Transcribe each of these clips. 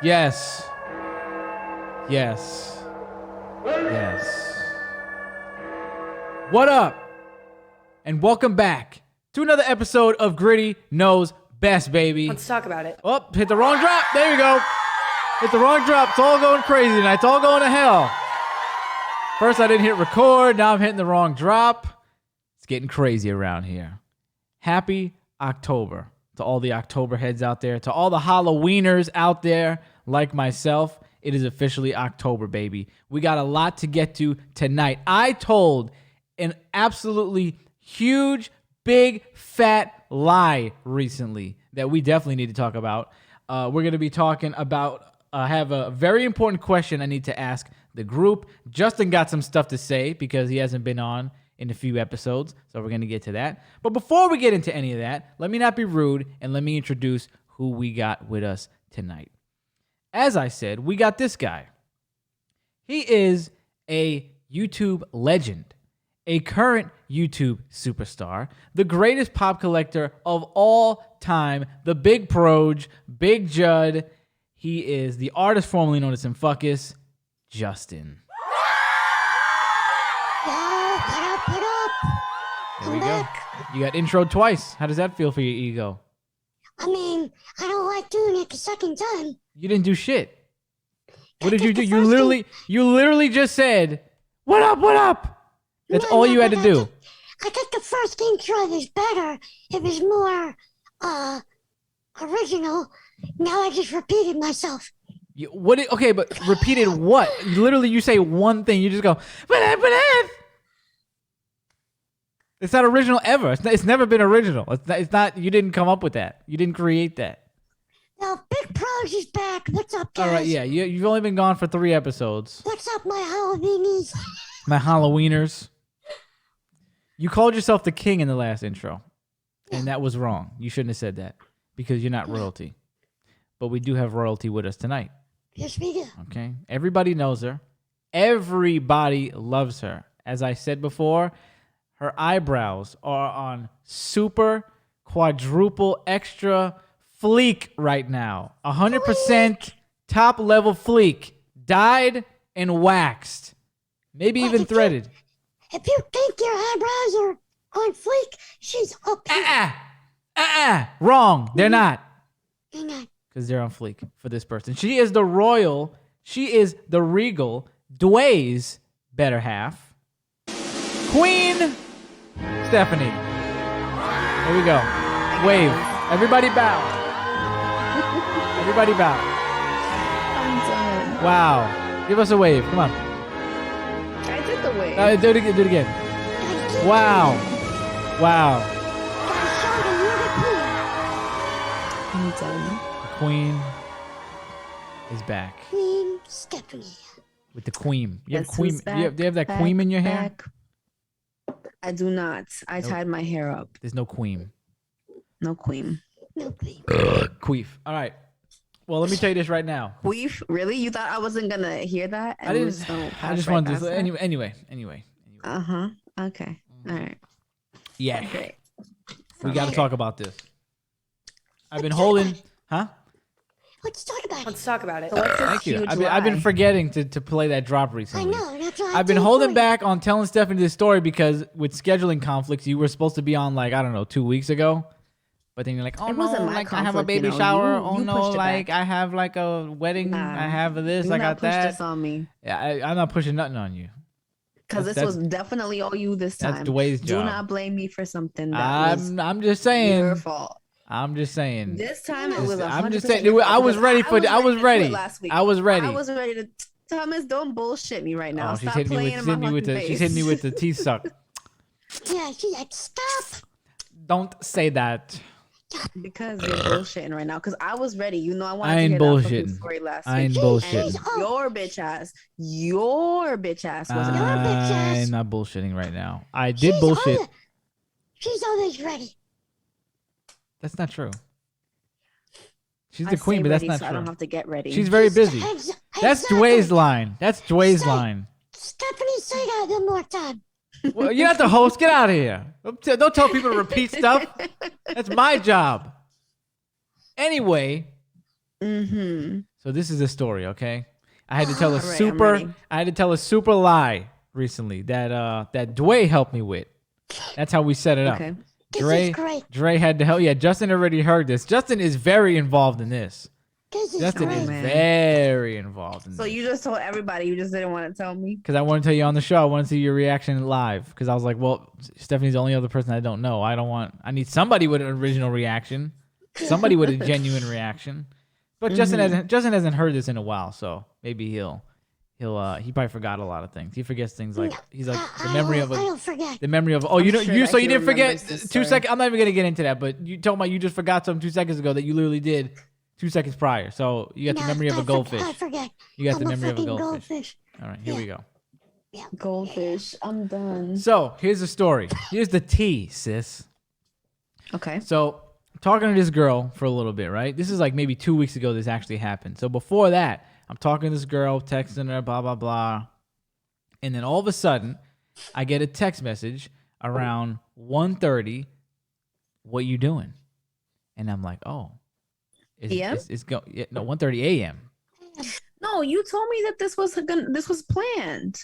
Yes. Yes. Yes. What up? And welcome back to another episode of Gritty Knows Best, baby. Let's talk about it. Oh, hit the wrong drop. There you go. Hit the wrong drop. It's all going crazy tonight. It's all going to hell. First, I didn't hit record. Now I'm hitting the wrong drop. It's getting crazy around here. Happy October to all the October heads out there, to all the Halloweeners out there like myself. It is officially October, baby. We got a lot to get to tonight. I told an absolutely huge, big, fat lie recently that we definitely need to talk about. We're going to be talking about, have a very important question I need to ask the group. Justin got some stuff to say because he hasn't been on in a few episodes, so we're going to get to that. But before we get into any of that, let me not be rude and let me introduce who we got with us tonight. As I said, we got this guy. He is a YouTube legend, a current YouTube superstar, the greatest pop collector of all time, the Big Proj, Big Judd. He is the artist formerly known as Simfuckus, Justin. What up? There we go. You got introed twice. How does that feel for your ego? I mean, I don't like doing it the second time. You didn't do shit. What did you do? You literally just said, "What up? What up?" That's all you had to do. I think the first intro was better. It was more original. Now I just repeated myself. Okay, but repeated what? Literally, you say one thing. You just go, "What up? What up?" It's not original ever. It's never been original. It's not. You didn't come up with that. You didn't create that. Now, Big Proj is back. What's up, guys? All right, yeah. You've only been gone for 3 episodes. What's up, my Halloweenies? My Halloweeners. You called yourself the king in the last intro, and that was wrong. You shouldn't have said that because you're not royalty. But we do have royalty with us tonight. Yes, we do. Okay? Everybody knows her. Everybody loves her. As I said before, her eyebrows are on super, quadruple, extra fleek right now. 100% top level fleek. Dyed and waxed. Maybe even threaded. If you think your eyebrows are on fleek, she's up here. Wrong. They're not. They're not. Because they're on fleek for this person. She is the royal, she is the regal, Dway's better half. Queen Stephanie. Here we go. Wave. Everybody bow. Everybody bow. I'm done. Wow. Give us a wave. Come on. I did the wave. Do it again. Do it again. Wow. Wow. I'm done. The queen is back. Queen Stephanie. With the queen. You have Guess queen. who's Do you have that back, queen in your hair? back. I do not. I tied my hair up. There's no queen. No queen. No queen. Queef. All right. Well, let me tell you this right now. Queef? Really? You thought I wasn't gonna hear that? I didn't. I just wanted to. Anyway. Uh-huh. Okay. All right. Yeah. Great. We got to talk about this. I've been holding. Huh? Let's talk about it. Let's talk about it. Thank you. I've been forgetting to play that drop I recently. know. That's why I've been holding back on telling Stephanie this story because with scheduling conflicts, you were supposed to be on 2 weeks ago. But then you're like, oh It no, wasn't my I have a conflict, baby you know. shower. You oh no, pushed it back. I have a wedding. Nah. I have this. Do I not got push that. this on me. Yeah, I'm not pushing nothing on you. Because this That's- was definitely all you this time. That's Dway's job. Do not blame me for something that was I'm just saying. your fault. I'm just saying. This time it was 100% I'm just saying. your fault I was because ready for. I was to do ready. it last week. I was ready. I was ready to. Thomas, don't bullshit me right now. Oh, she's Stop hitting me playing with. in my fucking face. She's hitting me with the teeth suck. Yeah, she's like, stop. Don't say that. Because you're bullshitting right now. Because I was ready. You know, I wanted I to ain't hear that fucking bullshitting. story last I ain't week. bullshitting. And your bitch ass wasn't. Your bitch ass. I'm not bullshitting right now. I did bullshit. She's always ready. That's not true. She's I the queen, say but that's ready not so I true. don't have to get ready. She's very busy. That's Exactly. Dway's line. That's Dway's Say- line. Stephanie, say that one more time. Well, you're not the host. Get out of here. Don't tell people to repeat stuff. That's my job. Anyway, Mm-hmm. So this is the story, okay? I had to tell a All right, I'm ready. super lie recently that Dway helped me with. That's how we set it up. Okay. This is great. Dre had to help. Yeah, Justin already heard this. Justin is very involved in this. This is Justin great. is man. very involved in So this. you just told everybody. You just didn't want to tell me. Because I want to tell you on the show. I want to see your reaction live. Because I was like, well, Stephanie's the only other person I don't know. I need somebody with an original reaction. Somebody with a genuine reaction. But Justin hasn't heard this in a while, so maybe he probably forgot a lot of things. He forgets things like he's like the memory of I don't forget. the memory of you sure that so he you didn't forget remembers this 2 story. seconds. I'm not even gonna get into that, but you told me you just forgot something 2 seconds ago that you literally did 2 seconds prior. So you got the memory of a goldfish. I forget. You got I'm the memory of a fucking goldfish. All right, here we go. Goldfish. I'm done. So here's the story. Here's the tea, sis. Okay. So I'm talking to this girl for a little bit, right? This is like maybe 2 weeks ago this actually happened. So before that, I'm talking to this girl, texting her, blah, blah, blah. And then all of a sudden, I get a text message around 1:30. What you doing? And I'm like, oh. PM? No, 1:30 a.m. No, you told me that this was planned.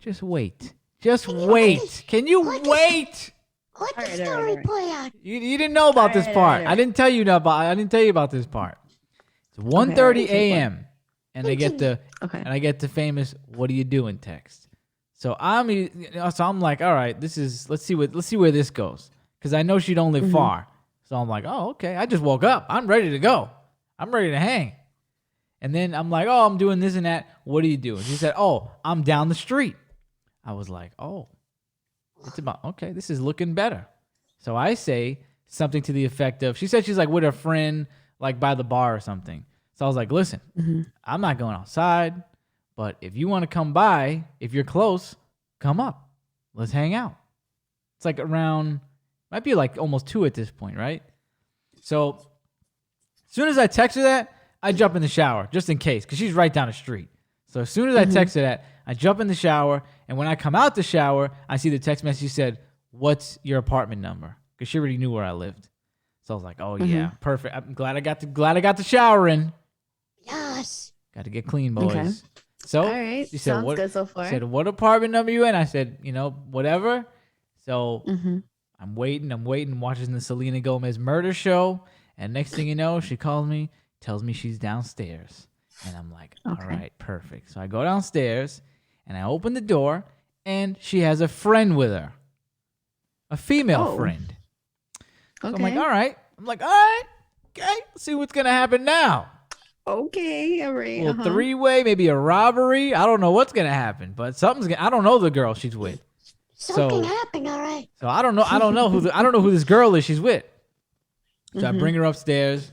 Just wait. Just wait. Can you wait? Let the All right, all story right. play out. You didn't know about this Alright, part. alright, I didn't tell you about this part. It's 1:30 alright, a.m. and I get the famous "What are you doing?" text. So I'm like, all right, let's see where this goes, because I know she don't live far. So I'm like, oh, okay. I just woke up. I'm ready to go. I'm ready to hang. And then I'm like, oh, I'm doing this and that. What are you doing? She said, oh, I'm down the street. I was like, oh, okay, this is looking better. So I say something to the effect of, she said she's like with her friend, like by the bar or something. So I was like, listen, I'm not going outside, but if you want to come by, if you're close, come up. Let's hang out. It's like around, might be like almost 2 at this point, right? So as soon as I text her that, I jump in the shower just in case, because she's right down the street. So as soon as I text her that, I jump in the shower, and when I come out the shower, I see the text message. She said, "What's your apartment number?" Because she already knew where I lived. So I was like, "Oh yeah, perfect. I'm glad I got the shower in. Yes. Got to get clean, boys." Okay. So All right. she said, Sounds "What?" good so far. Said, "What apartment number you in?" I said, whatever. So I'm waiting, watching the Selena Gomez murder show, and next thing you know, she calls me, tells me she's downstairs. And I'm like, all right, perfect. So I go downstairs and I open the door and she has a friend with her. A female friend. So I'm like, all right. Okay, let's see what's gonna happen now. Okay, all right. A little three-way, maybe a robbery. I don't know what's gonna happen, but I don't know the girl she's with. Something happened, all right. So I don't know who this girl is she's with. So I bring her upstairs.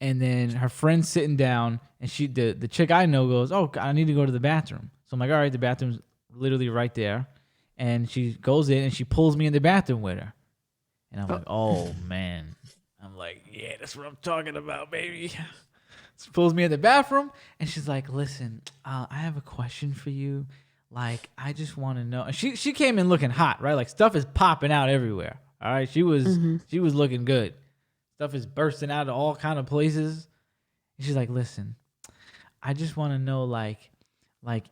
And then her friend's sitting down, and the chick I know goes, "Oh, I need to go to the bathroom." So I'm like, "All right, the bathroom's literally right there." And she goes in, and she pulls me in the bathroom with her. And I'm like, "Oh man!" I'm like, "Yeah, that's what I'm talking about, baby." She pulls me in the bathroom, and she's like, "Listen, I have a question for you. Like, I just want to know." And she came in looking hot, right? Like stuff is popping out everywhere. All right, she was looking good. Stuff is bursting out of all kind of places. And she's like, "Listen, I just want to know, like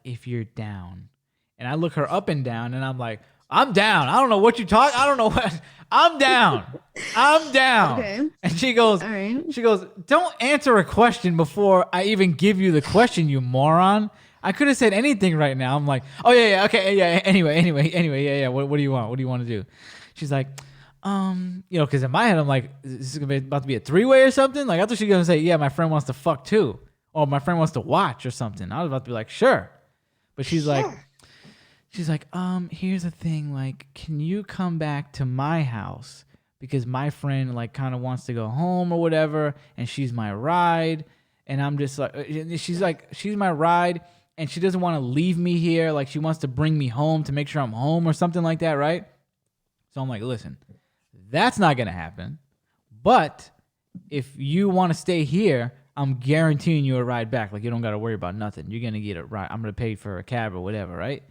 if you're down." And I look her up and down, and I'm like, "I'm down. I don't know what you talk. I don't know what. I'm down. I'm down." Okay. And she goes, All right. "Don't answer a question before I even give you the question, you moron." I could have said anything right now. I'm like, "Oh yeah, okay, yeah. Anyway, yeah. What do you want? What do you want to do?" She's like, because in my head I'm like, "Is this about to be a three-way or something?" Like I thought she was gonna say, "Yeah, my friend wants to fuck too," or "My friend wants to watch" or something. I was about to be like, "Sure," but she's like, "Here's the thing. Like, can you come back to my house because my friend like kind of wants to go home or whatever, and she's my ride." And I'm just like, she's my ride, and she doesn't want to leave me here. Like she wants to bring me home to make sure I'm home or something like that, right? So I'm like, "Listen, that's not going to happen. But if you want to stay here, I'm guaranteeing you a ride back. Like, you don't got to worry about nothing. You're going to get a ride. I'm going to pay for a cab or whatever, right?"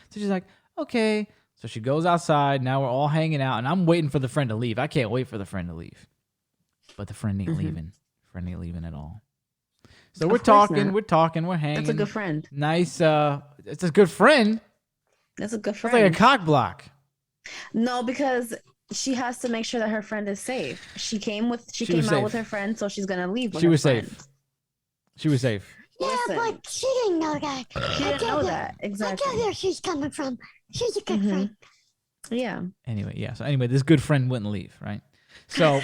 So she's like, "Okay." So she goes outside. Now we're all hanging out, and I'm waiting for the friend to leave. I can't wait for the friend to leave. But the friend ain't leaving. Friend ain't leaving at all. So we're Of course talking, not. we're hanging. That's a good friend. Nice. It's a good friend. That's a good It's friend. like a cock block. No, because she has to make sure that her friend is safe. She came was out with safe. her friend, so she's gonna leave with She her was friend. safe. She was safe. Yeah, Listen. but she didn't know that. She didn't know that. I Exactly. get where she's coming from. She's a good Mhm. friend. Yeah. Anyway, yeah. So anyway, this good friend wouldn't leave, right? So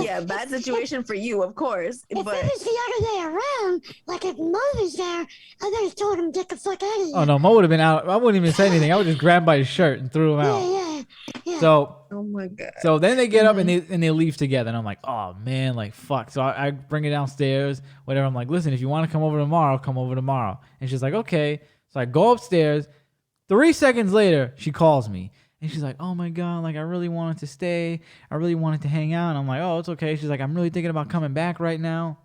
Yeah, bad situation for you, of course. If But it was the other way around, like if Mo was there, I would have told him get the fuck out of here. oh no, Mo would have been out. I wouldn't even say anything. I would just grab him by his shirt and threw him out. Yeah. So oh my god. So then they get up and they leave together, and I'm like, oh man, like fuck. So I bring it downstairs, whatever. I'm like, listen, if you want to come over tomorrow, come over tomorrow. And she's like, okay. So I go upstairs. 3 seconds later, she calls me, and she's like, oh my god, like I really wanted to stay, I really wanted to hang out. And I'm like, oh, it's okay. She's like, I'm really thinking about coming back right now.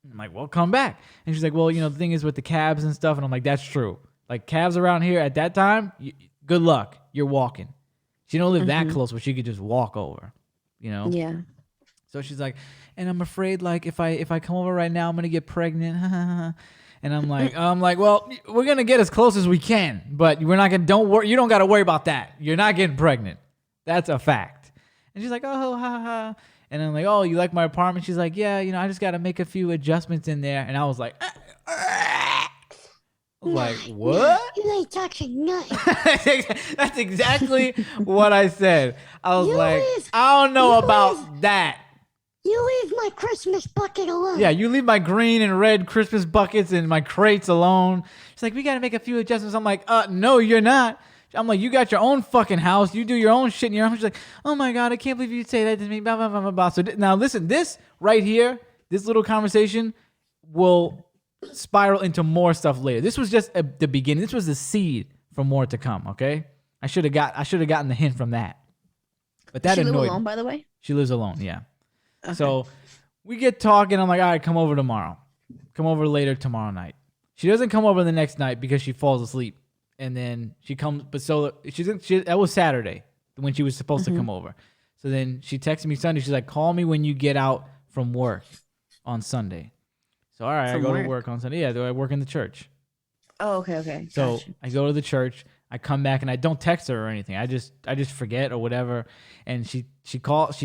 I'm like, well, come back. And she's like, well, the thing is with the cabs and stuff. And I'm like, that's true. Like cabs around here at that time, good luck. You're walking. She don't live that close where she could just walk over, Yeah. So she's like, and I'm afraid like if I come over right now, I'm gonna get pregnant. And I'm like, well, we're gonna get as close as we can, but we're not gonna. Don't worry. You don't gotta worry about that. You're not getting pregnant. That's a fact. And she's like, oh, ha ha. And I'm like, oh, you like my apartment? She's like, yeah. I just gotta make a few adjustments in there. And I was like. Like, what? You ain't touching nothing. That's exactly what I said. I was You like, leave- I don't know you about leave- that. You leave my Christmas bucket alone. Yeah, you leave my green and red Christmas buckets and my crates alone. She's like, we got to make a few adjustments. I'm like, no, you're not. I'm like, you got your own fucking house. You do your own shit in your house. She's like, oh my God, I can't believe you say that to me. Blah, blah, blah, blah, blah. So now listen, this right here, this little conversation will spiral into more stuff later. This was just the beginning. This was the seed for more to come. Okay, I should have gotten the hint from that. But that She live annoyed alone, me. by the way. She lives alone. Yeah. Okay. So we get talking. I'm like, all right, come over tomorrow. Come over later tomorrow night. She doesn't come over the next night because she falls asleep, and then she comes. But so that was Saturday when she was supposed to come over. So then she texted me Sunday. She's like, call me when you get out from work on Sunday. So all right, I go to work on Sunday. Yeah, I work in the church. Oh, okay. So Gotcha. I go to the church. I come back and I don't text her or anything. I just forget or whatever. And she calls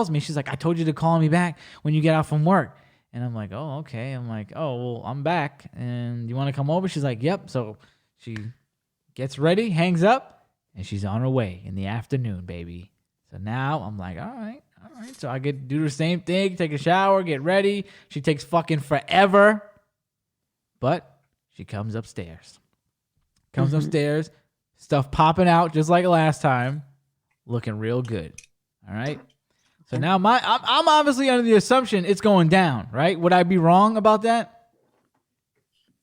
me. She's like, I told you to call me back when you get out from work. And I'm like, oh, okay. I'm like, oh, well, I'm back. And you want to come over? She's like, yep. So she gets ready, hangs up, and she's on her way in the afternoon, baby. So now I'm like, all right. So I get to do the same thing, take a shower, get ready. She takes fucking forever. But she comes upstairs. Upstairs, stuff popping out just like last time, looking real good. All right. So now I'm obviously under the assumption it's going down, right? Would I be wrong about that?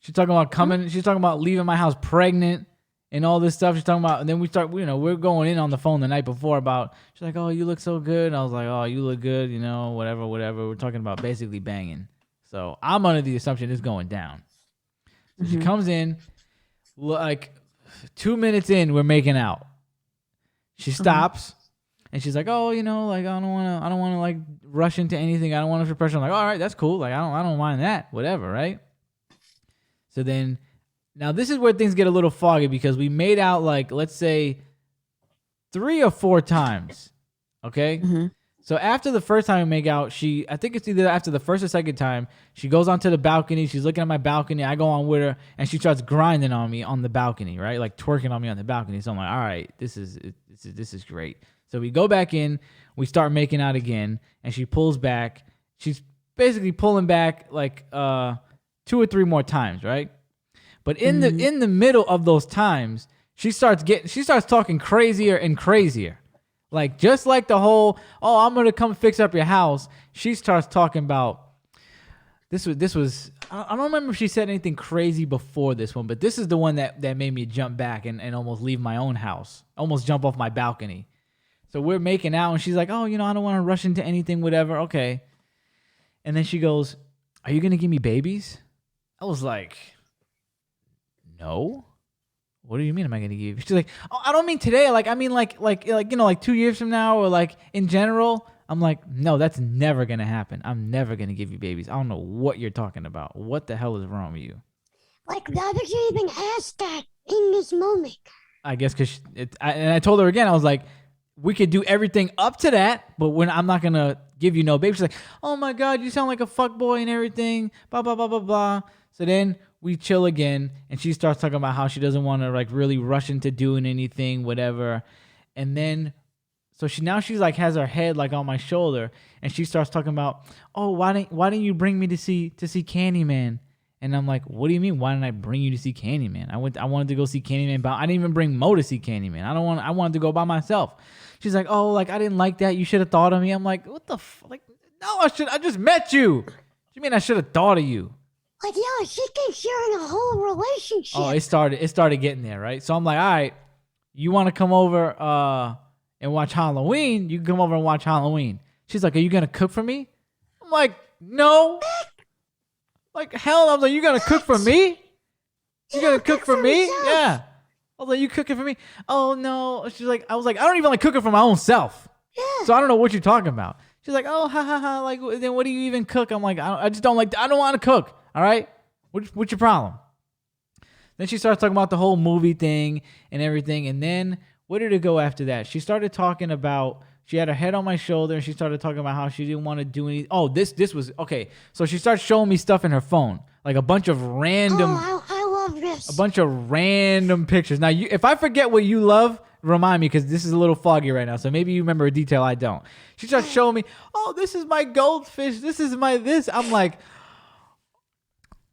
She's talking about coming. She's talking about leaving my house pregnant and all this stuff. She's talking about, and then we're going in on the phone the night before about. She's like, oh, you look so good. And I was like, oh, you look good. Whatever. We're talking about basically banging. So I'm under the assumption it's going down. So she comes in, like 2 minutes in, we're making out. She stops. And she's like, oh, like I don't want to like rush into anything. I don't want to feel pressure. I'm like, all right, that's cool. Like I don't mind that. Whatever, right? So then, now this is where things get a little foggy because we made out like, let's say 3 or 4 times. Okay? So after the first time we make out, I think it's either after the first or second time, she goes onto the balcony. She's looking at my balcony. I go on with her, and she starts grinding on me on the balcony, right? Like twerking on me on the balcony. So I'm like, all right, this is great. So we go back in, we start making out again, and she pulls back. She's basically pulling back like 2 or 3 more times, right? But in the middle of those times, she starts talking crazier and crazier. Like just like the whole, oh, I'm gonna come fix up your house. She starts talking about this was I don't remember if she said anything crazy before this one, but this is the one that made me jump back and almost leave my own house, almost jump off my balcony. So we're making out, and she's like, oh, I don't want to rush into anything, whatever. Okay. And then she goes, are you going to give me babies? I was like, no. What do you mean am I going to give? She's like, oh, I don't mean today. Like, I mean like 2 years from now or like in general. I'm like, no, that's never going to happen. I'm never going to give you babies. I don't know what you're talking about. What the hell is wrong with you? Like, why would you even ask that in this moment? I guess because and I told her again, I was like, we could do everything up to that, but when I'm not going to give you no baby. She's like, oh my God, you sound like a fuckboy and everything, blah, blah, blah, blah, blah. So then we chill again, and she starts talking about how she doesn't want to like really rush into doing anything, whatever. And then, so she's like has her head like on my shoulder, and she starts talking about, oh, why didn't you bring me to see Candyman? And I'm like, what do you mean? Why didn't I bring you to see Candyman? I wanted to go see Candyman, but I didn't even bring Mo to see Candyman. I wanted to go by myself. She's like, oh, like I didn't like that. You should have thought of me. I'm like, what the like? No, I just met you. What do you mean I should have thought of you? Like, yo, she thinks you're in a whole relationship. Oh, it started getting there, right? So I'm like, all right, you want to come over and watch Halloween? You can come over and watch Halloween. She's like, are you gonna cook for me? I'm like, no. Like, hell, I was like, you gonna cook for me? You gonna cook for me? Yeah. I was like, you cooking for me? Oh, no. She's like, I was like, I don't even like cooking for my own self. Yeah. So I don't know what you're talking about. She's like, oh, ha, ha, ha. Like, then what do you even cook? I'm like, I don't want to cook. All right? What's your problem? Then she starts talking about the whole movie thing and everything. And then where did it go after that? She started talking about, she had her head on my shoulder, and she started talking about how she didn't want to do anything. Oh, this was, okay. So she starts showing me stuff in her phone, like a bunch of random. Oh, I love this. A bunch of random pictures. Now, if I forget what you love, remind me, because this is a little foggy right now. So maybe you remember a detail I don't. She starts showing me, oh, this is my goldfish. This is my this. I'm like,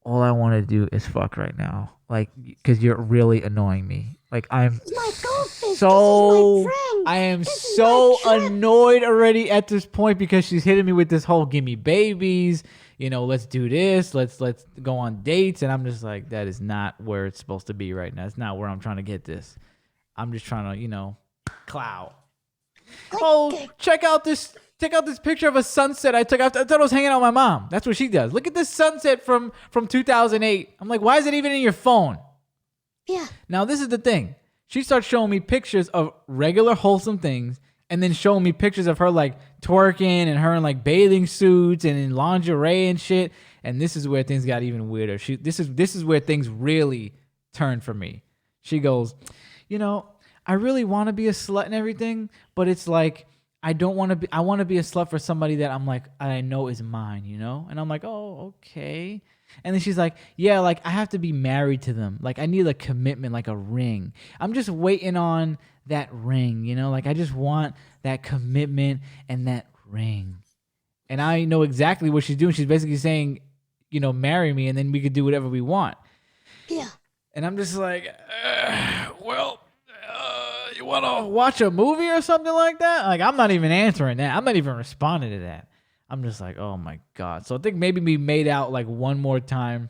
all I want to do is fuck right now. Like, because you're really annoying me. Like, I'm My goldfish. so, This is my friend. I am This is so my trip. annoyed already at this point, because she's hitting me with this whole give me babies. You know, let's do this. Let's go on dates. And I'm just like, that is not where it's supposed to be right now. It's not where I'm trying to get this. I'm just trying to, clout. Oh, check out this picture of a sunset I took. I thought I was hanging out with my mom. That's what she does. Look at this sunset from 2008. I'm like, why is it even in your phone? Yeah. Now, this is the thing. She starts showing me pictures of regular wholesome things, and then showing me pictures of her like twerking and her in like bathing suits and in lingerie and shit. And this is where things got even weirder. This is where things really turned for me. She goes, I really want to be a slut and everything, but it's like, I want to be a slut for somebody that I'm like, I know is mine, And I'm like, oh, okay. And then she's like, yeah, like I have to be married to them. Like I need a commitment, like a ring. I'm just waiting on that ring, Like I just want that commitment and that ring. And I know exactly what she's doing. She's basically saying, marry me and then we could do whatever we want. Yeah. And I'm just like, you want to watch a movie or something like that? Like, I'm not even answering that. I'm not even responding to that. I'm just like, oh my God. So I think maybe we made out like one more time,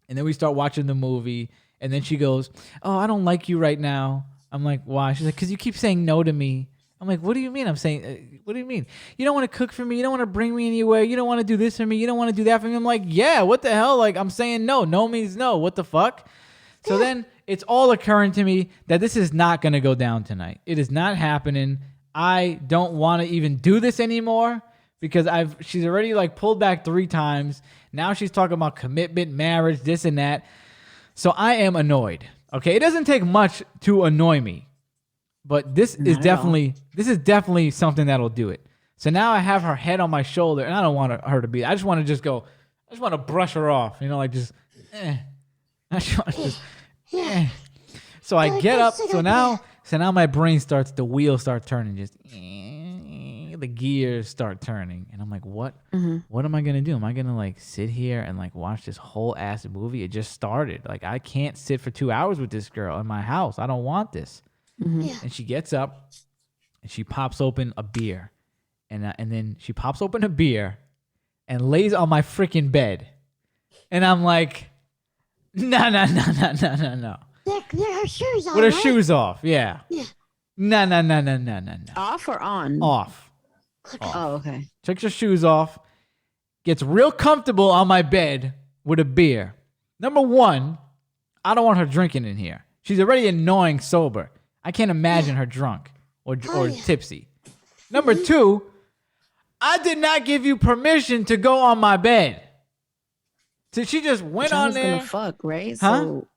and then we start watching the movie, and then she goes, oh, I don't like you right now. I'm like, why? She's like, because you keep saying no to me. I'm like, what do you mean? I'm saying, what do you mean? You don't want to cook for me. You don't want to bring me anywhere. You don't want to do this for me. You don't want to do that for me. I'm like, yeah, what the hell? Like, I'm saying no. No means no. What the fuck? So then it's all occurring to me that this is not going to go down tonight. It is not happening. I don't want to even do this anymore, because she's already like pulled back 3 times. Now she's talking about commitment, marriage, this and that. So I am annoyed. Okay. It doesn't take much to annoy me, but this is definitely something that'll do it. So now I have her head on my shoulder, and I don't want her to be, I just want to brush her off, like just, I just want to just, So I get up. So now my brain starts, the wheels start turning, just the gears start turning, and I'm like, what? What am I gonna do? Am I gonna like sit here and like watch this whole ass movie? It just started. Like I can't sit for 2 hours with this girl in my house. I don't want this. Yeah. And she gets up and she pops open a beer, and then she pops open a beer and lays on my freaking bed, and I'm like, no. Her shoes on. With her right? shoes off, yeah. Yeah. No. Off or on? Off. Oh, okay. Takes her shoes off, gets real comfortable on my bed with a beer. Number one, I don't want her drinking in here. She's already annoying sober. I can't imagine her drunk or tipsy. Number two, I did not give you permission to go on my bed. So she just went Y'all on was there. gonna fuck, right? Huh? So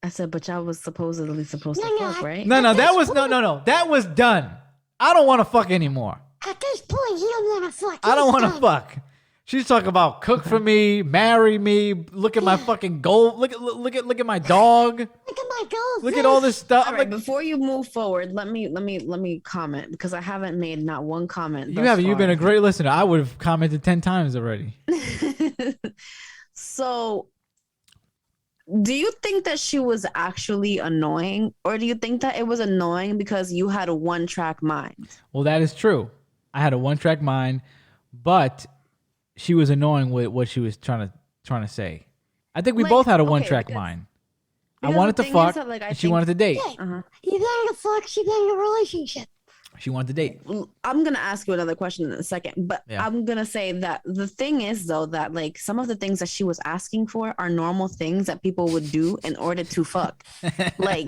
I said, but y'all was supposedly supposed to No, fuck, right? No, that was no. That was done. I don't want to fuck anymore. At this point, he don't want to fuck. I don't He's want to done. fuck. She's talking about cook for me, marry me, look at my fucking gold, look at my dog, Look at my goldfish. look at all this stuff. All I'm right, like, before you move forward, let me comment because I haven't made not one comment. you haven't. You've been a great listener. I would have commented 10 times already. So, do you think that she was actually annoying, or do you think that it was annoying because you had a one-track mind? Well, that is true. I had a one-track mind, but she was annoying with what she was trying to say. I think we Like, both had a okay, one-track because- mind. I because wanted the to thing fuck, is that, like, I and she think- wanted to date. Yeah. Uh-huh. You wanted to fuck, she wanted a relationship. She wanted to date. I'm gonna ask you another question in a second, but Yeah. I'm gonna say that the thing is though that like some of the things that she was asking for are normal things that people would do in order to fuck. Like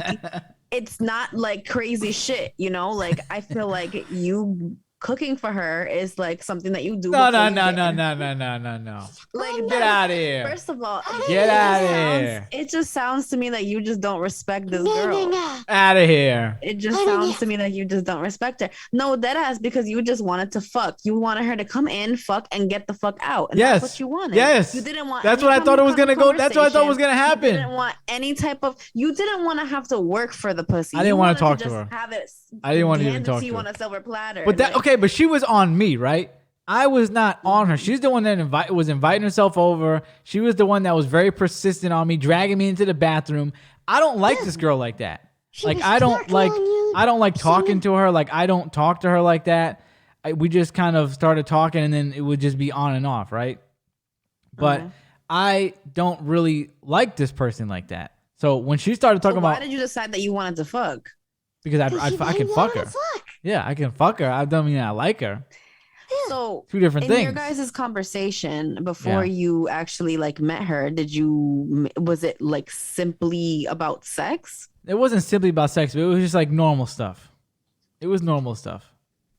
it's not like crazy shit, you know? Like I feel like you cooking for her is like something that you do. No. before you get her. No. Like Get out of here. First of all, Get it outta just here. It just sounds to me like you just don't respect this No, girl. no. Out of here. It just sounds to me like you just don't respect her. No, deadass, because you just wanted to fuck. You wanted her to come in, fuck, and get the fuck out. And Yes. that's what you wanted. Yes. You didn't want That's any what I thought it was kind of gonna go. That's what I thought was gonna conversation. You didn't happen. want any type of. You didn't want to have to work for the pussy. I didn't You wanna wanted talk to just her. Have it I didn't want to even handed talk to you to on her. a silver platter. But that Like, okay, but she was on me, right? I was not on her. She's the one that was inviting herself over. She was the one that was very persistent on me, dragging me into the bathroom. I don't like this girl like that. She Like was I don't flirting like on you, I don't like talking singing. to her. Like I don't talk to her like that. We just kind of started talking, and then it would just be on and off, right? But Okay. I don't really like this person like that. So when she started talking so why about did you decide that you wanted to fuck? because I Because can you fuck wanted her. to fuck. Yeah, I can fuck her. I don't mean I like her. So Two different in things. your guys' conversation before Yeah. you actually like met her, was it like simply about sex? It wasn't simply about sex, but it was just like normal stuff. It was normal stuff.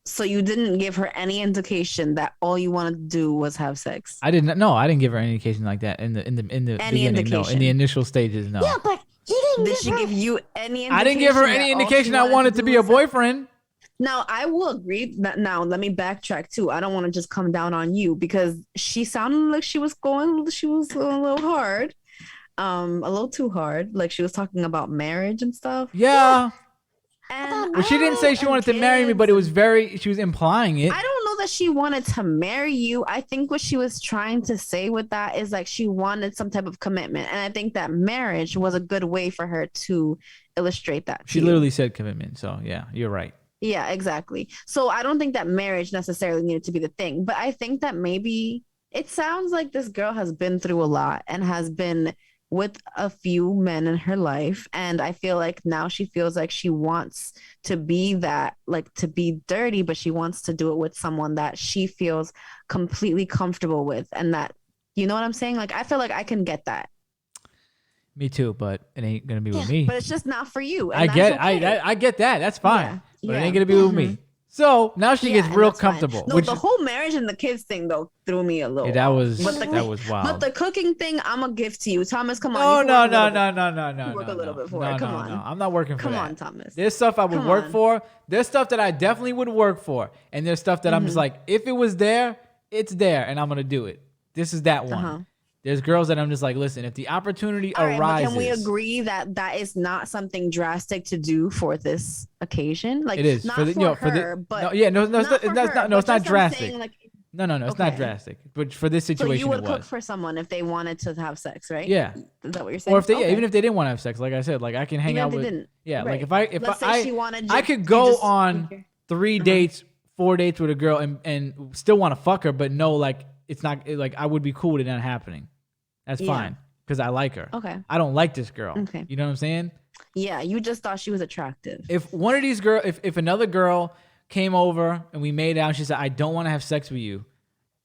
So you didn't give her any indication that all you wanted to do was have sex. I didn't give her any indication like that in the Any beginning. No, in indication? the initial stages, no. Yeah, but he didn't Did give she her. give you any indication? I didn't give her any that all she indication I wanted to do be a was have- boyfriend. Now I will agree that now let me backtrack too. I don't want to just come down on you because she sounded like she was a little hard. A little too hard. Like she was talking about marriage and stuff. Yeah. And Well, she didn't say she wanted to marry me, but it was she was implying it. I don't know that she wanted to marry you. I think what she was trying to say with that is like she wanted some type of commitment. And I think that marriage was a good way for her to illustrate that. She to you. literally said commitment. So yeah, you're right. Yeah, exactly. So I don't think that marriage necessarily needed to be the thing, but I think that maybe it sounds like this girl has been through a lot and has been with a few men in her life. And I feel like now she feels like she wants to be that, like to be dirty, but she wants to do it with someone that she feels completely comfortable with. And that, you know what I'm saying? Like, I feel like I can get that, Me too, but it ain't gonna be with me. but it's just not for you. And I that's get okay. I get that. That's fine. Yeah, But it yeah. ain't gonna be with me. So now she Yeah, gets and real that's fine. comfortable. No, which the whole marriage and the kids thing though threw me a little. yeah, that off. was But the, that was wild. But the cooking thing, I'm gonna give to you, Thomas. Come on. No, you can no, work a no, little no, bit. no, no, no. Work a no, little no. bit for no, it. Come no, on. no. I'm not working for Come that. on, Thomas. There's stuff I would Come work on. for. There's stuff that I definitely would work for. And there's stuff that I'm just like, if it was there, it's there, and I'm gonna do it. This is that one. Uh-huh. There's girls that I'm just like, listen, if the opportunity All right, but arises, can we agree that that is not something drastic to do for this occasion? Like it is not for the, for you know, for her, the, but no, yeah, no, not for that's her, not, no, it's but not just I'm drastic. saying, like, No, it's not Okay. drastic. But for this so situation, you would it cook was. for someone if they wanted to have sex, right? Yeah. Is that what you're saying? Or if they, yeah, Okay. even if they didn't want to have sex, like I said, like I can hang Even out if they with. didn't. Yeah, Right. like if Let's say I she wanted I you- could you go just- on okay. 3 dates, 4 dates with a girl and still want to fuck her, but no, like it's not like I would be cool with it not happening. That's Yeah. fine because I like her. Okay. I don't like this girl. Okay. You know what I'm saying? Yeah, you just thought she was attractive. If one of these girls, if another girl came over and we made out, and she said, "I don't want to have sex with you,"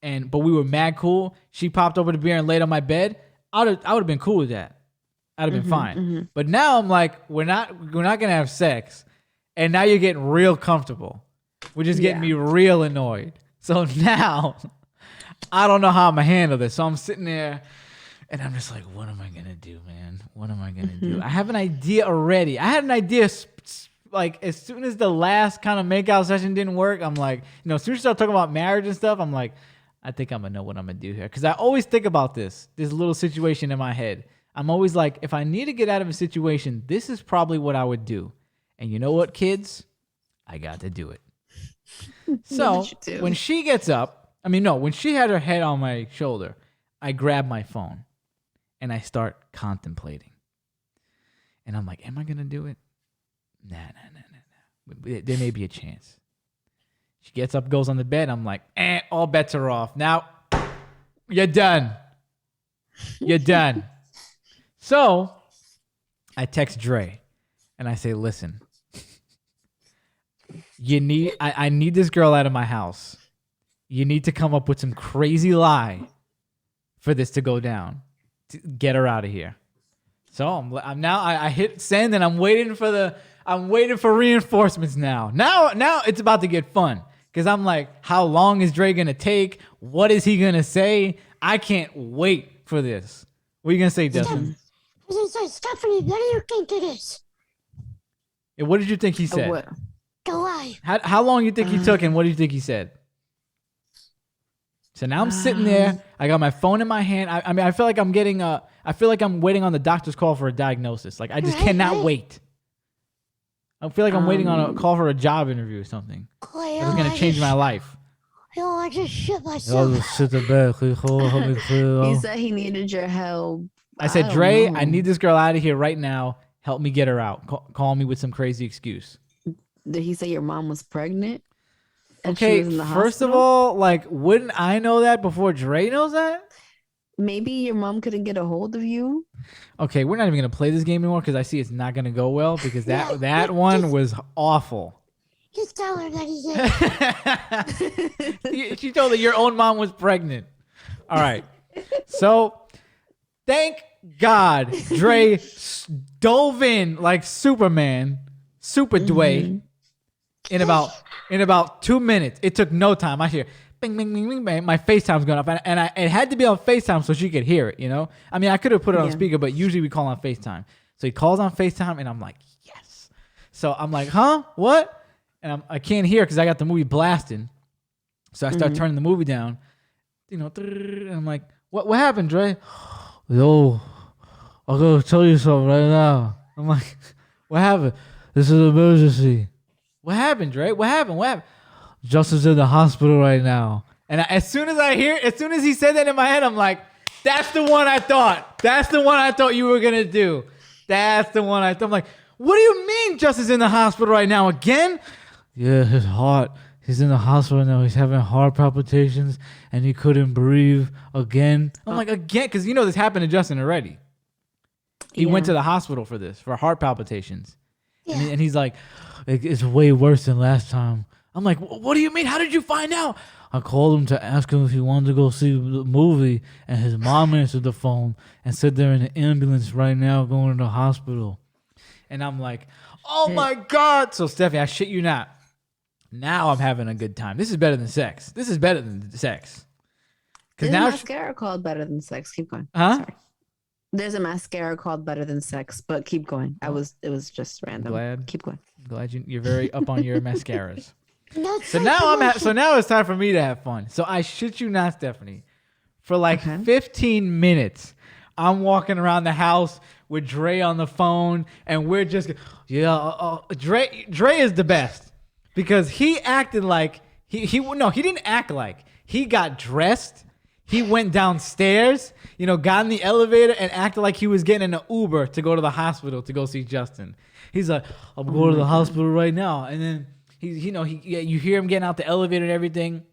but we were mad cool. She popped over the beer and laid on my bed. I would have been cool with that. I'd have been fine. But now I'm like, we're not gonna have sex, and now you're getting real comfortable, which is getting me real annoyed. So now I don't know how I'm gonna handle this. So I'm sitting there and I'm just like, what am I gonna do, man? What am I gonna do? I have an idea already. I had an idea like as soon as the last kind of makeout session didn't work. I'm like, as soon as you start talking about marriage and stuff, I'm like, I think I'm gonna know what I'm gonna do here. Cause I always think about this little situation in my head. I'm always like, if I need to get out of a situation, this is probably what I would do. And you know what, kids? I got to do it. So when she gets up, when she had her head on my shoulder, I grab my phone and I start contemplating. And I'm like, am I going to do it? Nah. There may be a chance. She gets up, goes on the bed. I'm like, all bets are off. Now, you're done. You're done. So I text Dre and I say, listen, I need this girl out of my house. You need to come up with some crazy lie for this to go down, to get her out of here. So I'm now I hit send and I'm waiting for reinforcements now. Now it's about to get fun because I'm like, how long is Dre gonna take? What is he gonna say? I can't wait for this. What are you gonna say, Dustin? Stephanie, what do you think it is? What did you think he said? What? The lie. How long you think he took and what do you think he said? So now I'm sitting there. I got my phone in my hand. I feel like I'm waiting on the doctor's call for a diagnosis. Like I just cannot wait. I feel like I'm waiting on a call for a job interview or something. It's going to change my life. I just shit myself. He said he needed your help. I said, Dre, I need this girl out of here right now. Help me get her out. Call me with some crazy excuse. Did he say your mom was pregnant? Okay, first of all, wouldn't I know that before Dre knows that? Maybe your mom couldn't get a hold of you. Okay, we're not even going to play this game anymore because I see it's not going to go well because that one was awful. Just tell her that he did. She told her your own mom was pregnant. All right. So, thank God Dre dove in like Superman, Super Dwayne, in about 2 minutes. It took no time. I hear bing, bing, bing, bing, bing. My FaceTime's going off. And it had to be on FaceTime so she could hear it, I could have put it on speaker, but usually we call on FaceTime. So he calls on FaceTime, and I'm like, yes. So I'm like, huh? What? And I can't hear because I got the movie blasting. So I start turning the movie down. And I'm like, what happened, Dre? Yo, I'm going to tell you something right now. I'm like, what happened? This is an emergency. What happened, Dre? What happened? Justin's in the hospital right now. And as soon as he said that in my head, I'm like, that's the one I thought. That's the one I thought you were going to do. That's the one I thought. I'm like, what do you mean Justin's in the hospital right now again? Yeah, his heart. He's in the hospital now. He's having heart palpitations and he couldn't breathe again. I'm like, again? Because this happened to Justin already. He went to the hospital for heart palpitations. Yeah. And he's like, it's way worse than last time. I'm like, what do you mean? How did you find out? I called him to ask him if he wanted to go see the movie, and his mom answered the phone and said they're in an ambulance right now going to the hospital. And I'm like, oh my God. So, Stephanie, I shit you not. Now I'm having a good time. This is better than sex. There's a mascara called Better Than Sex. Keep going. Huh? Sorry. There's a mascara called Better Than Sex, but keep going. It was just random. Keep going. Glad you're very up on your mascaras. So now it's time for me to have fun. So I shit you not, Stephanie. For 15 minutes, I'm walking around the house with Dre on the phone, and we're just Dre is the best because he acted like he didn't act like he got dressed. He went downstairs, got in the elevator and acted like he was getting an Uber to go to the hospital to go see Justin. He's like, I'm going to the hospital right now. And then you hear him getting out the elevator and everything.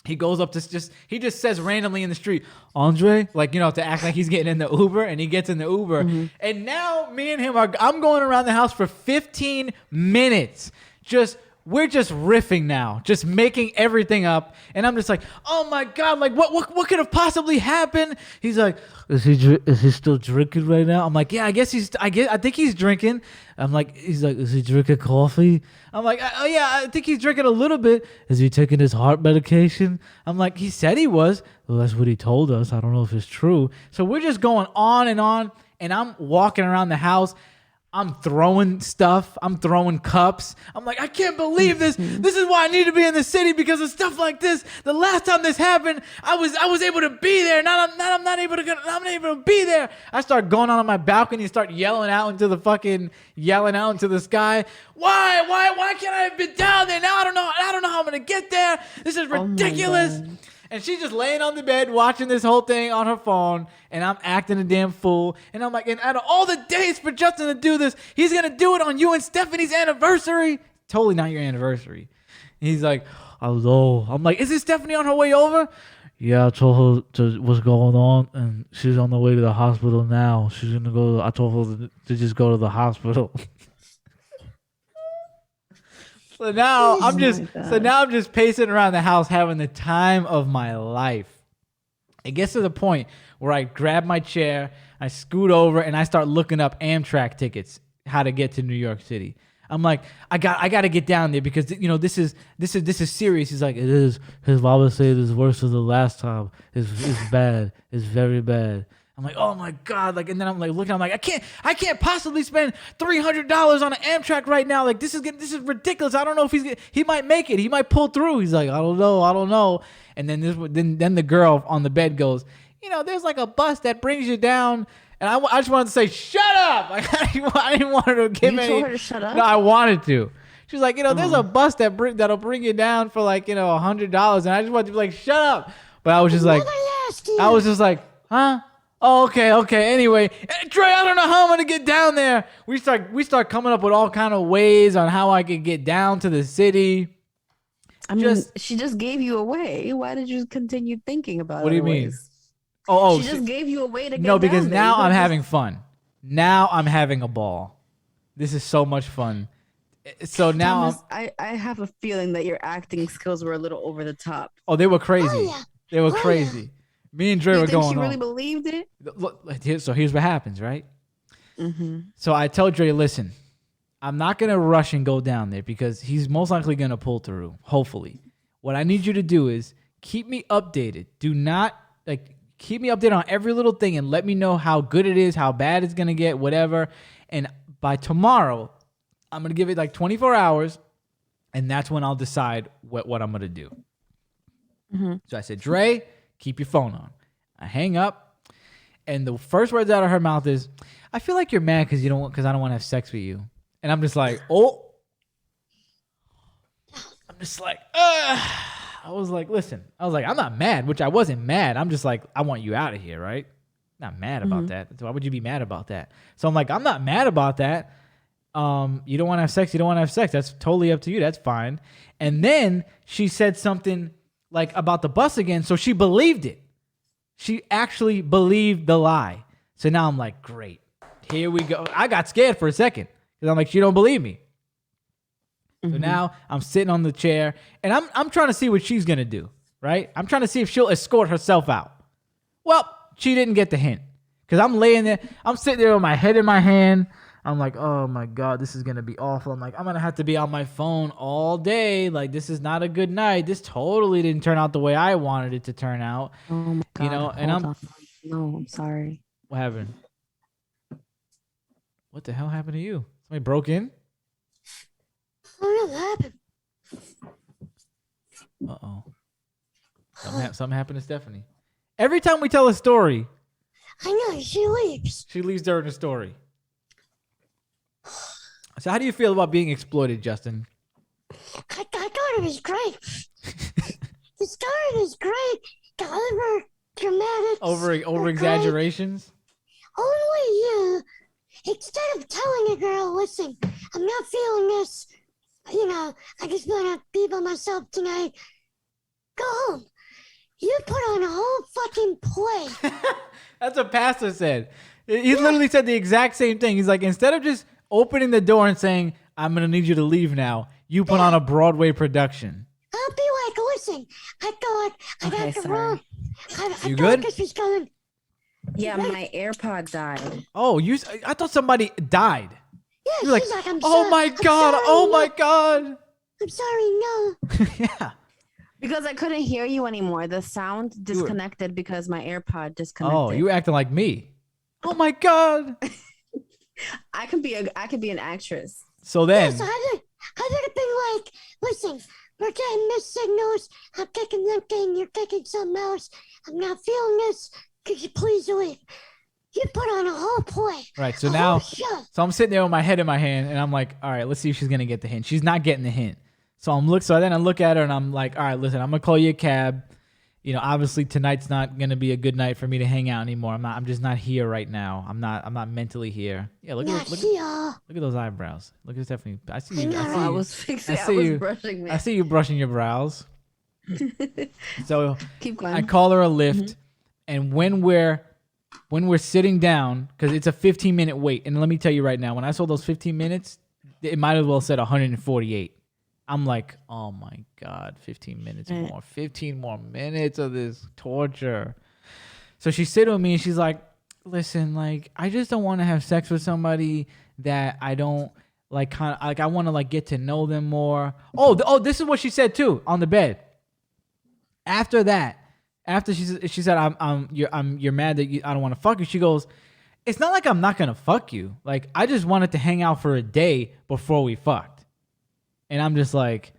He goes up to he just says randomly in the street, Andre, to act like he's getting in the Uber, and he gets in the Uber. And now me and him I'm going around the house for 15 minutes, just we're just riffing now, just making everything up. And I'm just like, oh my God, like what could have possibly happened? He's like, is he still drinking right now? I'm like, yeah, I think he's drinking. I'm like, he's like, is he drinking coffee? I'm like, oh yeah, I think he's drinking a little bit. Is he taking his heart medication? I'm like, he said he was. Well, that's what he told us. I don't know if it's true. So we're just going on, and I'm walking around the house. I'm throwing stuff. I'm throwing cups. I'm like, I can't believe this. This is why I need to be in the city, because of stuff like this. The last time this happened, I was able to be there. Now I'm not able to be there. I start going on my balcony and start yelling out into the sky. Why can't I have been down there? Now I don't know how I'm gonna get there. This is ridiculous. And she's just laying on the bed watching this whole thing on her phone, and I'm acting a damn fool. And I'm like, and out of all the days for Justin to do this, he's going to do it on you and Stephanie's anniversary. Totally not your anniversary. And he's like, hello. I'm like, isn't Stephanie on her way over? Yeah, I told her what's going on, and she's on the way to the hospital now. She's going to go. I told her to just go to the hospital. So now I'm just pacing around the house having the time of my life. It gets to the point where I grab my chair, I scoot over, and I start looking up Amtrak tickets, how to get to New York City. I'm like, I got to get down there because this is serious. He's like, it is. His mama said it's worse than the last time. It's bad. It's very bad. I'm like, oh my God. Like, and then I'm like looking, I'm like, I can't possibly spend $300 on an Amtrak right now. Like, this is ridiculous. I don't know if he might make it. He might pull through. He's like, I don't know. And then the girl on the bed goes, there's like a bus that brings you down. And I just wanted to say, shut up. Like, I didn't want her to give me. You told her to shut up? No, I wanted to. She was like, there's a bus that'll bring you down for like, $100. And I just wanted to be like, shut up. But I was just like, huh? Oh, okay. Anyway, Trey, I don't know how I'm gonna get down there. We start coming up with all kind of ways on how I could get down to the city. I mean, she just gave you away. Why did you continue thinking about it? What do you mean? Oh, she just gave you a way to get no, because down there. now I'm having fun. Now I'm having a ball. This is so much fun. So now Thomas, I have a feeling that your acting skills were a little over the top. Oh, they were crazy. Oh, yeah. They were crazy. Me and Dre Do you were think going she on. really believed it? Look, so here's what happens, right? Mm-hmm. So I tell Dre, listen, I'm not going to rush and go down there because he's most likely going to pull through, hopefully. What I need you to do is keep me updated. Do not, keep me updated on every little thing and let me know how good it is, how bad it's going to get, whatever. And by tomorrow, I'm going to give it 24 hours, and that's when I'll decide what I'm going to do. Mm-hmm. So I said, Dre, keep your phone on. I hang up, and the first words out of her mouth is, I feel like you're mad because I don't want to have sex with you. And I'm just like, oh. I'm just like, ugh. I was like, listen. I was like, I'm not mad, which I wasn't mad. I'm just like, I want you out of here, right? Not mad about that. So why would you be mad about that? So I'm like, I'm not mad about that. You don't want to have sex. You don't want to have sex. That's totally up to you. That's fine. And then she said something about the bus again. So she believed it. She actually believed the lie. So now I'm like, great. Here we go. I got scared for a second because I'm like, she don't believe me. So now I'm sitting on the chair and I'm trying to see what she's going to do, right? I'm trying to see if she'll escort herself out. Well, she didn't get the hint because I'm laying there. I'm sitting there with my head in my hand. I'm like, oh my God, this is going to be awful. I'm like, I'm going to have to be on my phone all day. Like, this is not a good night. This totally didn't turn out the way I wanted it to turn out. Oh my God. No, I'm sorry. What happened? What the hell happened to you? Somebody broke in? Oh, what happened? Uh-oh. Something happened to Stephanie. Every time we tell a story, I know, she leaves. she leaves during the story. So how do you feel about being exploited, Justin? I thought it was great. The story was great. The over dramatic. Over exaggerations? Only instead of telling a girl, listen, I'm not feeling this, I just want to be by myself tonight. Go home. You put on a whole fucking play. That's what Pastor said. He literally said the exact same thing. He's like, instead of just opening the door and saying, I'm going to need you to leave now, you put on a Broadway production. I'll be like, listen, I go like, I Okay, got the sorry. wrong. I You thought good? this was going. Yeah, my AirPod died. Oh, I thought somebody died. Yeah, You're she's like, I'm oh sorry. my I'm God, sorry, oh no. my God. I'm sorry, no. Yeah. Because I couldn't hear you anymore. The sound disconnected because my AirPod disconnected. Oh, you were acting like me. Oh my God. I could be an actress. So then, Yes, I would have been like, listen, we're getting missed signals. I'm kicking them thing. You're kicking something else. I'm not feeling this. Could you please leave? You put on a whole play. right. So a now, whole show. so I'm sitting there with my head in my hand and I'm like, all right, let's see if she's going to get the hint. She's not getting the hint. So then I look at her and I'm like, all right, listen, I'm going to call you a cab. You know, obviously tonight's not going to be a good night for me to hang out anymore. I'm just not here right now. I'm not mentally here. Yeah. Look at those eyebrows. Look at Stephanie. I see you. I was fixing. I see was you. brushing me. I see you brushing your brows. So Keep going. I call her a lift, and when we're sitting down, because it's a 15-minute wait, and let me tell you right now, when I saw those 15 minutes, it might as well said 148. I'm like, oh my God, 15 minutes more, 15 more minutes of this torture. So she's sitting with me and she's like, listen, like, I just don't want to have sex with somebody that I don't like, kind of like, I want to like get to know them more. Oh, this is what she said too on the bed. After that, after she said, you're mad that I don't want to fuck you. She goes, it's not like I'm not going to fuck you. Like, I just wanted to hang out for a day before we fucked. And I'm just like,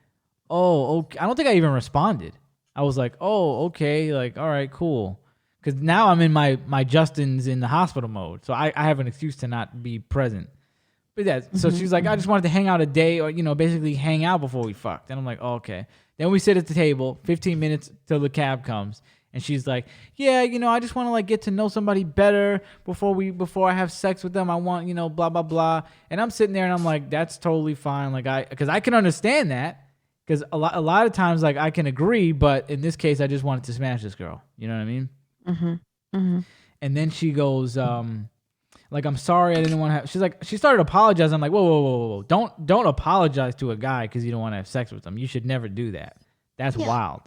oh, okay. I don't think I even responded. I was like, oh, okay. Like, all right, cool. Because now I'm in my Justin's in the hospital mode. So I have an excuse to not be present. But yeah, so she's like, I just wanted to hang out a day or, basically hang out before we fucked. And I'm like, oh, okay. Then we sit at the table, 15 minutes till the cab comes. And she's like, yeah, I just want to like get to know somebody better before I have sex with them. I want, blah, blah, blah. And I'm sitting there and I'm like, that's totally fine. Like because I can understand that because a lot of times like I can agree. But in this case, I just wanted to smash this girl. You know what I mean? Mm-hmm. Mm-hmm. And then she goes, like, I'm sorry. I didn't want to have, she's like, she started apologizing. I'm like, whoa. Don't apologize to a guy because you don't want to have sex with him. You should never do that. That's wild.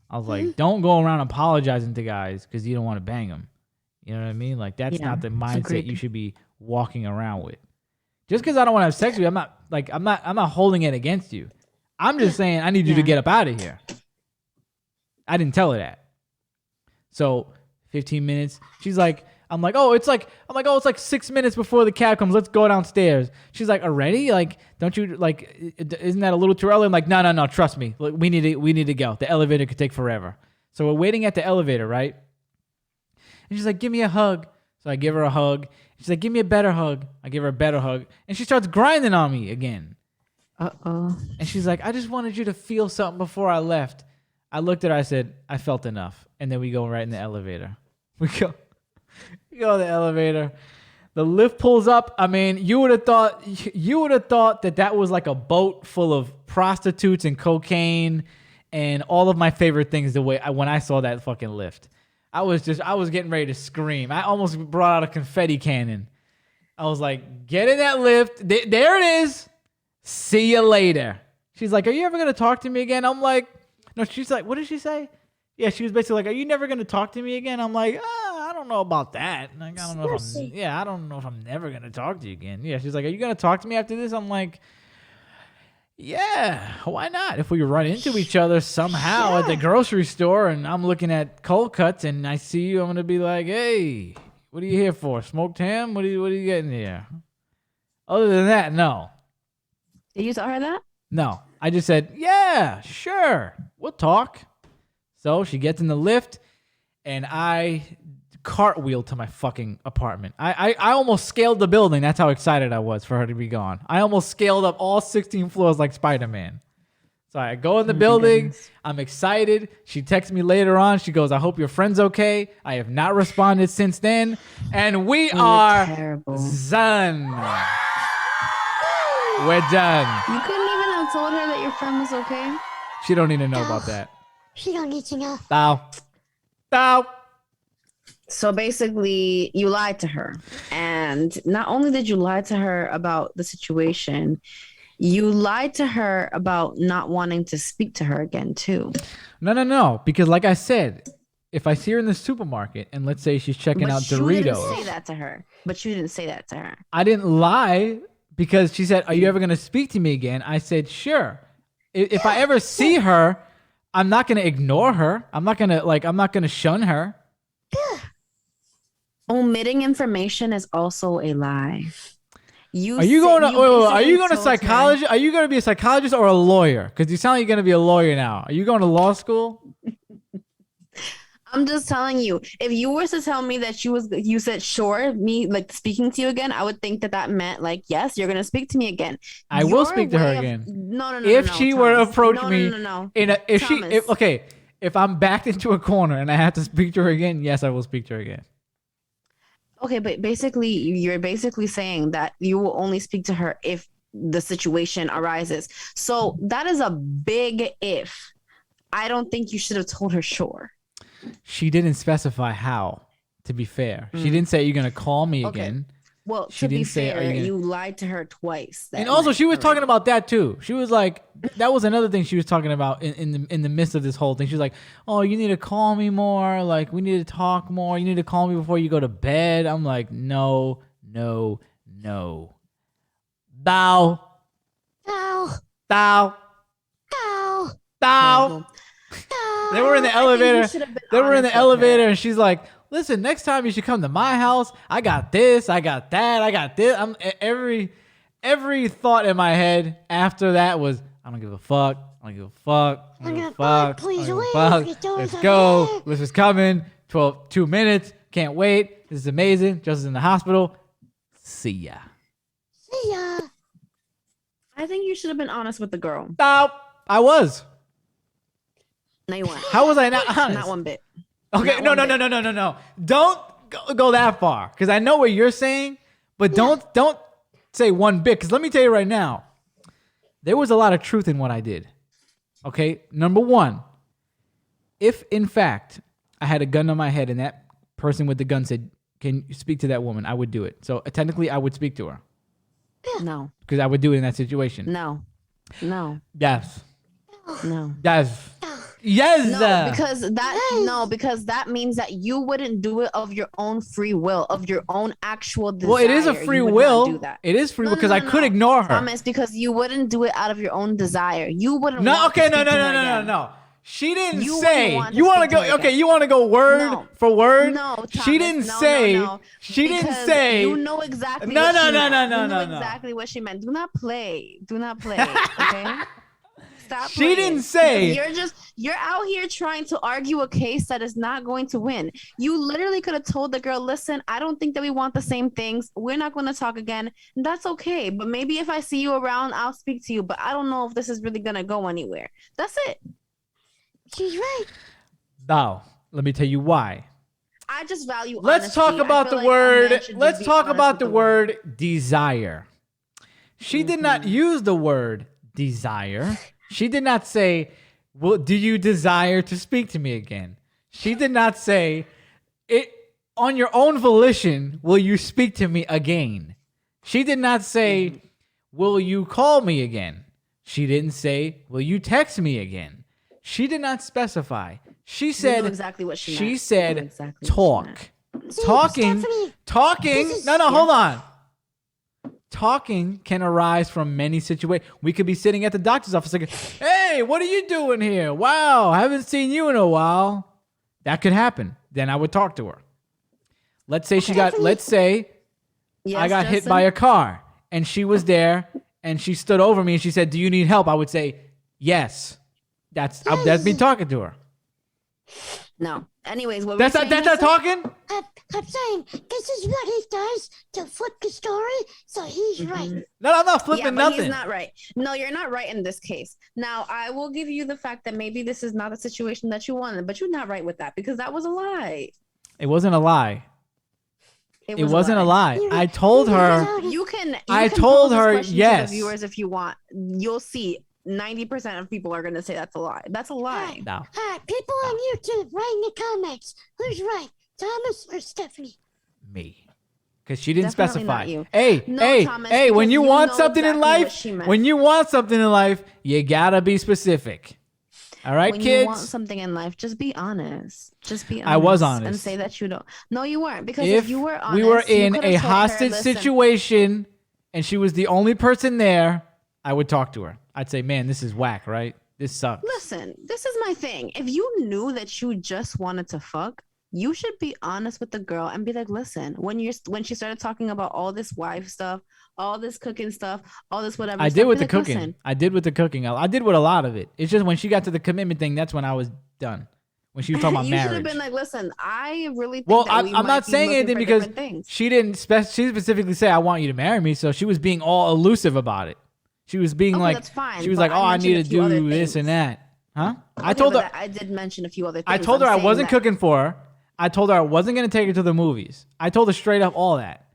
I was like, don't go around apologizing to guys because you don't want to bang them. You know what I mean? Like, that's not the mindset you should be walking around with. Just because I don't want to have sex with you, I'm not holding it against you. I'm just saying I need you to get up out of here. I didn't tell her that. So 15 minutes. She's like, it's like 6 minutes before the cab comes. Let's go downstairs. She's like, already? Like, don't you like? Isn't that a little too early? I'm like, no. Trust me. Look, we need to go. The elevator could take forever. So we're waiting at the elevator, right? And she's like, give me a hug. So I give her a hug. She's like, give me a better hug. I give her a better hug, and she starts grinding on me again. Uh-oh. And she's like, I just wanted you to feel something before I left. I looked at her. I said, I felt enough. And then we go right in the elevator. We go in the elevator. The lift pulls up. I mean, you would have thought that was like a boat full of prostitutes and cocaine and all of my favorite things. When I saw that fucking lift, I was getting ready to scream. I almost brought out a confetti cannon. I was like, get in that lift. There it is. See you later. She's like, are you ever gonna talk to me again? I'm like, no. She's like, what did she say? Yeah, she was basically like, are you never gonna talk to me again? I'm like, I don't know about that. Like, I don't know if I'm never gonna talk to you again. Yeah, she's like, are you gonna talk to me after this? I'm like, yeah, why not? If we run into each other somehow at the grocery store and I'm looking at cold cuts and I see you, I'm gonna be like, hey, what are you here for? Smoked ham? What are you getting here? Other than that, no. Did you tell her that? No, I just said, yeah, sure, we'll talk. So she gets in the lift, and I cartwheel to my fucking apartment. I almost scaled the building. That's how excited I was for her to be gone. I almost scaled up all 16 floors like Spider-Man. So I go in the building. I'm excited. She texts me later on. She goes, I hope your friend's okay. I have not responded since then. And we are done. We're done. You couldn't even have told her that your friend was okay? She don't need to know about that. She don't need to know. Bow. So basically, you lied to her. And not only did you lie to her about the situation, You lied to her about not wanting to speak to her again, too. No. Because like I said, if I see her in the supermarket and let's say she's checking out You didn't Doritos. say that to her. But you didn't say that to her. I didn't lie because she said, "Are you ever going to speak to me again?" I said, "Sure." If I ever see her, I'm not going to ignore her. I'm not going to shun her. Omitting information is also a lie. Are you going to? Are you going to told her- psychology? Are you going to be a psychologist or a lawyer? Because you sound like you're going to be a lawyer now. Are you going to law school? I'm just telling you, if you were to tell me that you said sure, me like speaking to you again, I would think that meant like, yes, you're gonna speak to me again. I will speak to her again. No, If she were to approach me, no. if I'm backed into a corner and I have to speak to her again, yes, I will speak to her again. Okay, but basically, you're basically saying that you will only speak to her if the situation arises. So that is a big if. I don't think you should have told her sure. She didn't specify how, to be fair. She didn't say, "You're going to call me again." Well, She to be didn't say, fair, "Are you gonna-" you lied to her twice. And also, she was talking about that too. She was like, that was another thing she was talking about in the midst of this whole thing. She was like, "Oh, you need to call me more. Like, we need to talk more. You need to call me before you go to bed." I'm like, no. Bow. Ow. Bow. Ow. Bow. They were in the elevator. They were in the elevator, and she's like, "Listen, next time you should come to my house. I got this. I got that. I got this." Every thought in my head after that was, "I don't give a fuck. I don't give a fuck. I don't give a fuck. Please I don't give a leave. fuck. Your door's Let's over go. there." This is coming. 2 minutes. Can't wait. This is amazing. Just in the hospital. See ya." See ya. I think you should have been honest with the girl. Stop. I was. No, you weren't. How was I not honest? Not one bit. Okay, Not no. one bit. Don't go that far, because I know what you're saying, but don't say one bit. Because let me tell you right now, there was a lot of truth in what I did. Okay, number one, if in fact I had a gun on my head and that person with the gun said, "Can you speak to that woman?" I would do it. So technically, I would speak to her No. because I would do it in that situation. No. Yes. No. Yes. Yes. Because that means that you wouldn't do it of your own free will, of your own actual desire. Well, it is a free You would will. not do that. It is free will because I could ignore her. Thomas, because you wouldn't do it out of your own desire. You wouldn't. No, want okay, to speak to her again. no. She didn't You say. wouldn't want to You want to speak to her go? Okay, again. you want to go word No. for word? No, Thomas, she didn't no, say. no. She didn't Because say. You know exactly. No, what no, she no, meant. no, no, You know no, no. exactly what she meant. Do not play. Okay. Stop. She playing. didn't say- You're out here trying to argue a case that is not going to win. You literally could have told the girl, "Listen, I don't think that we want the same things. We're not going to talk again. That's okay. But maybe if I see you around, I'll speak to you. But I don't know if this is really going to go anywhere." That's it. She's right. Now, let me tell you why. I just value. Let's talk honesty. I about feel the like a man word. should Let's be talk honest about with the word desire. She did not use the word desire. She did not say, "Well, do you desire to speak to me again?" She did not say, "It on your own volition, will you speak to me again?" She did not say, "Will you call me again?" She didn't say, "Will you text me again?" She did not specify. She said knew exactly what she meant. She You knew said exactly what she talk. meant. See, Talking. Stephanie, Talking. this is- No, hold on. Talking can arise from many situations. We could be sitting at the doctor's office like, "Hey, what are you doing here? Wow, I haven't seen you in a while." That could happen. Then I would talk to her. Let's say let's say Yes, I got hit Justin? by a car and she was there and she stood over me and she said, "Do you need help?" I would say, "Yes." That's me talking to her. No. Anyways, what That's were not you saying, that's not Justin? talking? I'm saying this is what he does to flip the story, so he's right. No, I'm not flipping Yeah, but nothing. he's not right. No, you're not right in this case. Now, I will give you the fact that maybe this is not the situation that you wanted, but you're not right with that because that was a lie. It wasn't a lie. It It was wasn't a lie. You- I told you her. know, You can. I can told pose this her question yes. To the viewers, if you want, you'll see 90% of people are going to say that's a lie. That's a lie. No. All right, people on YouTube, write in the comments. Who's right, Thomas or Stephanie? Me. Because she didn't Definitely specify. not you. Hey, No, hey, Thomas, hey, when because you you want know something in exactly what life, she meant. when you want something in life, you gotta be specific. All right, When kids? you want something in life, just be honest. Just be honest. I was And honest. say that you don't. No, you weren't. Because If if you were honest, we were you in could've a told her, hostage "Listen, situation and she was the only person there, I would talk to her. I'd say, man, this is whack, right? This sucks. Listen, this is my thing. If you knew that you just wanted to fuck, you should be honest with the girl and be like, listen, when she started talking about all this wife stuff, all this cooking stuff, all this whatever. I stuff, did with be the like, cooking. "Listen." I did with the cooking. I did with a lot of it. It's just when she got to the commitment thing, that's when I was done. When she was talking about You should have marriage. been like, listen, I really think Well, that we I'm might not be saying looking anything for because different things. she didn't she specifically say, I want you to marry me. So she was being all elusive about it. She was being Okay, like, that's fine, she was but like, oh, I mentioned need a to few other do this things. and that. Huh? I Okay, told but her, I did mention a few other things. I told her I'm I saying wasn't that- cooking for her. I told her I wasn't going to take her to the movies. I told her straight up all that.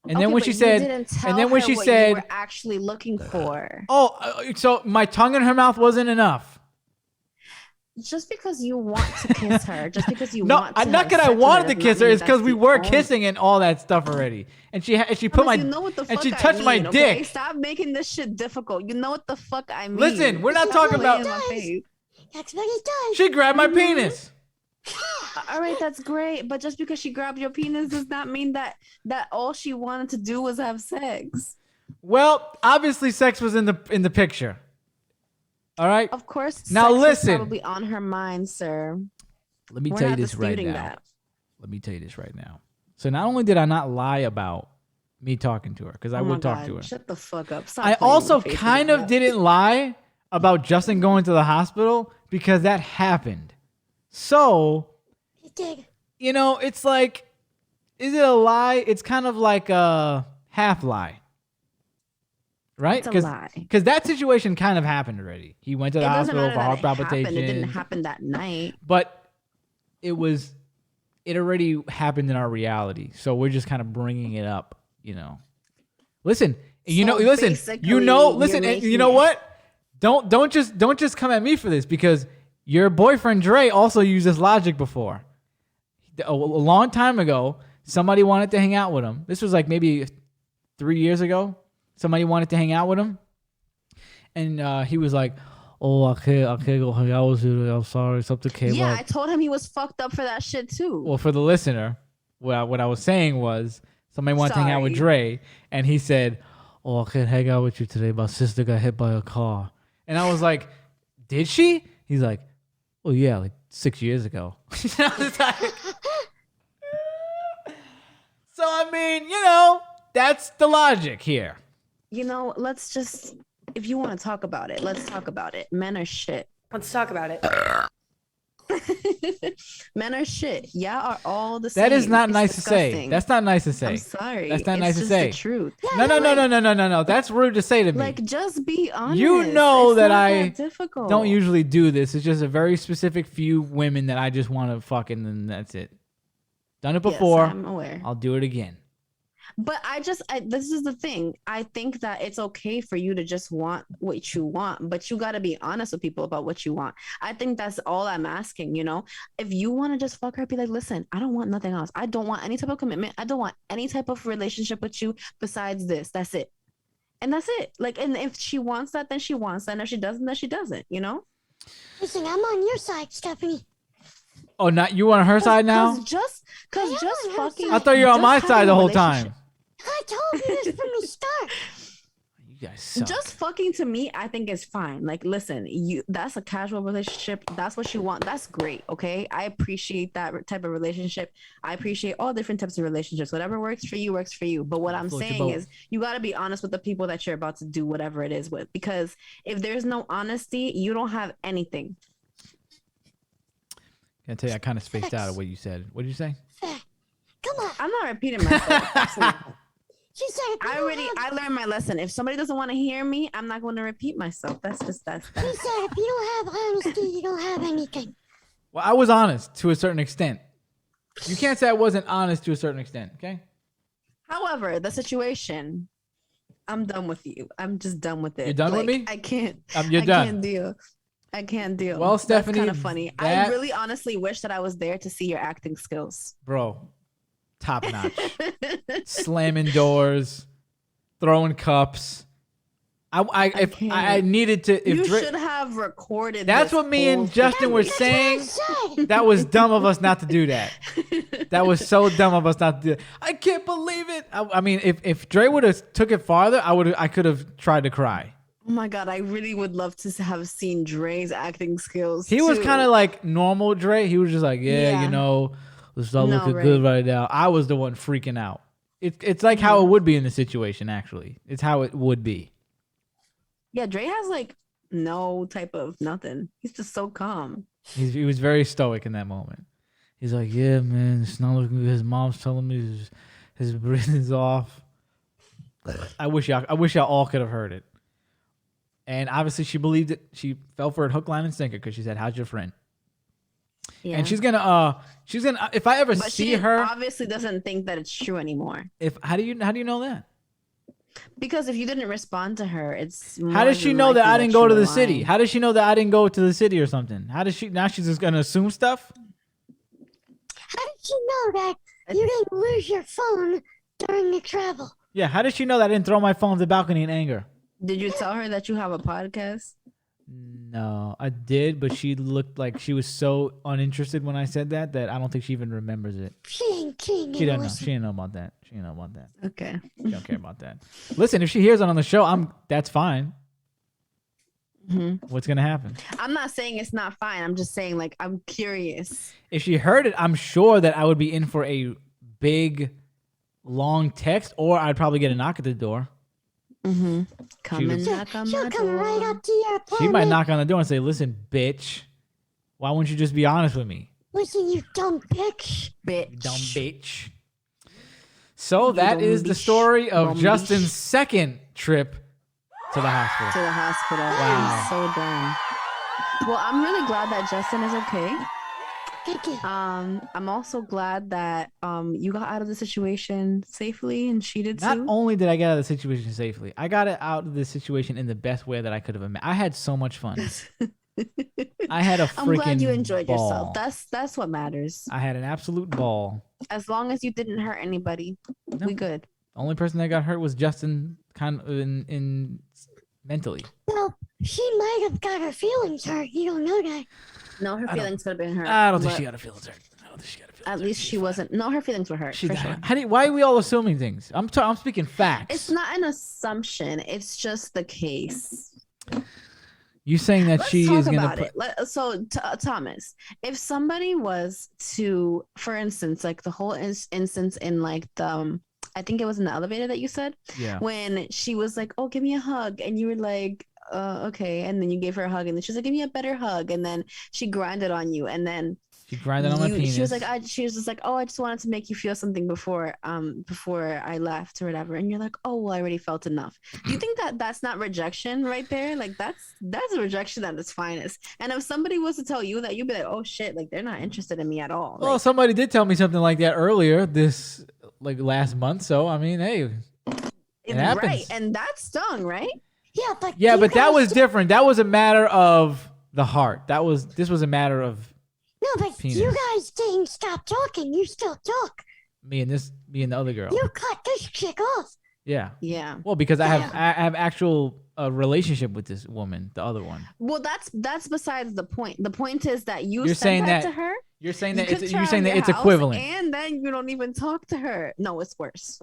And then Okay, when but she you said, didn't tell and then when her she what said, you were actually looking for. oh, so my tongue in her mouth wasn't enough. Just because you want to kiss her, just because you No, want to not have because I sex with wanted her to does kiss not her. mean It's because that's we the were only- kissing and all that stuff already. And she took Thomas, my you know what the fuck touched I my mean, okay? dick. Stop making this shit difficult. You know what the fuck I mean. Listen, we're not Stop talking laying about. in my face. That's what he does. She grabbed my penis. All right, that's great, but just because she grabbed your penis does not mean that all she wanted to do was have sex. Well, obviously, sex was in the picture. All right. Of course. Now sex listen. was probably on her mind, sir. Let me We're tell you not this right disputing now. that. Let me tell you this right now. So not only did I not lie about me talking to her, because I Oh my would talk God, to her. Shut the fuck up. Stop I playing also in the face kind like of that. didn't lie about Justin going to the hospital because that happened. So, He did. you know, it's like, is it a lie? It's kind of like a half lie. Right? It's a lie. Because that situation kind of happened already. He went to the It doesn't hospital matter for heart that it happened. palpitations. It didn't happen that night. But it already happened in our reality. So we're just kind of bringing it up, you know. Listen, listen, you know it- what? Don't just come at me for this, because your boyfriend Dre also used this logic before. A long time ago, somebody wanted to hang out with him. This was like maybe 3 years ago. Somebody wanted to hang out with him, and he was like, "Oh, I can't go hang out with you. I'm sorry, something came Yeah, up." I told him he was fucked up for that shit too. Well, for the listener, what I was saying was somebody wanted to hang out with Sorry. Dre, and he said, "Oh, I can't hang out with you today. My sister got hit by a car." And I was like, "Did she?" He's like, "Oh yeah, like 6 years ago." I was like- so I mean, that's the logic here. Let's just, if you want to talk about it, let's talk about it. Men are shit. Let's talk about it. Men are shit. Y'all are all the same. That is not It's nice to say. disgusting. That's not nice to say. I'm sorry. That's not It's nice to just say. The truth. No. That's rude to say to me. Like, just be honest. You know It's that not I difficult. don't usually do this. It's just a very specific few women that I just want to fuck, and then that's it. Done it before. Yes, I'm aware. I'll do it again. But this is the thing. I think that it's okay for you to just want what you want, but you got to be honest with people about what you want. I think that's all I'm asking, If you want to just fuck her, be like, listen, I don't want nothing else. I don't want any type of commitment. I don't want any type of relationship with you besides this. That's it. And that's it. Like, and if she wants that, then she wants that. And if she doesn't, then she doesn't, Listen, I'm on your side, Stephanie. Oh, not you on her side now? Because just fucking. I thought you were on just my having side a the whole relationship- time. I told you this from the start. You guys suck. Just fucking to me, I think is fine. Like, listen, that's a casual relationship. That's what you want. That's great. Okay. I appreciate that type of relationship. I appreciate all different types of relationships. Whatever works for you, works for you. But what I'm Float your saying boat. is you got to be honest with the people that you're about to do whatever it is with. Because if there's no honesty, you don't have anything. I tell you, I kind of spaced out of what you said. What did you say? Come on. I'm not repeating myself. She said if you don't have, I learned my lesson. If somebody doesn't want to hear me, I'm not going to repeat myself. That's she said if you don't have honesty, you don't have anything. Well, I was honest to a certain extent. You can't say I wasn't honest to a certain extent, okay? However, the situation, I'm done with you. I'm just done with it. You're done with me? I can't. You're done. I can't deal. Well, Stephanie, that's kind of funny. I that- really honestly wish that I was there to see your acting skills. Bro, top notch. Slamming doors, throwing cups. I needed to. If You Dre, should have recorded. that's this what me whole and Justin were That's what I saying. said. That was dumb of us not to do that. That was so dumb of us not to do it. I can't believe it. I mean, if Dre would have took it farther, I could have tried to cry. Oh my god, I really would love to have seen Dre's acting skills. He was too. kind of like normal Dre. He was just like, yeah, you know, it's not No, looking right. good right now. I was the one freaking out. It's like how it would be in the situation, actually. It's how it would be. Yeah, Dre has like no type of nothing. He's just so calm. He was very stoic in that moment. He's like, yeah, man, it's not looking good. His mom's telling me his breathing's off. I wish y'all all could have heard it. And obviously she believed it. She fell for it hook, line, and sinker because she said, how's your friend? Yeah. And she's gonna if I ever But see she her, obviously doesn't think that it's true anymore. how do you know that? Because if you didn't respond to her, it's How does she know that I didn't go to the city? city? How does she know that I didn't go to the city or something? How does she now she's just gonna assume stuff? How did you know that you didn't lose your phone during the travel? Yeah, how does she know that I didn't throw my phone off the balcony in anger? Did you tell her that you have a podcast? No, I did, but she looked like she was so uninterested when I said that I don't think she even remembers it. She ain't She gonna doesn't know. listen. She didn't know about that. She didn't know about that. Okay. She don't care about that. Listen, if she hears it on the show, that's fine. What's gonna happen? I'm not saying it's not fine. I'm just saying, like, I'm curious. If she heard it, I'm sure that I would be in for a big, long text, or I'd probably get a knock at the door. Come and was- knock on She'll my come right door. up to your apartment. She might knock on the door and say, "Listen, bitch, why wouldn't you just be honest with me, Listen, you dumb bitch. Bitch. dumb bitch?" So that dumb is the bitch. story of Dumb Justin's bitch. second trip to the hospital. To the hospital. Wow. I'm so done. Well, I'm really glad that Justin is okay. Thank you. I'm also glad that you got out of the situation safely, and she did Not too. only did I get out of the situation safely, I got it out of the situation in the best way that I could have imagined. I had so much fun. I had a freaking I'm glad you enjoyed ball. yourself. That's what matters. I had an absolute ball. As long as you didn't hurt anybody, we good. The only person that got hurt was Justin, kind of in mentally. Well, she might have got her feelings hurt. You don't know that. No, her feelings could have been hurt. I don't think but she got her feelings hurt. I don't think she got her feelings At hurt. least she wasn't. No, her feelings were hurt. She, For sure. why are we all assuming things? I'm speaking facts. It's not an assumption. It's just the case. You saying that Let's she talk is gonna about put, it. So, Thomas, if somebody was to, for instance, like the whole instance in like the, I think it was in the elevator that you said, yeah. when she was like, "Oh, give me a hug," and you were like, "Okay," and then you gave her a hug, and then she's like, "Give me a better hug," and then she grinded on you, and then She grinded on my penis. she was like, she was just like, "Oh, I just wanted to make you feel something before I left or whatever," and you're like, "Oh, well, I already felt enough." Do you think that that's not rejection right there? Like that's a rejection at its finest. And if somebody was to tell you that, you'd be like, "Oh shit, like they're not interested in me at all." Well, Like, somebody did tell me something like that earlier this last month. So I mean, hey, it happens. right? And that stung, right? Yeah, but Yeah, you but that guys was did- different. That was a matter of the heart. This was a matter of No, but penis. you guys didn't stop talking. You still talk. me and the other girl. You cut this chick off. Yeah. Yeah. Well, because I have actual relationship with this woman, the other one. Well, that's besides the point. The point is that You're sent saying that that to her. You're saying You that kicked her you're out saying of that it's your house, equivalent. and then you don't even talk to her. No, it's worse.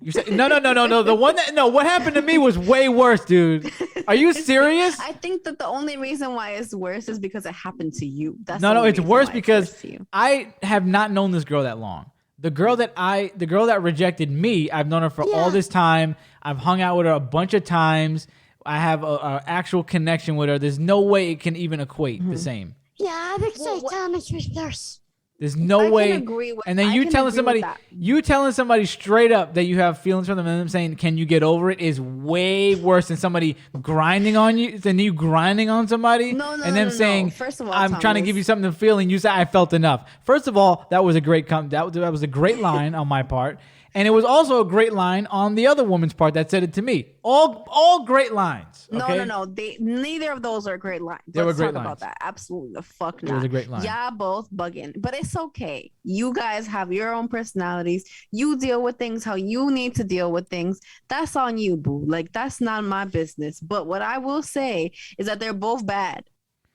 You're saying no. The one what happened to me was way worse, dude. Are you serious? I think that the only reason why it's worse is because it happened to you. That's No, the only it's reason worse why because worse to you. I have not known this girl that long. The girl that rejected me, I've known her for all Yeah. this time. I've hung out with her a bunch of times. I have a actual connection with her. There's no way it can even equate the same. Yeah, I would say Well, what- Thomas was worse. There's no I can way. agree with- And then I you can telling agree somebody, with that. you telling somebody straight up that you have feelings for them, and them saying, "Can you get over it?" is way worse than somebody grinding on you, than you grinding on somebody, No, and them no. saying, First of all, "I'm trying to Thomas- give you something to feel," and you say, "I felt enough." First of all, that was a great that was a great line on my part. And it was also a great line on the other woman's part that said it to me. All great lines. Okay? No. Neither of those are great lines. They were Let's great talk lines. about that. Absolutely the fuck not. It was a great line. Yeah, both bugging, but it's okay. You guys have your own personalities. You deal with things how you need to deal with things. That's on you, boo. Like, that's not my business. But what I will say is that they're both bad.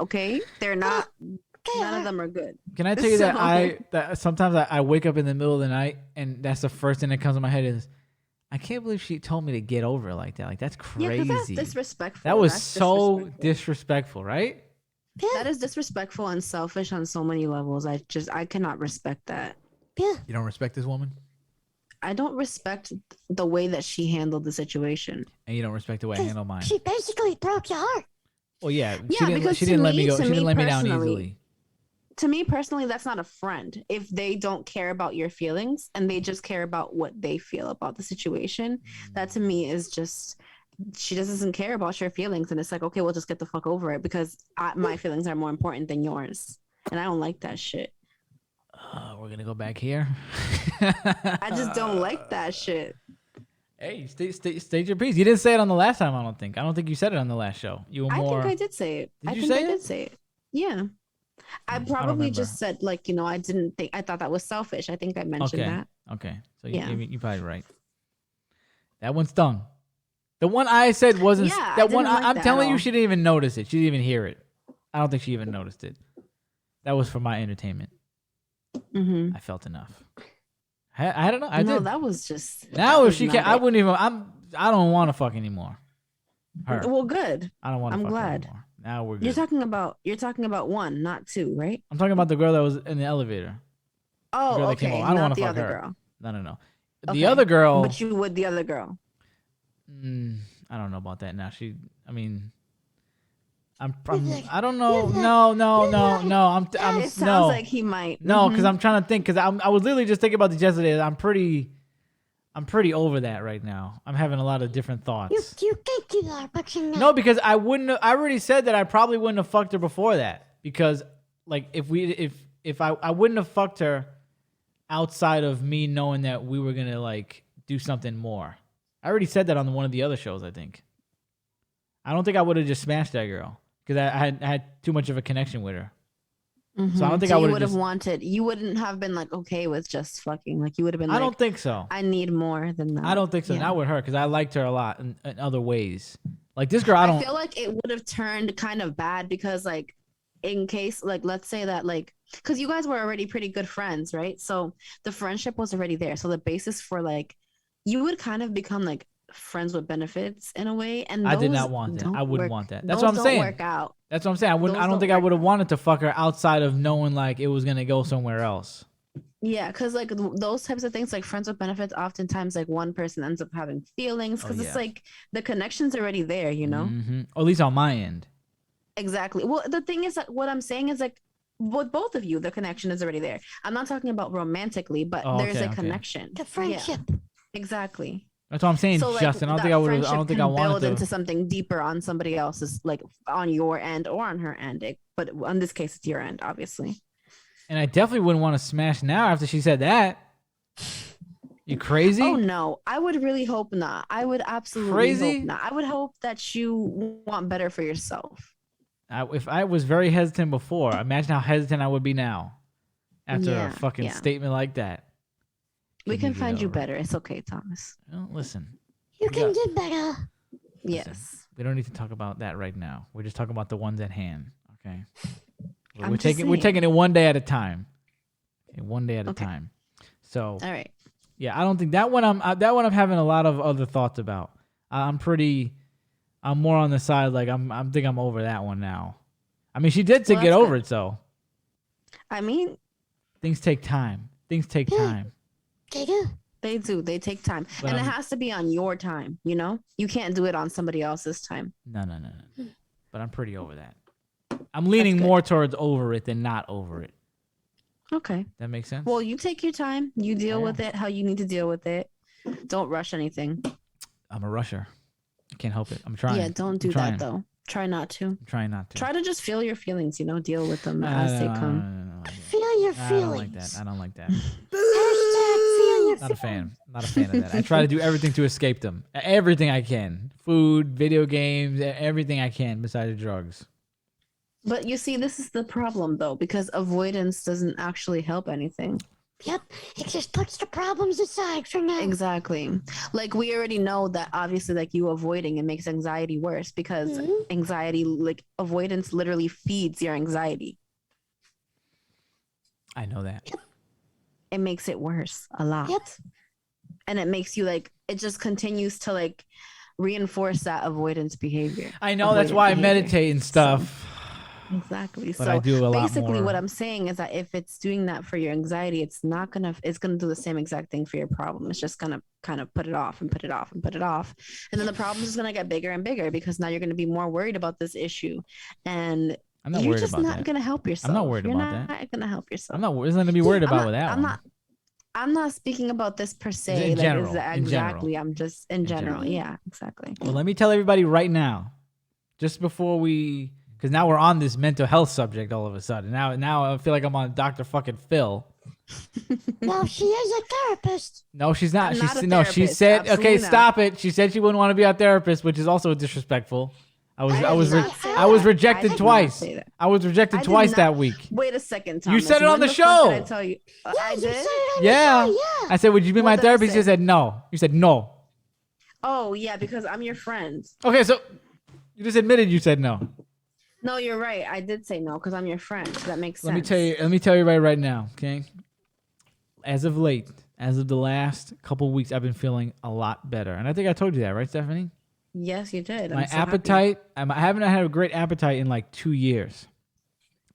Okay, they're not. None of them are good. Can I tell you that sometimes I wake up in the middle of the night and that's the first thing that comes to my head is, I can't believe she told me to get over it like that. Like, that's crazy. Yeah, that's disrespectful. That was so disrespectful, right? That is disrespectful and selfish on so many levels. I cannot respect that. Yeah. You don't respect this woman? I don't respect the way that she handled the situation. And you don't respect the way I handle mine? She basically broke your heart. Well, yeah. Because she didn't let me go. She didn't let me down personally, easily. To me personally, that's not a friend. If they don't care about your feelings and they just care about what they feel about the situation, that to me is just, she just doesn't care about your feelings. And it's like, okay, we'll just get the fuck over it because my feelings are more important than yours. And I don't like that shit. We're going to go back here. I just don't like that shit. Hey, state your piece. You didn't say it on the last time, I don't think. I don't think you said it on the last show. You were more... I think I did say it. Did you think say I it? did say it. Yeah. I probably just said, like, I thought that was selfish. I think I mentioned that. Okay. So you're probably right. That one stung. The one I said wasn't... Yeah, that one, like I'm that telling at you, all. she didn't even notice it. She didn't even hear it. I don't think she even noticed it. That was for my entertainment. Mm-hmm. I felt enough. I don't know. I did. That was just... Now if she can... I wouldn't even... I don't want to fuck anymore. Her. Well, good. I don't want to fuck her glad. anymore. Now we're good. You're talking about one, not two, right? I'm talking about the girl that was in the elevator. Oh, that came okay. over. I don't Not want to the fuck other her. girl. No. Okay. The other girl. But you would the other girl. I don't know about that now. I don't know. No. It sounds like he might. No, because I'm trying to think. Because I was literally just thinking about this yesterday. I'm pretty over that right now. I'm having a lot of different thoughts. You think you are, but you're not. No, because I already said that I probably wouldn't have fucked her before that. Because like if I wouldn't have fucked her outside of me knowing that we were gonna like do something more. I already said that on one of the other shows, I think. I don't think I would have just smashed that girl because I had too much of a connection with her. Mm-hmm. So I don't think I would have wanted. You wouldn't have been like okay with just fucking. Like you would have been. I don't think so. I need more than that. I don't think so. Yeah. Not with her because I liked her a lot in other ways. Like this girl, I feel like it would have turned kind of bad because like, in case like let's say that like because you guys were already pretty good friends, right? So the friendship was already there. So the basis for like you would kind of become like friends with benefits in a way. And I did not want that. I wouldn't want that. That's what I'm those saying. Don't work out. That's what I'm saying. I don't think I would have wanted to fuck her outside of knowing like it was gonna go somewhere else. Yeah, because like those types of things, like friends with benefits, oftentimes like one person ends up having feelings because it's like the connection's already there, you know. Mm-hmm. Or at least on my end. Exactly. Well, the thing is, like, what I'm saying is like with both of you, the connection is already there. I'm not talking about romantically, but there's a connection. The friendship. Yeah, exactly. That's what I'm saying, So, like, Justin. I don't think I would. I don't think I wanted build to into something deeper on somebody else's, like on your end or on her end. But in this case, it's your end, obviously. And I definitely wouldn't want to smash now after she said that. You crazy? Oh no, I would really hope not. I would absolutely hope not. I would hope that you want better for yourself. If I was very hesitant before, imagine how hesitant I would be now after a fucking statement like that. We can find you better. It's okay, Thomas. Well, listen. You can do better. Yes. Listen, we don't need to talk about that right now. We're just talking about the ones at hand. Okay. I'm we're taking it one day at a time. Okay, one day at a time. So. All right. Yeah, I don't think that one. I'm having a lot of other thoughts about. I'm more on the side like I'm over that one now. I mean, she did to get over it, so. I mean, things take time. Things take time. They do. They do. They take time, But and it has to be on your time. You know, you can't do it on somebody else's time. No. But I'm pretty over that. I'm leaning more towards over it than not over it. Okay. That makes sense? Well, you take your time. You deal with it how you need to deal with it. Don't rush anything. I'm a rusher. I can't help it. I'm trying. Yeah, don't do that though. Try not to. I'm trying not to. Try to just feel your feelings, deal with them as they come. Feel your feelings. I don't like that. Hashtag feel your Not a fan. Not a fan of that. I try to do everything to escape them. Everything I can. Food, video games, everything I can besides drugs. But you see, this is the problem though, because avoidance doesn't actually help anything. Yep, it just puts the problems aside for now. Exactly. Like we already know that obviously like you avoiding it makes anxiety worse because anxiety, like avoidance literally feeds your anxiety. I know that. It makes it worse a lot. Yep. And it makes you like, it just continues to like reinforce that avoidance behavior. I know, that's why I meditate and stuff. Exactly. But so I do a lot basically more. what I'm saying is that if it's doing that for your anxiety, it's gonna do the same exact thing for your problem. It's just gonna kind of put it off and put it off and put it off. And then the problem is gonna get bigger and bigger because now you're gonna be more worried about this issue. And I'm not you're worried just about not that. gonna help yourself. I'm not worried you're about not that. gonna help yourself. I'm not. There's nothing to be worried about with that one. I'm not speaking about this per se. In general, exactly. I'm just in general. Yeah, exactly. Well, let me tell everybody right now, just before we, because now we're on this mental health subject all of a sudden. Now I feel like I'm on Dr. fucking Phil. Well, she is a therapist. No, she's not. I'm not a No, she therapist. said, Absolutely okay, not. stop it. She said she wouldn't want to be a therapist, which is also disrespectful. I was rejected I did not twice. say that. I was rejected I did twice not- that week. Wait a second, You Thomas. said it on When the fuck show. Did I tell you? I You did. said it on Yeah. the show, I said, would you be my What did I therapist? say? You said no. You said no. Oh yeah, because I'm your friend. Okay, so you just admitted you said no. No, you're right. I did say no because I'm your friend. So that makes sense. Let me tell you right now, okay? As of late, as of the last couple of weeks, I've been feeling a lot better. And I think I told you that, right, Stephanie? Yes, you did. My I'm so happy. appetite, I haven't had a great appetite in like 2 years.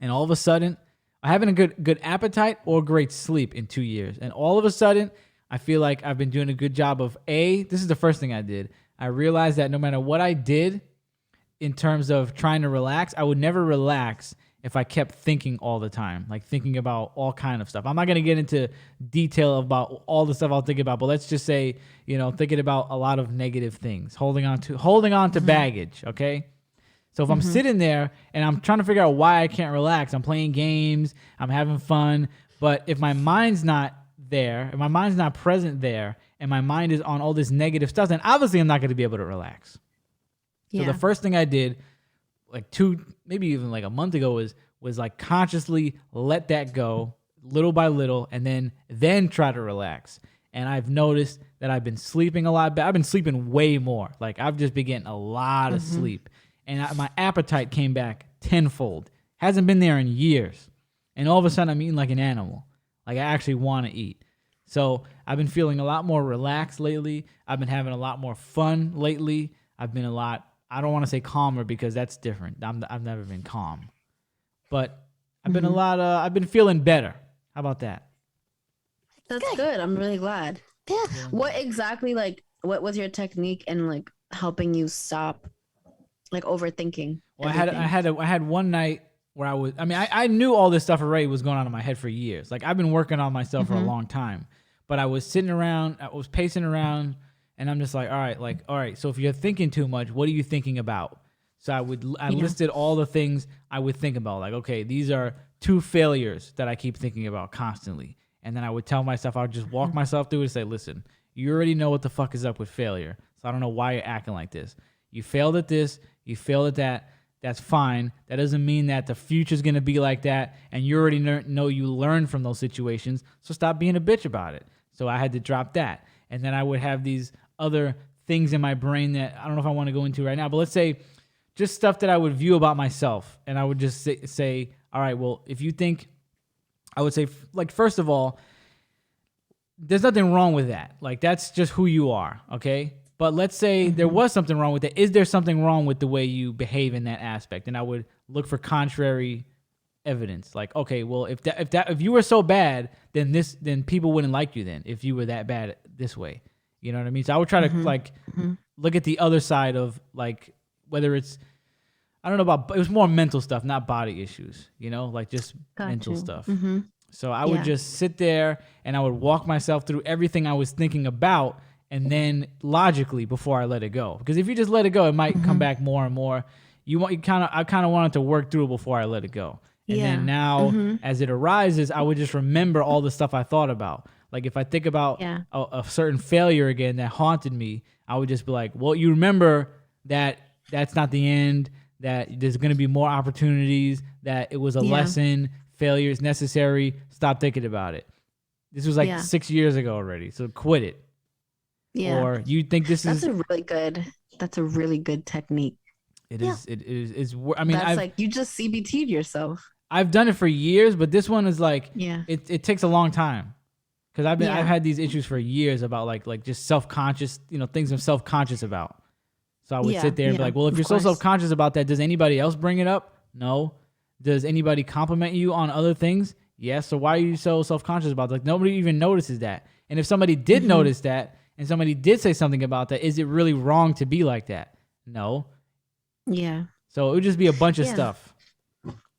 And all of a sudden, I haven't a good appetite or great sleep in 2 years. And all of a sudden, I feel like I've been doing a good job of this is the first thing I did. I realized that no matter what I did in terms of trying to relax, I would never relax if I kept thinking all the time, like thinking about all kind of stuff. I'm not going to get into detail about all the stuff I'll think about, but let's just say, thinking about a lot of negative things, holding on to baggage, okay? So if I'm sitting there and I'm trying to figure out why I can't relax, I'm playing games, I'm having fun, but if my mind's not there, if my mind's not present there, and my mind is on all this negative stuff, then obviously I'm not going to be able to relax. So the first thing I did, like maybe even like a month ago, was like consciously let that go little by little, and then try to relax. And I've noticed that I've been sleeping a lot better. I've been sleeping way more. Like I've just been getting a lot of sleep, and my appetite came back tenfold. Hasn't been there in years, and all of a sudden I'm eating like an animal. Like I actually want to eat. So I've been feeling a lot more relaxed lately. I've been having a lot more fun lately. I've been I don't want to say calmer because that's different. I've never been calm, but I've been I've been feeling better. How about that? That's good. I'm really glad. Yeah. What exactly, what was your technique in like helping you stop like overthinking? Well, I had one night where I knew all this stuff already was going on in my head for years. Like I've been working on myself for a long time, but I was sitting around, I was pacing around, and I'm just like, all right. So if you're thinking too much, what are you thinking about? So I listed all the things I would think about. Like, okay, these are 2 failures that I keep thinking about constantly. And then I would tell myself, I would just walk myself through it and say, listen, you already know what the fuck is up with failure. So I don't know why you're acting like this. You failed at this, you failed at that. That's fine. That doesn't mean that the future's going to be like that. And you already know you learned from those situations. So stop being a bitch about it. So I had to drop that. And then I would have these other things in my brain that I don't know if I want to go into right now, but let's say just stuff that I would view about myself. And I would just say, all right, well, if you think, I would say, like, first of all, there's nothing wrong with that. Like, that's just who you are, okay? But let's say there was something wrong with it. Is there something wrong with the way you behave in that aspect? And I would look for contrary evidence. Like, okay, well, if you were so bad, then people wouldn't like you then if you were that bad this way. You know what I mean? So I would try to look at the other side of like whether it's it was more mental stuff, not body issues, like just mental stuff. So I would just sit there and I would walk myself through everything I was thinking about, and then logically before I let it go. Because if you just let it go, it might come back more and more. I kind of wanted to work through it before I let it go. And then now as it arises, I would just remember all the stuff I thought about. Like if I think about Yeah. a certain failure again that haunted me, I would just be like, well, you remember that that's not the end, that there's going to be more opportunities, that it was a Yeah. lesson, failure is necessary, stop thinking about it. This was like Yeah. 6 years ago already, so quit it. Yeah. Or you think this That's is... a really good technique. It Yeah. is. It is. I mean, That's like you just CBT'd yourself. I've done it for years, but this one is like Yeah. it takes a long time because I've Yeah. had these issues for years about like just self-conscious, things I'm self-conscious about. So I would Yeah, sit there and be yeah, like, well, if of you're so course. self-conscious about that, does anybody else bring it up? No. Does anybody compliment you on other things? Yes. So why are you so self-conscious about that? Like nobody even notices that. And if somebody did notice that and somebody did say something about that, is it really wrong to be like that? No. Yeah. So it would just be a bunch of Yeah. stuff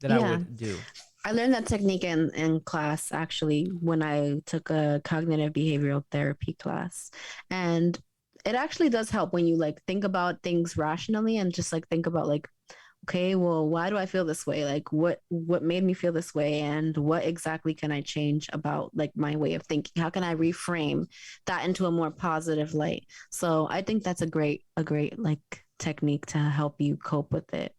that I Yeah. would do. I learned that technique in class actually when I took a cognitive behavioral therapy class. And it actually does help when you like think about things rationally and just like think about like, okay, well, why do I feel this way? Like what made me feel this way and what exactly can I change about like my way of thinking? How can I reframe that into a more positive light? So I think that's a great like technique to help you cope with it.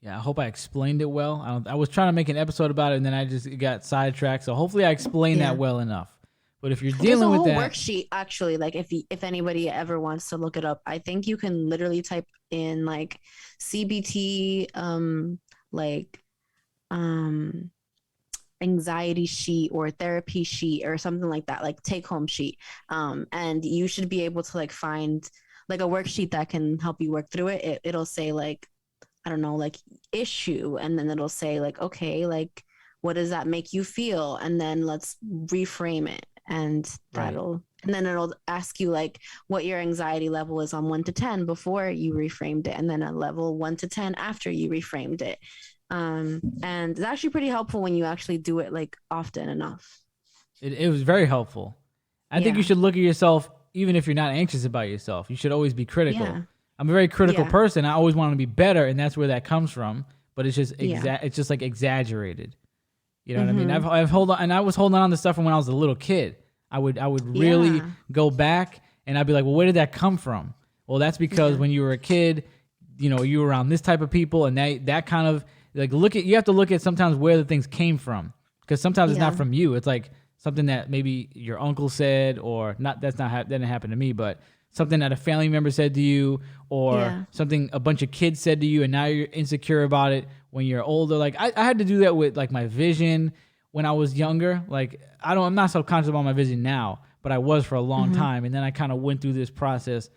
Yeah, I hope I explained it well. I was trying to make an episode about it, and then I just got sidetracked. So hopefully I explained Yeah. that well enough. But if you're There's a dealing with whole that, worksheet actually. Like if anybody ever wants to look it up, I think you can literally type in like CBT, like anxiety sheet or therapy sheet or something like that, like take home sheet. And you should be able to like find like a worksheet that can help you work through it. It'll say like, I don't know, like issue, and then it'll say like, okay, like what does that make you feel? And then let's reframe it. And and then it'll ask you like what your anxiety level is on 1 to 10 before you reframed it, and then a level 1 to 10 after you reframed it. And it's actually pretty helpful when you actually do it like often enough. it was very helpful. I think Yeah. you should look at yourself, even if you're not anxious about yourself. You should always be critical. Yeah. I'm a very critical Yeah. person. I always want to be better, and that's where that comes from. But it's just Yeah. it's just like exaggerated. You know what I mean? I've held on, and I was holding on to stuff from when I was a little kid. I would really Yeah. go back, and I'd be like, well, where did that come from? Well, that's because when you were a kid, you were around this type of people, and that kind of like you have to look at sometimes where the things came from, because sometimes it's not Yeah. from you. It's like something that maybe your uncle said, or not. That didn't happen to me, but something that a family member said to you, or Yeah. something a bunch of kids said to you, and now you're insecure about it when you're older. Like I had to do that with like my vision when I was younger. Like I'm not self-conscious about my vision now, but I was for a long time. And then I kind of went through this process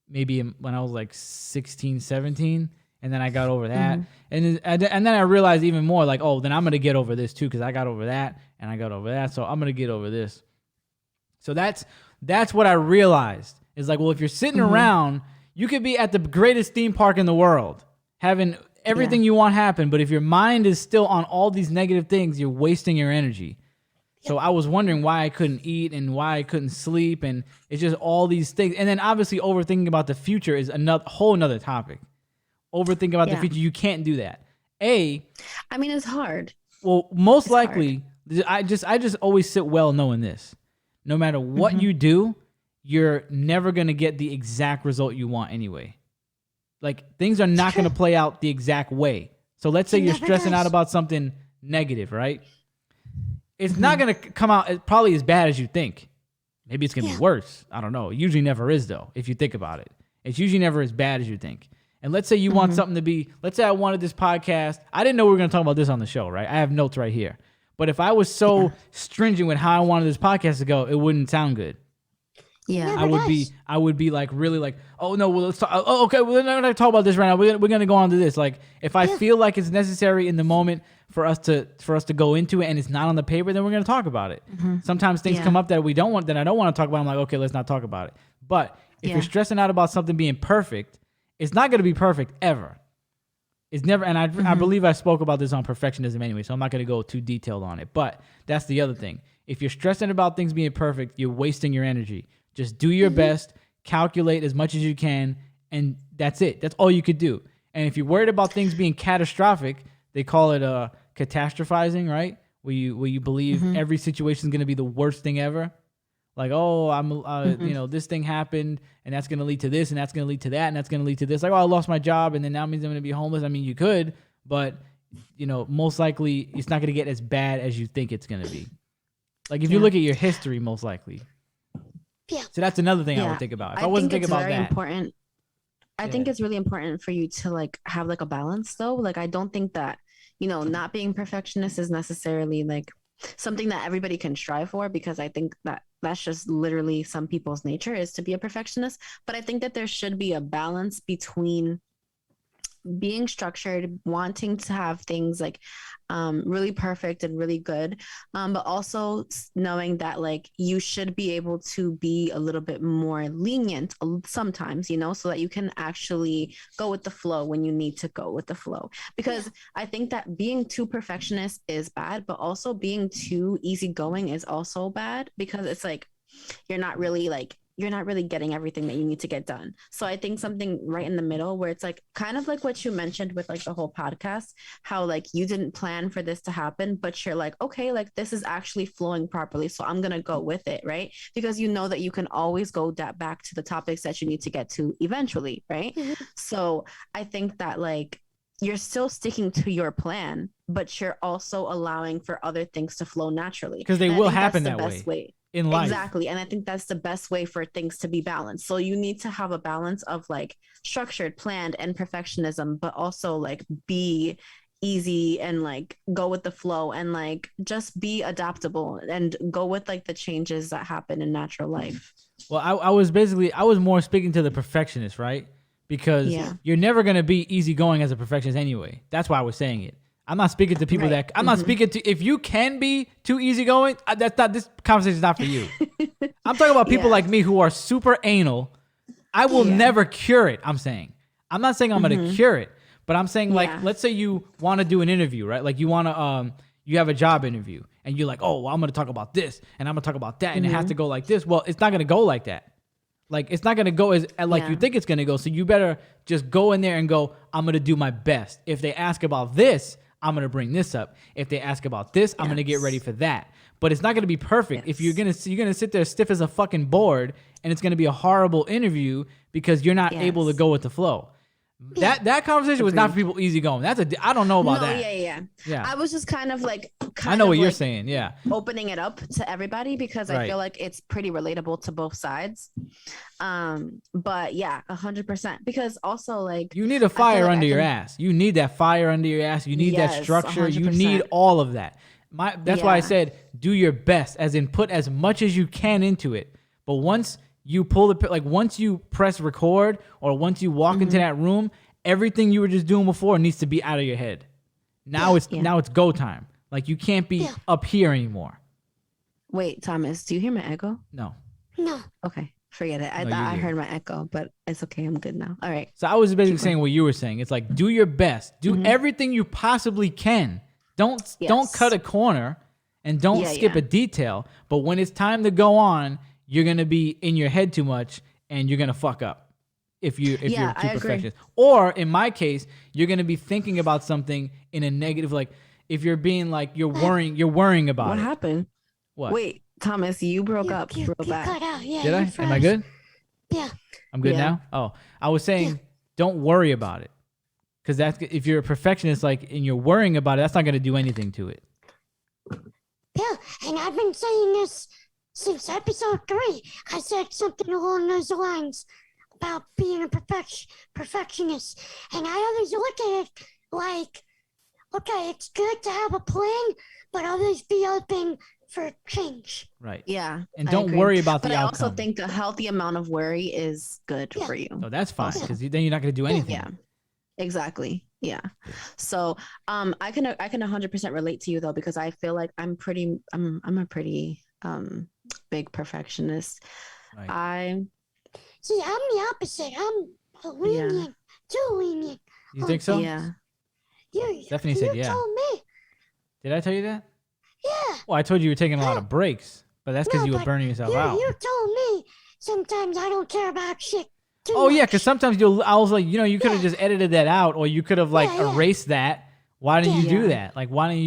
maybe when I was like 16, 17, and then I got over that. And then I realized even more like, oh, then I'm going to get over this too, because I got over that and I got over that. So I'm going to get over this. So that's what I realized. Is like, well, if you're sitting around, you could be at the greatest theme park in the world, having everything you want happen, but if your mind is still on all these negative things, you're wasting your energy. So I was wondering why I couldn't eat and why I couldn't sleep, and it's just all these things. And then obviously overthinking about the future is whole another topic. Overthinking about the future, you can't do that. I mean, it's hard. Well, most likely, I just always sit well knowing this. No matter what you do, you're never going to get the exact result you want anyway. Like, things are not going to play out the exact way. So let's say you're stressing out about something negative, right? It's not going to come out probably as bad as you think. Maybe it's going to be worse. I don't know. It usually never is, though, if you think about it. It's usually never as bad as you think. And let's say you want something to be, let's say I wanted this podcast. I didn't know we were going to talk about this on the show, right? I have notes right here. But if I was so stringent with how I wanted this podcast to go, it wouldn't sound good. Yeah. I would be like really like, oh no, well let's talk. Oh, okay, well, we're not gonna talk about this right now. We're gonna go on to this. Like, if I feel like it's necessary in the moment for us to go into it, and it's not on the paper, then we're gonna talk about it. Sometimes things come up that I don't want to talk about. I'm like, okay, let's not talk about it. But if you're stressing out about something being perfect, it's not gonna be perfect ever. It's never. And I believe I spoke about this on perfectionism anyway, so I'm not gonna go too detailed on it. But that's the other thing. If you're stressing about things being perfect, you're wasting your energy. Just do your best, calculate as much as you can, and that's it. That's all you could do. And if you're worried about things being catastrophic, they call it catastrophizing, right? Where you believe every situation is going to be the worst thing ever. Like, oh, I'm, Mm-hmm. you know, this thing happened, and that's gonna lead to this, and that's gonna lead to that, and that's gonna lead to this. Like, oh, I lost my job, and then now means I'm gonna be homeless. I mean, you could, but you know, most likely it's not gonna get as bad as you think it's gonna be. Like, if you Yeah. look at your history, most likely. Yeah. So that's another thing I Yeah. would think about. If I wasn't think thinking it's about very that, important. I think Yeah. it's really important for you to like have like a balance though. Like I don't think that, you know, not being perfectionist is necessarily like something that everybody can strive for, because I think that that's just literally some people's nature is to be a perfectionist. But I think that there should be a balance between being structured, wanting to have things like really perfect and really good, but also knowing that like you should be able to be a little bit more lenient sometimes, you know, so that you can actually go with the flow when you need to go with the flow. Because I think that being too perfectionist is bad, but also being too easygoing is also bad, because it's like you're not really getting everything that you need to get done. So I think something right in the middle where it's like kind of like what you mentioned with like the whole podcast, how like you didn't plan for this to happen, but you're like, okay, like this is actually flowing properly. So I'm going to go with it. Right. Because you know that you can always go back to the topics that you need to get to eventually. Right. So I think that like you're still sticking to your plan, but you're also allowing for other things to flow naturally. because they And I will think that's happen the that best way. in life. Exactly. And I think that's the best way for things to be balanced. So you need to have a balance of like structured, planned, and perfectionism, but also like be easy and like go with the flow and like just be adaptable and go with like the changes that happen in natural life. Well, I was more speaking to the perfectionist, right? Because Yeah. you're never gonna be easygoing as a perfectionist anyway. That's why I was saying it. I'm not speaking to people Right. that I'm not speaking to. If you can be too easygoing, that's not, this conversation is not for you. I'm talking about people Yeah. like me who are super anal. I will Yeah. never cure it. I'm saying. I'm not saying I'm gonna cure it, but I'm saying like, Yeah. let's say you want to do an interview, right? Like you want to you have a job interview, and you're like, oh, well, I'm gonna talk about this, and I'm gonna talk about that, and it has to go like this. Well, it's not gonna go like that. Like, it's not going to go as like you think it's going to go. So you better just go in there and go, I'm going to do my best. If they ask about this, I'm going to bring this up. If they ask about this, I'm going to get ready for that. But it's not going to be perfect. If you're going to sit there stiff as a fucking board, and it's going to be a horrible interview because you're not able to go with the flow. That conversation was not for people easygoing. I don't know about that. Yeah. I was just kind of like I know what you're saying. Yeah. opening it up to everybody because I feel like it's pretty relatable to both sides. But yeah, 100%. Because also like you need a fire like under your ass. You need that fire under your ass. You need that Yes, structure. You 100%. need all of that. That's why I Yeah. said do your best, as in put as much as you can into it. But once you once you press record or once you walk into that room, everything you were just doing before needs to be out of your head. Now it's go time. Like you can't be up here anymore. Wait, Thomas, do you hear my echo? No. No. Okay, forget it. I No, thought you're I good. heard my echo, but it's okay. I'm good now. All right. So I was basically saying what you were saying. It's like do your best. Do everything you possibly can. Don't cut a corner and don't skip a detail. But when it's time to go on, you're gonna be in your head too much and you're gonna fuck up if you're too I agree. perfectionist. Or in my case, you're gonna be thinking about something in a negative, like if you're being like you're worrying about What it. happened? What? Wait, Thomas, you broke up real You bad. cut out. Yeah. Did I? you Am I froze. good? Yeah. I'm good Yeah. now? Oh, I was saying don't worry about it. Because that's if you're a perfectionist, like, and you're worrying about it, that's not going to do anything to it. Yeah. And I've been saying this since episode 3. I said something along those lines about being a perfectionist. And I always look at it like, okay, it's good to have a plan, but always be open for change. Right. Yeah. And I don't agree. worry about But the I outcome. also think a healthy amount of worry is good for you. No, that's fine, because then you're not going to do anything. Yeah. Exactly. Yeah. So I can 100% relate to you though, because I feel like I'm a pretty big perfectionist. Right. See, I'm the opposite. I'm lenient, too lenient. You think so? Yeah. Stephanie said you yeah. told me. Did I tell you that? Yeah. Well, I told you were taking a lot of breaks, but that's because No, you were but burning yourself out. You told me sometimes I don't care about shit. Oh yeah, because sometimes I was like, you could have just edited that out, or you could have erased that. Why didn't you do that? Like, why don't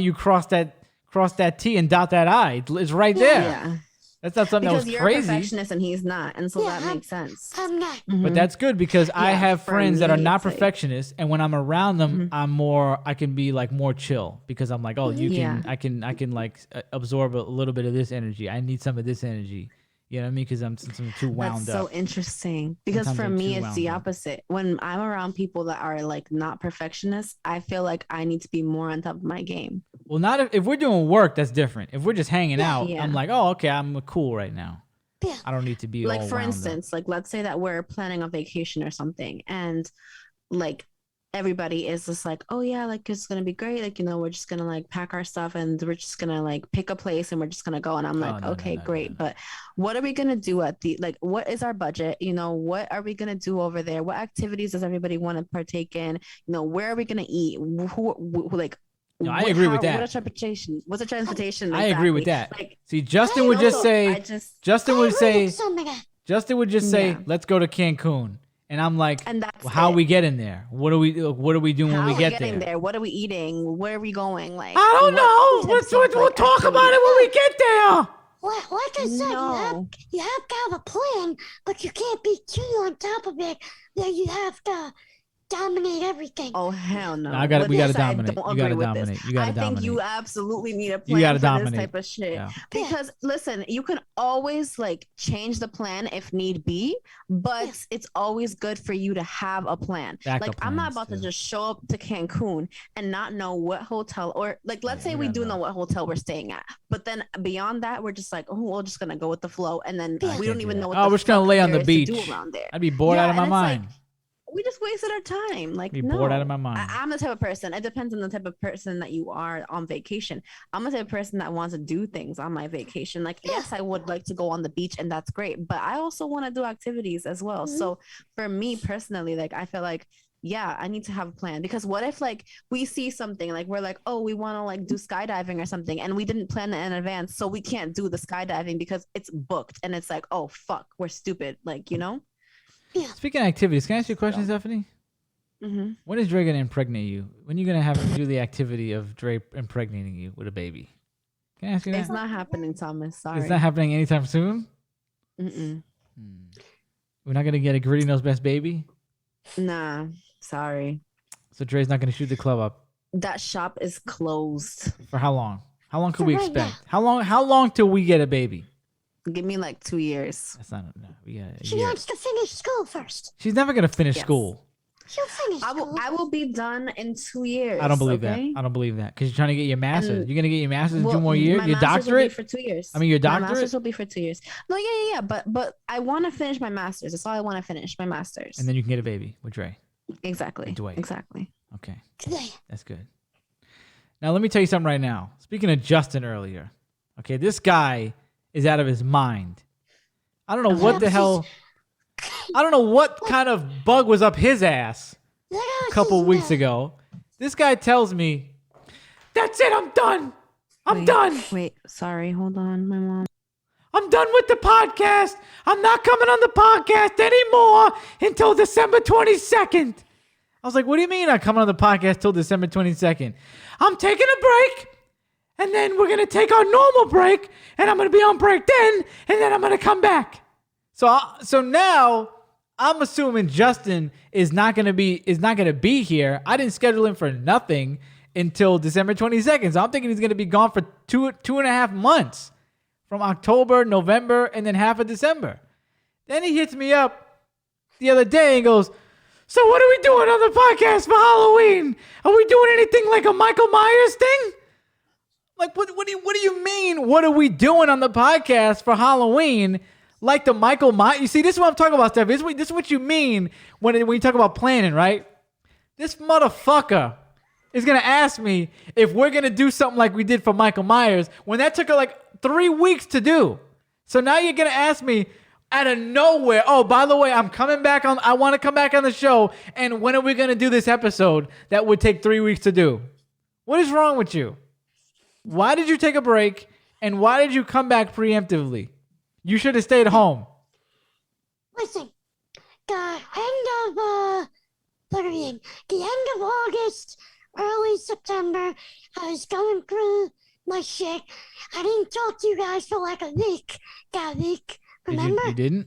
you cross that T and dot that I? It's right there. Yeah. That's not something because that was you're crazy. a perfectionist and he's not, and so Yeah, that makes sense. I'm not. But that's good because I Yeah, have for friends that are me, not it's like- perfectionists, and when I'm around them, I can be like more chill because I'm like, oh, I can like absorb a little bit of this energy. I need some of this energy. You know what I mean? Because I'm too wound That's up. so interesting. Because Sometimes for I'm me, too it's the wound up. opposite. When I'm around people that are like not perfectionists, I feel like I need to be more on top of my game. Well, not if we're doing work, that's different. If we're just hanging out, Yeah. I'm like, oh, okay, I'm cool right now. Yeah. I don't need to be Like all for wound instance, like let's say that we're planning a vacation or something, and like everybody is just like, oh yeah, like it's gonna be great. Like, we're just gonna like pack our stuff and we're just gonna like pick a place and we're just gonna go. And I'm like, no, okay, no, great. no. But what are we gonna do at the like what is our budget? What are we gonna do over there? What activities does everybody want to partake in? Where are we gonna eat? Who like No, I agree with that. What a transportation? What's a transportation? I agree with that. Like, See, Justin would just say, Justin would say, Yeah. let's go to Cancun. And I'm like, and that's well, how it. we getting there? What are we doing How when we are get getting there? What are we eating? Where are we going? Like, I don't know. types of, We'll like, talk about activities? it when we get there. Well, like I said, No. you have to have a plan, but you can't be too on top of it that you have to dominate everything. Oh we No, we With gotta this, dominate. I don't You agree gotta with dominate. this. You gotta I think you dominate. absolutely need a You plan gotta for dominate. this type of shit. Yeah. Because listen, you can always like change the plan if need be, but Yeah. it's always good for you to have a plan. Backup Like I'm not plans, about to too. just show up to Cancun and not know what hotel or like let's say you we gotta do know. know what hotel we're staying at, but then beyond that we're just like, oh, we're just gonna go with the flow, and then Yeah. we don't even know what Oh, the we're just gonna fuck lay on there the is to beach. do around there. I'd be bored Yeah, out of my and it's like, mind. we just wasted our time. Like, Be no. bored out of my mind. I'm the type of person. It depends on the type of person that you are on vacation. I'm the type of person that wants to do things on my vacation. Like, yes, I would like to go on the beach, and that's great. But I also want to do activities as well. So for me personally, like, I feel like, yeah, I need to have a plan, because what if like we see something like we're like, oh, we want to like do skydiving or something, and we didn't plan it in advance, so we can't do the skydiving because it's booked, and it's like, oh fuck, we're stupid, like, Speaking of activities, can I ask you a question, Stephanie? Mm-hmm. When is Dre gonna impregnate you? When are you gonna have do the activity of Dre impregnating you with a baby? Can I ask you that? It's not happening, Thomas. Sorry. It's not happening anytime soon. Mm-mm. We're not gonna get a Gritty Nose Best baby. Nah, sorry. So Dre's not gonna shoot the club up That shop is closed. for how long? How long could we Right now. expect? How long till we get a baby? Give me like 2 years. That's not. No, we got a She year. wants to finish school first. She's never gonna finish Yes. school. She'll finish I school. will be done in 2 years. I don't believe okay? that. I don't believe that because you're trying to get your master's. And- You're gonna get your master's in Well, 2 more years. my Your master's will be doctorate. for 2 years. I mean, your My doctorate. master's will be for 2 years. No, yeah. But I want to finish my master's. That's all I want to finish, my master's. And then you can get a baby with Dre. Exactly. Dwayne. Exactly. Okay, Today. that's good. Now let me tell you something right now. Speaking of Justin earlier, okay, this guy is out of his mind. I don't know what the hell. I don't know what kind of bug was up his ass a couple weeks ago. This guy tells me, "That's it. I'm done. I'm done. Wait, sorry. Hold on, my mom. I'm done with the podcast. I'm not coming on the podcast anymore until December 22nd. I was like, what do you mean I'm coming on the podcast till December 22nd? I'm taking a break, and then we're going to take our normal break, and I'm going to be on break then, and then I'm going to come back. So now I'm assuming Justin is not going to be here. I didn't schedule him for nothing until December 22nd. So I'm thinking he's going to be gone for two and a half months. From October, November, and then half of December. Then he hits me up the other day and goes, "So what are we doing on the podcast for Halloween? Are we doing anything like a Michael Myers thing?" Like, what do you mean? What are we doing on the podcast for Halloween? Like the Michael Myers? You see, this is what I'm talking about, Steph. This is what you mean when you talk about planning, right? This motherfucker is going to ask me if we're going to do something like we did for Michael Myers when that took like 3 weeks to do. So now you're going to ask me out of nowhere, "Oh, by the way, I want to come back on the show, and when are we going to do this episode that would take 3 weeks to do?" What is wrong with you? Why did you take a break, and why did you come back preemptively? You should have stayed home. Listen, the end of what are we in? The end of August, early September, I was going through my shit. I didn't talk to you guys for like a week. That week. Remember? You didn't?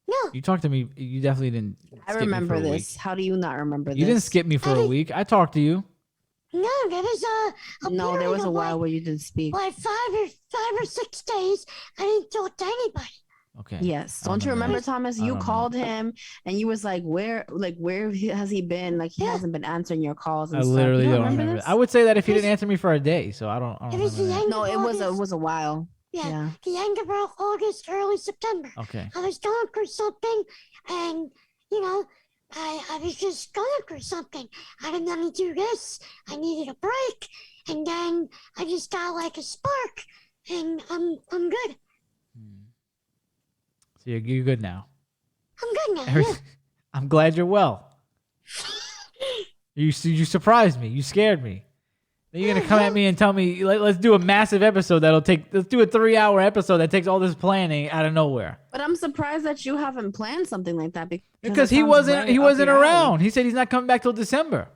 No. You talked to me. You definitely didn't. I skip me remember for a this. week. How do you not remember this? You didn't skip me for a week. I talked to you. No, there was a No, there period was a of, while like, where you didn't speak. like 5 or 6 days. I didn't talk to anybody. Okay. Yes. I Don't you remember, that. Thomas? I You don't called him and you was like, where has he been? Like he Yeah. hasn't been answering your calls and I stuff. literally You don't remember remember. this? I would say that if he It was- didn't answer me for a day, so I don't It was remember the that. end No, of it August. was a while. Yeah. The end of August, early September. Okay. I was going through something, and you know, I was just going through something. I didn't want to do this. I needed a break, and then I just got like a spark, and I'm good. So you're good now. I'm good now. Yeah. I'm glad you're well. You surprised me. You scared me. Then you're gonna come at me and tell me let's do a massive episode let's do a 3-hour episode that takes all this planning out of nowhere. But I'm surprised that you haven't planned something like that Because it he sounds wasn't very up your around. alley. He said he's not coming back till December.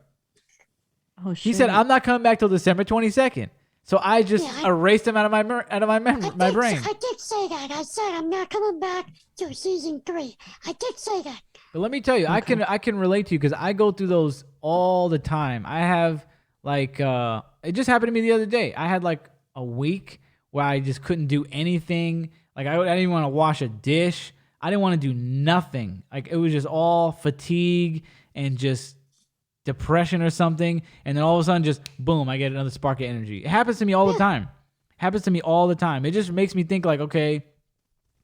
Oh, He said I'm not coming back till December 22nd. So I just Yeah, erased him out of my brain. I did say that. I said I'm not coming back till season 3. I did say that. But let me tell you, I can relate to you because I go through those all the time. I have like it just happened to me the other day. I had like a week where I just couldn't do anything. Like I didn't want to wash a dish. I didn't want to do nothing. Like it was just all fatigue and just depression or something. And then all of a sudden, just boom, I get another spark of energy. It happens to me all the time. It just makes me think like, okay,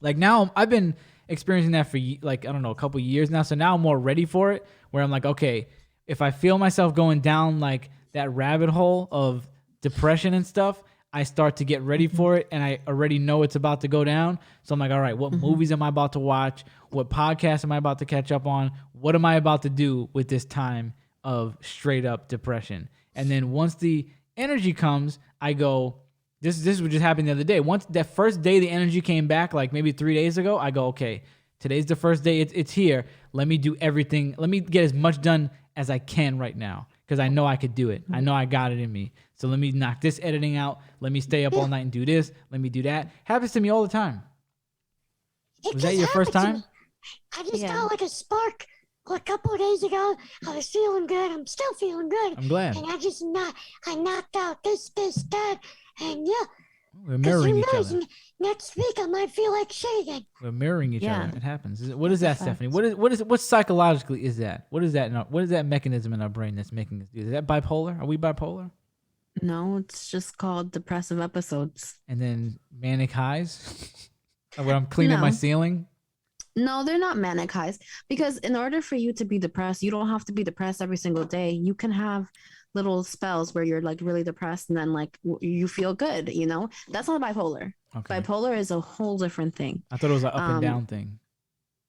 like now I've been experiencing that for like, I don't know, a couple years now. So now I'm more ready for it where I'm like, okay, if I feel myself going down like that rabbit hole of depression and stuff, I start to get ready for it and I already know it's about to go down. So I'm like, all right, what movies am I about to watch? What podcasts am I about to catch up on? What am I about to do with this time of straight up depression? And then once the energy comes, I go, this is what just happened the other day. Once that first day the energy came back, like maybe 3 days ago, I go, okay, today's the first day it's here. Let me do everything. Let me get as much done as I can right now because I know I could do it. I know I got it in me. So let me knock this editing out. Let me stay up all night and do this. Let me do that. Happens to me all the time. Was that your first time? I just got like a spark a couple of days ago. I was feeling good. I'm still feeling good. I'm glad. And I knocked out this, that, and yeah. We're mirroring each knows, other. Next week I might feel like shit again. We're mirroring each Yeah. other. It happens. What is that, Stephanie? What psychologically is that? What is that mechanism in our brain that's making us do that? Is that bipolar? Are we bipolar? No, it's just called depressive episodes. And then manic highs? Where I'm cleaning my No. ceiling? No, they're not manic highs because in order for you to be depressed, you don't have to be depressed every single day. You can have little spells where you're like really depressed and then like you feel good, you know? That's not bipolar. Okay. Bipolar is a whole different thing. I thought it was an up and down thing.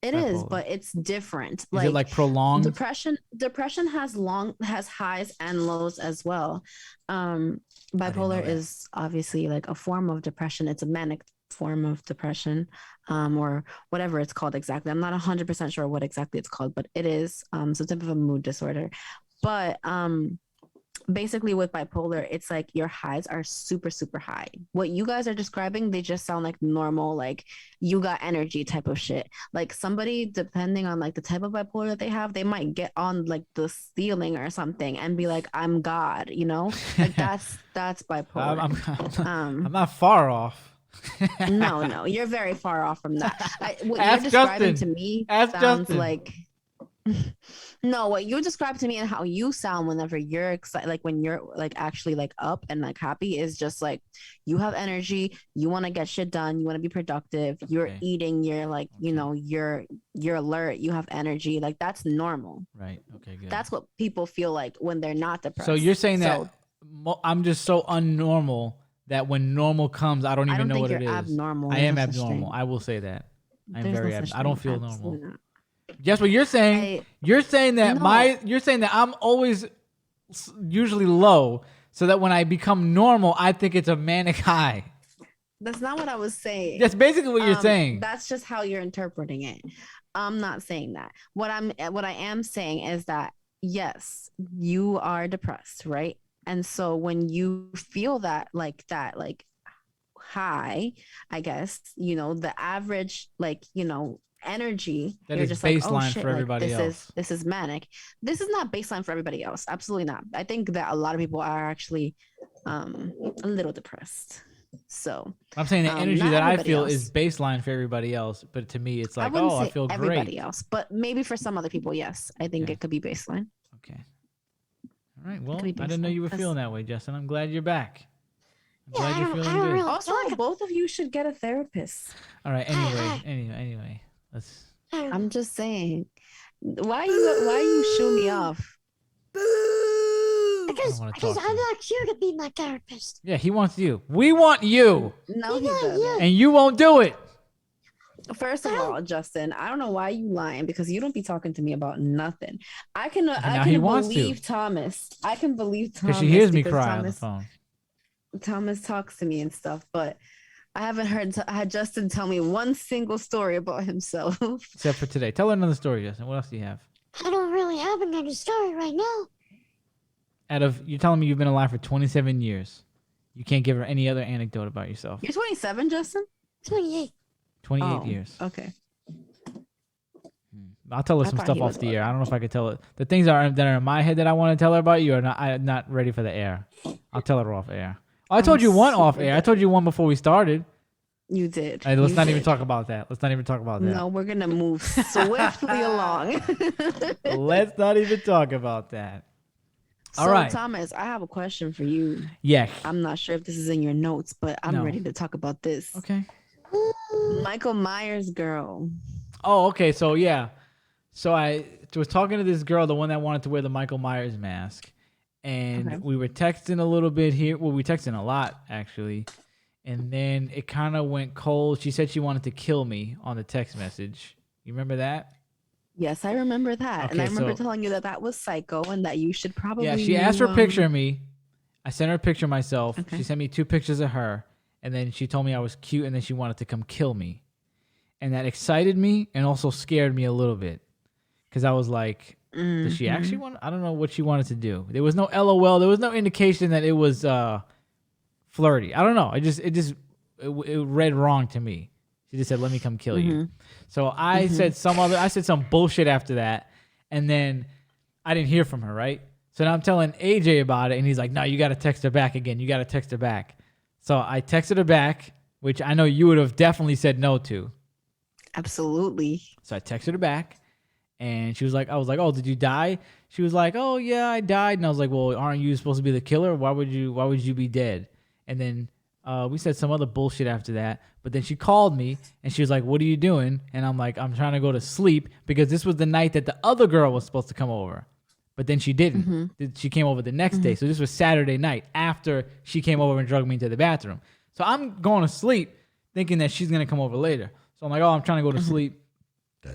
It is, Bipolar. but it's different. Is it like prolonged? Depression has highs and lows as well. Bipolar is obviously like a form of depression. It's a manic form of depression, or whatever it's called exactly. I'm not 100% sure what exactly it's called, but it is some type of a mood disorder. But basically with bipolar, it's like your highs are super, super high. What you guys are describing, they just sound like normal, like you got energy type of shit. Like somebody, depending on like the type of bipolar that they have, they might get on like the ceiling or something and be like, I'm God, you know? Like that's bipolar. I'm not far off. No, you're very far off from that. What Ask you're describing Justin. to me Ask sounds Justin. like no, what you describe to me and how you sound whenever you're excited, like when you're like actually like up and like happy, is just like you have energy, you want to get shit done, you want to be productive, you're eating, you're like, you know, you're alert, you have energy, like that's normal. Right. Okay, good. That's what people feel like when they're not depressed. So you're saying that I'm just so unnormal that when normal comes, I don't even know what it is. Abnormal. I am abnormal. I will say that. I'm very I don't feel Absolutely normal. not. Guess what you're saying? You're saying that you're saying that I'm always usually low, so that when I become normal, I think it's a manic high. That's not what I was saying. That's basically what you're saying. That's just how you're interpreting it. I'm not saying that. What I am saying is that yes, you are depressed, right? And so when you feel that like high, I guess, the average, energy, That you're is just like, oh baseline shit, for like everybody else. this is manic. This is not baseline for everybody else. Absolutely not. I think that a lot of people are actually a little depressed. So I'm saying the energy not that I everybody feel else. is baseline for everybody else, but to me, it's I like, wouldn't oh, I say feel everybody great. else, but maybe for some other people, yes. I think Okay. it could be baseline. Okay. All right. Well, could be I didn't know baseline. you were That's- feeling that way, Justin. I'm glad you're back. I'm Yeah, glad I you're don't feeling good. really Also, talk. both of you should get a therapist. All right. Anyway, let's. I'm just saying. Why you shoot me off? Because wanna talk to I'm you. not you to be my therapist. Yeah, he wants you. We want you, No, he Yeah, doesn't. yeah. and you won't do it. First of all, Justin, I don't know why you lying because you don't be talking to me about nothing. I can now he wants to. believe Thomas. I can believe Thomas Because she hears me because cry on the phone. Thomas talks to me and stuff, but I haven't had Justin tell me one single story about himself. Except for today. Tell her another story, Justin. What else do you have? I don't really have another story right now. You're telling me you've been alive for 27 years. You can't give her any other anecdote about yourself. You're 27, Justin? 28. 28 years. Okay. I'll tell her I some thought stuff he off was the air. I don't know if I could tell her. The things that are in my head that I want to tell her about you are not. I'm not ready for the air. I'll tell her off air. Oh, I told you one off super air. I told you one before we started. You did. Hey, let's You not even did. talk about that. Let's not even talk about that. No, we're gonna move swiftly along. Let's not even talk about that. All So, right. Thomas, I have a question for you. Yeah. I'm not sure if this is in your notes, but I'm No. ready to talk about this. Okay. Michael Myers girl. Oh, okay. So yeah. So I was talking to this girl, the one that wanted to wear the Michael Myers mask, and Okay. we were texting a little bit here. Well, we texting a lot actually, and then it kind of went cold. She said she wanted to kill me on the text message. You remember that? Yes, I remember that. And Okay, I remember so- telling you that was psycho and that you should probably. Yeah. She asked for a picture um, of me. I sent her a picture of myself. Okay. She sent me 2 pictures of her, and then she told me I was cute, and then she wanted to come kill me, and that excited me and also scared me a little bit. Because I was like, does she actually want? I don't know what she wanted to do. There was no LOL. There was no indication that it was flirty. I don't know. It read wrong to me. She just said, "Let me come kill you." So I said some bullshit after that, and then I didn't hear from her. Right. So now I'm telling AJ about it, and he's like, "No, you got to text her back again. You got to text her back." So I texted her back, which I know you would have definitely said no to. Absolutely. So I texted her back. And she was like, I was like, oh, did you die? She was like, oh yeah, I died. And I was like, well, aren't you supposed to be the killer? Why would you be dead? And then we said some other bullshit after that. But then she called me and she was like, what are you doing? And I'm like, I'm trying to go to sleep because this was the night that the other girl was supposed to come over. But then she didn't. She came over the next day. So this was Saturday night after she came over and drugged me into the bathroom. So I'm going to sleep thinking that she's going to come over later. So I'm like, oh, I'm trying to go to sleep.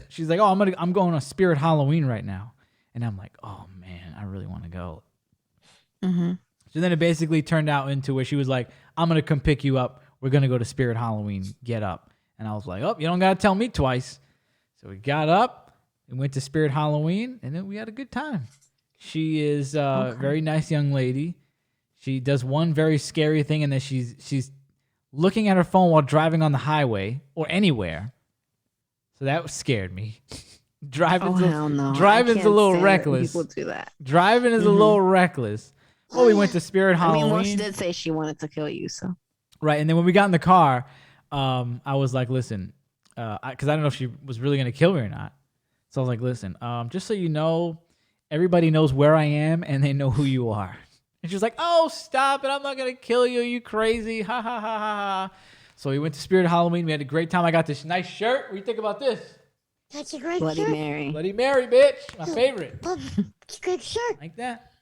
She's like, oh, I'm going to Spirit Halloween right now. And I'm like, oh, man, I really want to go. So then it basically turned out into where she was like, I'm going to come pick you up. We're going to go to Spirit Halloween. Get up. And I was like, oh, you don't got to tell me twice. So we got up and went to Spirit Halloween, and then we had a good time. She is a very nice young lady. She does one very scary thing, and then she's looking at her phone while driving on the highway or anywhere. So that scared me. Driving's hell no. Driving's I a can't little stand it when reckless. People do that. Driving is a little reckless. Oh, we went to Spirit I Halloween. mean, well, she did say she wanted to kill you, so. Right, and then when we got in the car, I was like, listen, because I don't know if she was really going to kill me or not. So I was like, listen, just so you know, everybody knows where I am and they know who you are. And she was like, oh, stop it. I'm not going to kill you. You crazy. Ha, ha, ha, ha, ha. So we went to Spirit Halloween. We had a great time. I got this nice shirt. What do you think about this? That's a great Bloody shirt. Mary. Bloody Mary, bitch. My favorite. It's a good shirt. Like that.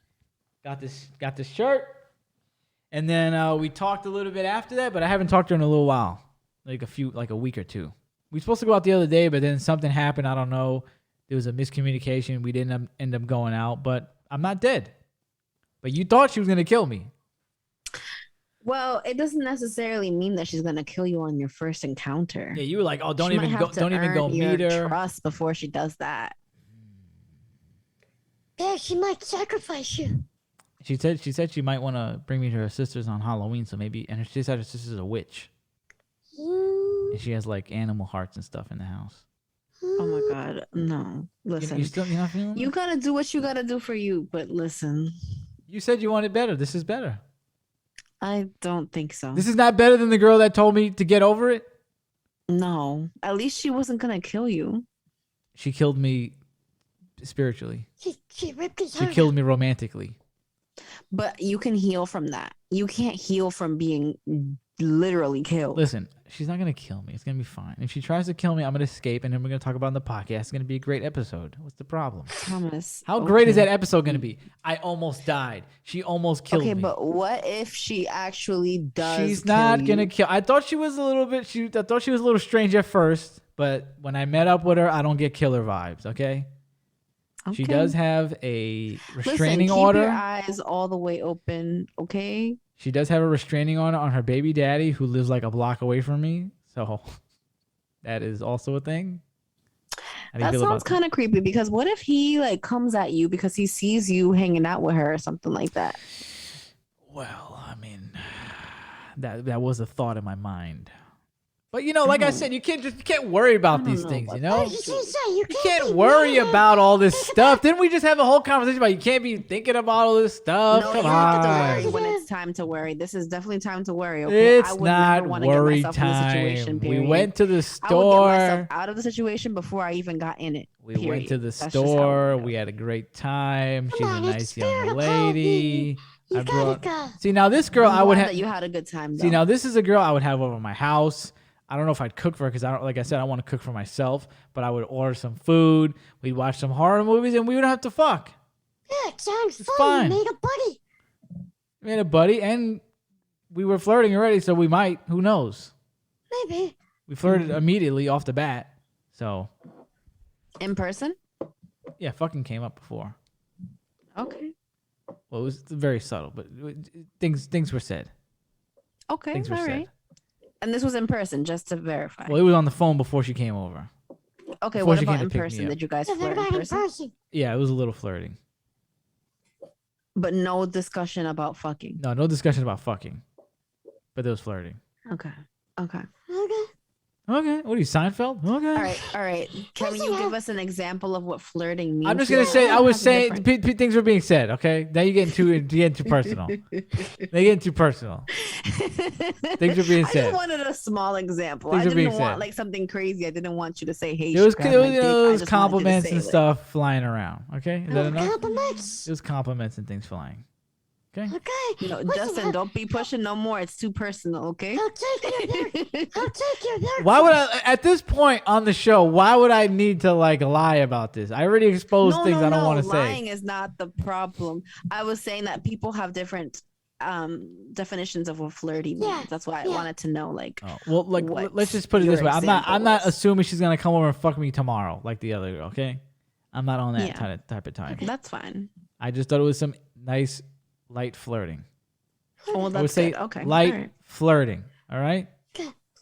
Got this shirt. And then we talked a little bit after that, but I haven't talked to her in a little while. Like a week or two. We were supposed to go out the other day, but then something happened. I don't know. There was a miscommunication. We didn't end up going out, but I'm not dead. But you thought she was going to kill me. Well, it doesn't necessarily mean that she's gonna kill you on your first encounter. Yeah, you were like, oh, don't She might even have go to earn meet your her. trust before she does that. Yeah, she might sacrifice you. She said she might want to bring me to her sister's on Halloween, so maybe. And she said her sister's a witch, and she has like animal hearts and stuff in the house. Oh my God, no! Listen, you're not feeling you it? gotta do what you gotta do for you. But listen, You said you wanted better. This is better. I don't think so. This is not better than the girl that told me to get over it. No, at least she wasn't gonna kill you. She killed me spiritually. She ripped his She heart killed out. me romantically. But you can heal from that. You can't heal from being literally killed. Listen, she's not gonna kill me. It's gonna be fine. If she tries to kill me, I'm gonna escape, and then we're gonna talk about it on the podcast. It's gonna be a great episode. What's the problem? Thomas. How great is that episode gonna be? I almost died. She almost killed me. Okay, but what if she actually does? She's not kill gonna you? kill. I thought she was a little bit. I thought she was a little strange at first, but when I met up with her, I don't get killer vibes. Okay. She Okay. does have a Listen, restraining keep order. your eyes all the way open, okay? She does have a restraining order on her baby daddy, who lives like a block away from me. So that is also a thing. How do you That feel sounds about that? kind of creepy because what if he like comes at you because he sees you hanging out with her or something like that? Well, I mean, that was a thought in my mind. But like I said, you can't worry about these know things. about You know, I was just gonna say, you you can't be worry mad. about all this stuff. Didn't we just have a whole conversation about you can't be thinking about all this stuff? No, Come you have to on. worry when it's time to worry. This is definitely time to worry. Okay, It's not wanna worry get myself in this situation, time. We period. went to the I would get store. myself out of the situation before I even got in it. We went to the That's just how it store. goes. We had a great time. She's a on, nice it's young spirit of lady. You I gotta brought. go. See, now this girl, I'm I would glad have. that you had a good time. See, though. now this is a girl I would have over my house. I don't know if I'd cook for her because I don't, like I said, I don't want to cook for myself. But I would order some food. We'd watch some horror movies, and we would have to fuck. Yeah, it sounds It's fun. fine. You made a buddy. We had a buddy, and we were flirting already, so we might. Who knows? Maybe. We flirted immediately off the bat. So in person. yeah, fucking came up before. Okay. Well, it was very subtle, but things were said. Okay. Things were All said. right. And this was in person, just to verify. Well, it was on the phone before she came over. Okay. before What she came about to in pick me person? up. Did you guys So flirt they're in not in person? person. Yeah, it was a little flirting. But no discussion about fucking. No discussion about fucking, but there was flirting. Okay. Okay. Okay. Okay, what are you, Seinfeld? Okay. All right. All right. Can you give us an example of what flurting means? I'm just gonna here? say I was Have saying different- things were being said. Okay, now you're getting too personal. They're getting too personal. Things are being I said. just wanted a small example. Things I are being didn't want said. like something crazy. I didn't want you to say, "Hey, There was, she grabbed my dick." I there was just wanted you to compliments say and it. stuff flying around. Okay, is that enough? Compliments. It was compliments and things flying. Okay. Okay. No, Listen, Justin, don't be pushing no more. It's too personal, okay? I'll take your word. I'll take your word. Why would I, at this point on the show, why would I need to like lie about this? I already exposed things I don't want to say. Lying is not the problem. I was saying that people have different definitions of what flirty means. Yeah, That's why I yeah. wanted to know, like, Oh, well, like what let's just put it your this way. I'm not example is. assuming she's gonna come over and fuck me tomorrow like the other girl. Okay, I'm not on that Yeah. type of time. that's fine. I just thought it was some nice light flirting. Oh, well, I would that's say good. Okay. light All right. flirting. All right.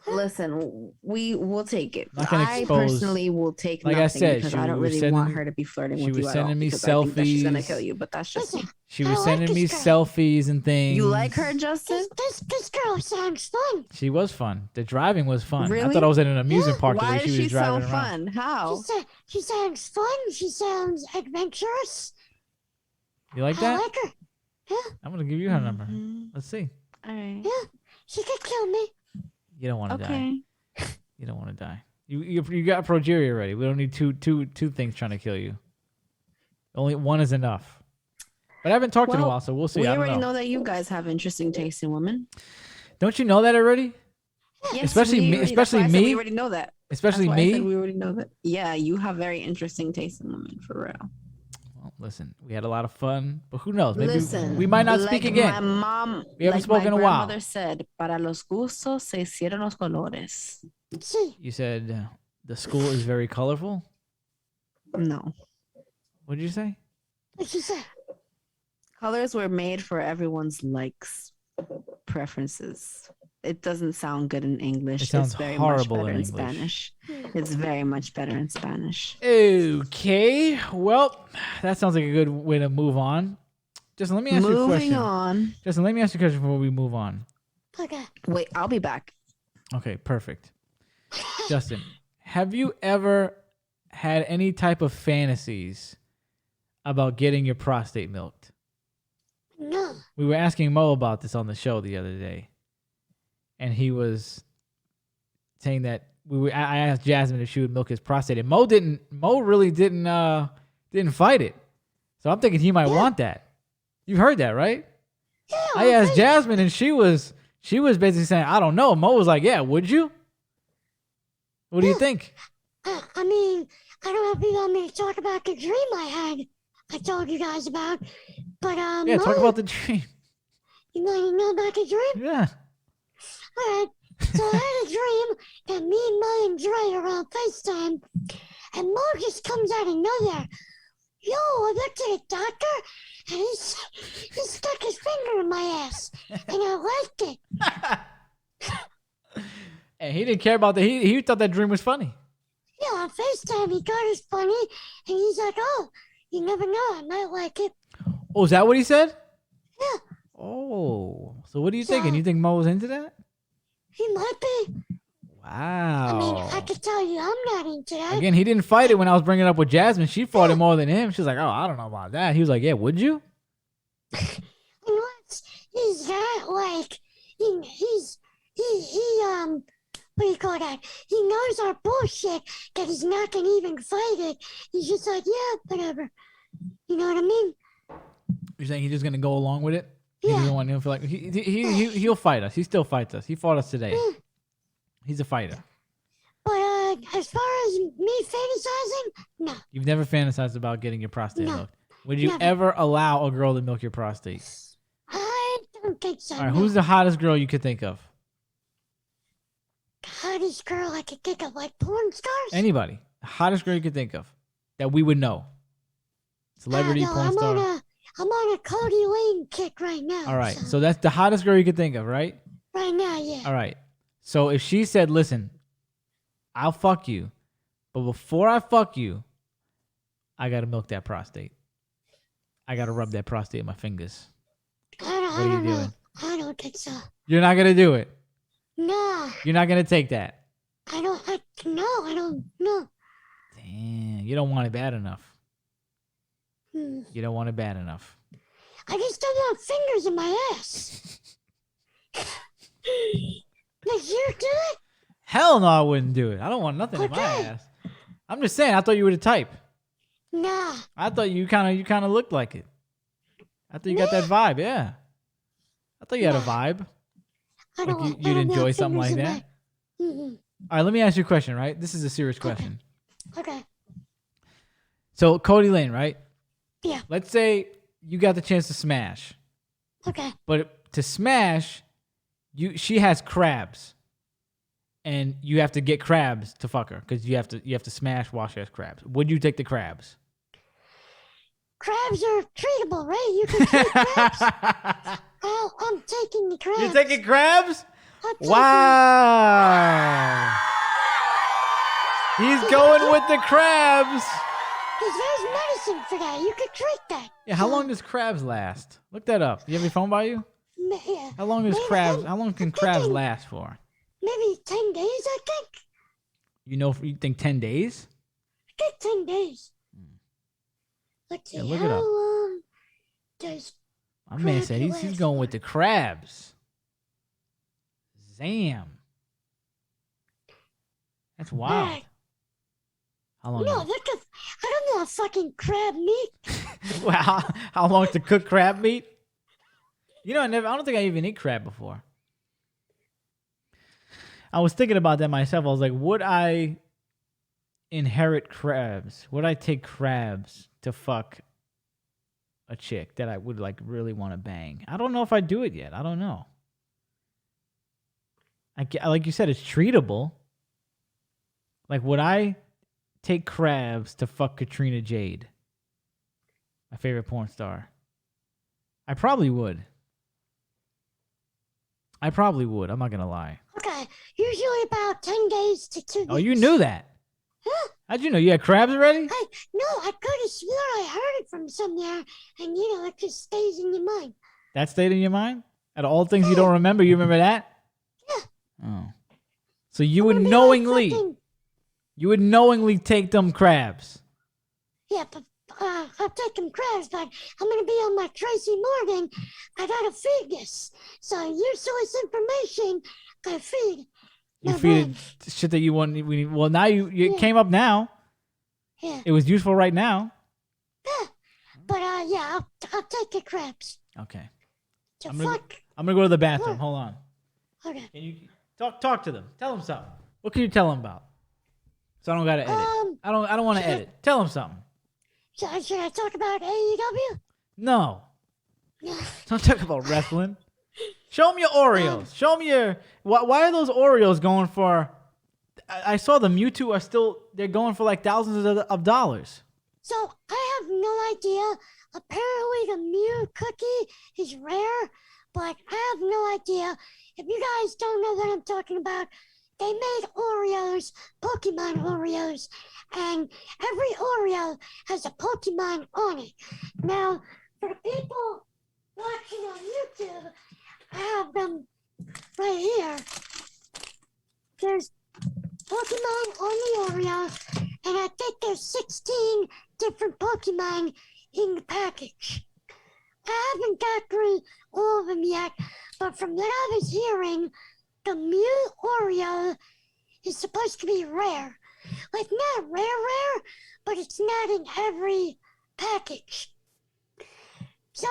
Listen, we will take it. Not gonna I expose- personally will take Like I nothing said, because she I don't was really want sending- her to be flirting she with was you at all. sending me because I think that she's gonna selfies. kill you, but that's just me. Listen, She I was like sending me this girl. selfies and things. You like her, Justin? This girl sounds fun. She was fun. The driving was fun. I Really? thought I was in an amusement park the Why way is she she was so driving around. fun? How? She sounds fun. She sounds adventurous. You like I that? like her. Yeah, I'm gonna give you her number. Mhm. Let's see. All right. yeah. She could kill me. You don't want to die. Okay. You don't want to die. You got progeria already. We don't need two things trying to kill you. Only one is enough. But I haven't talked in a Well, while, so we'll see. We I don't already know. know that you guys have interesting taste in women. Don't you know that already? Yes, Especially we me- already- especially that's why I said me? We already know that. Especially That's why I said me. we already know that. Yeah, you have very interesting taste in women, for real. Well, listen, we had a lot of fun, but who knows? Maybe Listen, we might not like speak again. My mom, We haven't like spoken in my a while. grandmother said, "Para los gustos se hicieron los colores." See, You said the school is very colorful. No, What did you say? what she said. colors were made for everyone's likes, preferences. It doesn't sound good in English. It sounds it's very horrible much better in in English. Spanish. It's very much better in Spanish. Okay, well, that sounds like a good way to move on Justin, let me ask you a question. Moving on. Justin, let me ask you a question before we move on. Okay. Wait, I'll be back. Okay, perfect. Justin, have you ever had any type of fantasies about getting your prostate milked? No. We were asking Mo about this on the show the other day, and he was saying that I asked Jasmine if she would milk his prostate, and Mo really didn't fight it. So I'm thinking he might want that. You've heard that, right? Yeah, I asked Jasmine, and she was basically saying, I don't know. Mo was like, yeah, would you? What do you think? I mean, I don't know if you want me to talk about the dream I told you guys about, but Yeah, talk about the dream. You want to know about the dream? Yeah. All right. So I had a dream that me and Mo and Dre are on FaceTime, and Mo just comes out of nowhere. Yo, I went to the doctor, and he stuck his finger in my ass, and I liked it. And he didn't care about that. He thought that dream was funny. Yeah, on FaceTime, he thought it was funny, and he's like, oh, you never know, I might like it. Oh, is that what he said? Yeah, Oh, so what are you So- thinking? You think Mo was into that? he might be. Wow. I mean, I could tell you I'm not into that. Again, he didn't fight it when I was bringing it up with Jasmine. She fought it more than him. She was like, oh, I don't know about that. He was like, yeah, would you? And what's he's got like he what do you call that? He knows our bullshit that he's not gonna even fight it. He's just like, yeah, whatever. You know what I mean? You're saying he's just going to go along with it? He Yeah. doesn't want to feel like he'll fight us. He still fights us. He fought us today. Yeah. He's a fighter. But as far as me fantasizing, no. You've never fantasized about getting your prostate No. milked. Would you Never. ever allow a girl to milk your prostate? I don't think so. All right, no. who's the hottest girl you could think of? hottest girl I could think of, like porn stars? Anybody. The hottest girl you could think of that we would know. Celebrity, No, porn star. I'm on a Cody Lane kick right now. All right. So that's the hottest girl you could think of, right? right now, yeah. All right. So if she said, listen, I'll fuck you, but before I fuck you, I got to milk that prostate. I got to rub that prostate with my fingers. I What are you don't know. doing? I don't think so. You're not going to do it. No, You're not going to take that. I don't know. Damn. You don't want it bad enough. Hmm. You don't want it bad enough. I just don't want fingers in my ass. Like, you do it? Hell no, I wouldn't do it. I don't want nothing in my Okay. ass. I'm just saying, I thought you were the type. Nah. I thought you kind of looked like it. I thought you got that vibe, yeah. I thought you had a vibe. I Like don't want, you'd I don't enjoy want something like fingers that. in my- Mm-mm. All right, let me ask you a question, right? This is a serious question. Okay. So, Cody Lane, right? Yeah. Let's say you got the chance to smash. Okay. But to smash, she has crabs. And you have to get crabs to fuck her because you have to smash while she has crabs. Would you take the crabs? Crabs are treatable, right? You can treat crabs. Oh, I'm taking the crabs. You're taking crabs? I'm taking- Wow. He's going with the crabs. 'Cause there's medicine for that. You could treat that. Yeah, how long does crabs last? Look that up. You have your phone by you? Yeah. How long is Maybe crabs? I'm- How long can I'm crabs thinking last for? Maybe 10 days, I think. You think 10 days? I think 10 days. Let's see. Yeah, look how it up. long does My man said he's Crabs going last with the crabs. Zam. That's wild. Alright. How long? No, look at. I don't know fucking crab meat. Wow. How long to cook crab meat? You know, I don't think I even eat crab before. I was thinking about that myself. I was like, would I inherit crabs? Would I take crabs to fuck a chick that I would like really want to bang? I don't know if I do it yet. I don't know. Like you said, it's treatable. Like, would I take crabs to fuck Katrina Jade, my favorite porn star? I probably would. I'm not gonna lie. Okay, usually about 10 days to 2 weeks. Oh, you knew that. Huh? How'd you know you had crabs already? I could have sworn I heard it from somewhere, and it just stays in your mind. That stayed in your mind? Out of all things you don't remember, you remember that? Yeah. Oh. So you would I'm gonna be knowingly, like fucking- take them crabs. Yeah, but I'll take them crabs, but I'm gonna be on my Tracy Morgan. I gotta feed this. So useless information, I feed. You my feed brain. it shit that you want. Well, now you Yeah. came up now. Yeah, It was useful right now. but I'll take the crabs. Okay. So I'm gonna, fuck. I'm gonna go to the bathroom. Hold on. Okay. Can you talk to them? Tell them something. What can you tell them about? So I don't gotta edit. I don't want to should I- edit. Tell them something. Should I talk about AEW? No. Don't talk about wrestling. Show me your Oreos. Show me your. Why are those Oreos going for? I saw the Mewtwo are still. They're going for like thousands of dollars. So I have no idea. Apparently the Mew cookie is rare, but I have no idea. If you guys don't know what I'm talking about, they made Oreos, Pokemon Oreos, and every Oreo has a Pokemon on it. Now, for the people watching on YouTube, I have them right here. There's Pokemon on the Oreo, and I think there's 16 different Pokemon in the package. I haven't got through all of them yet, but from what I was hearing, the Mew Oreo is supposed to be rare. Like, not rare, but it's not in every package. So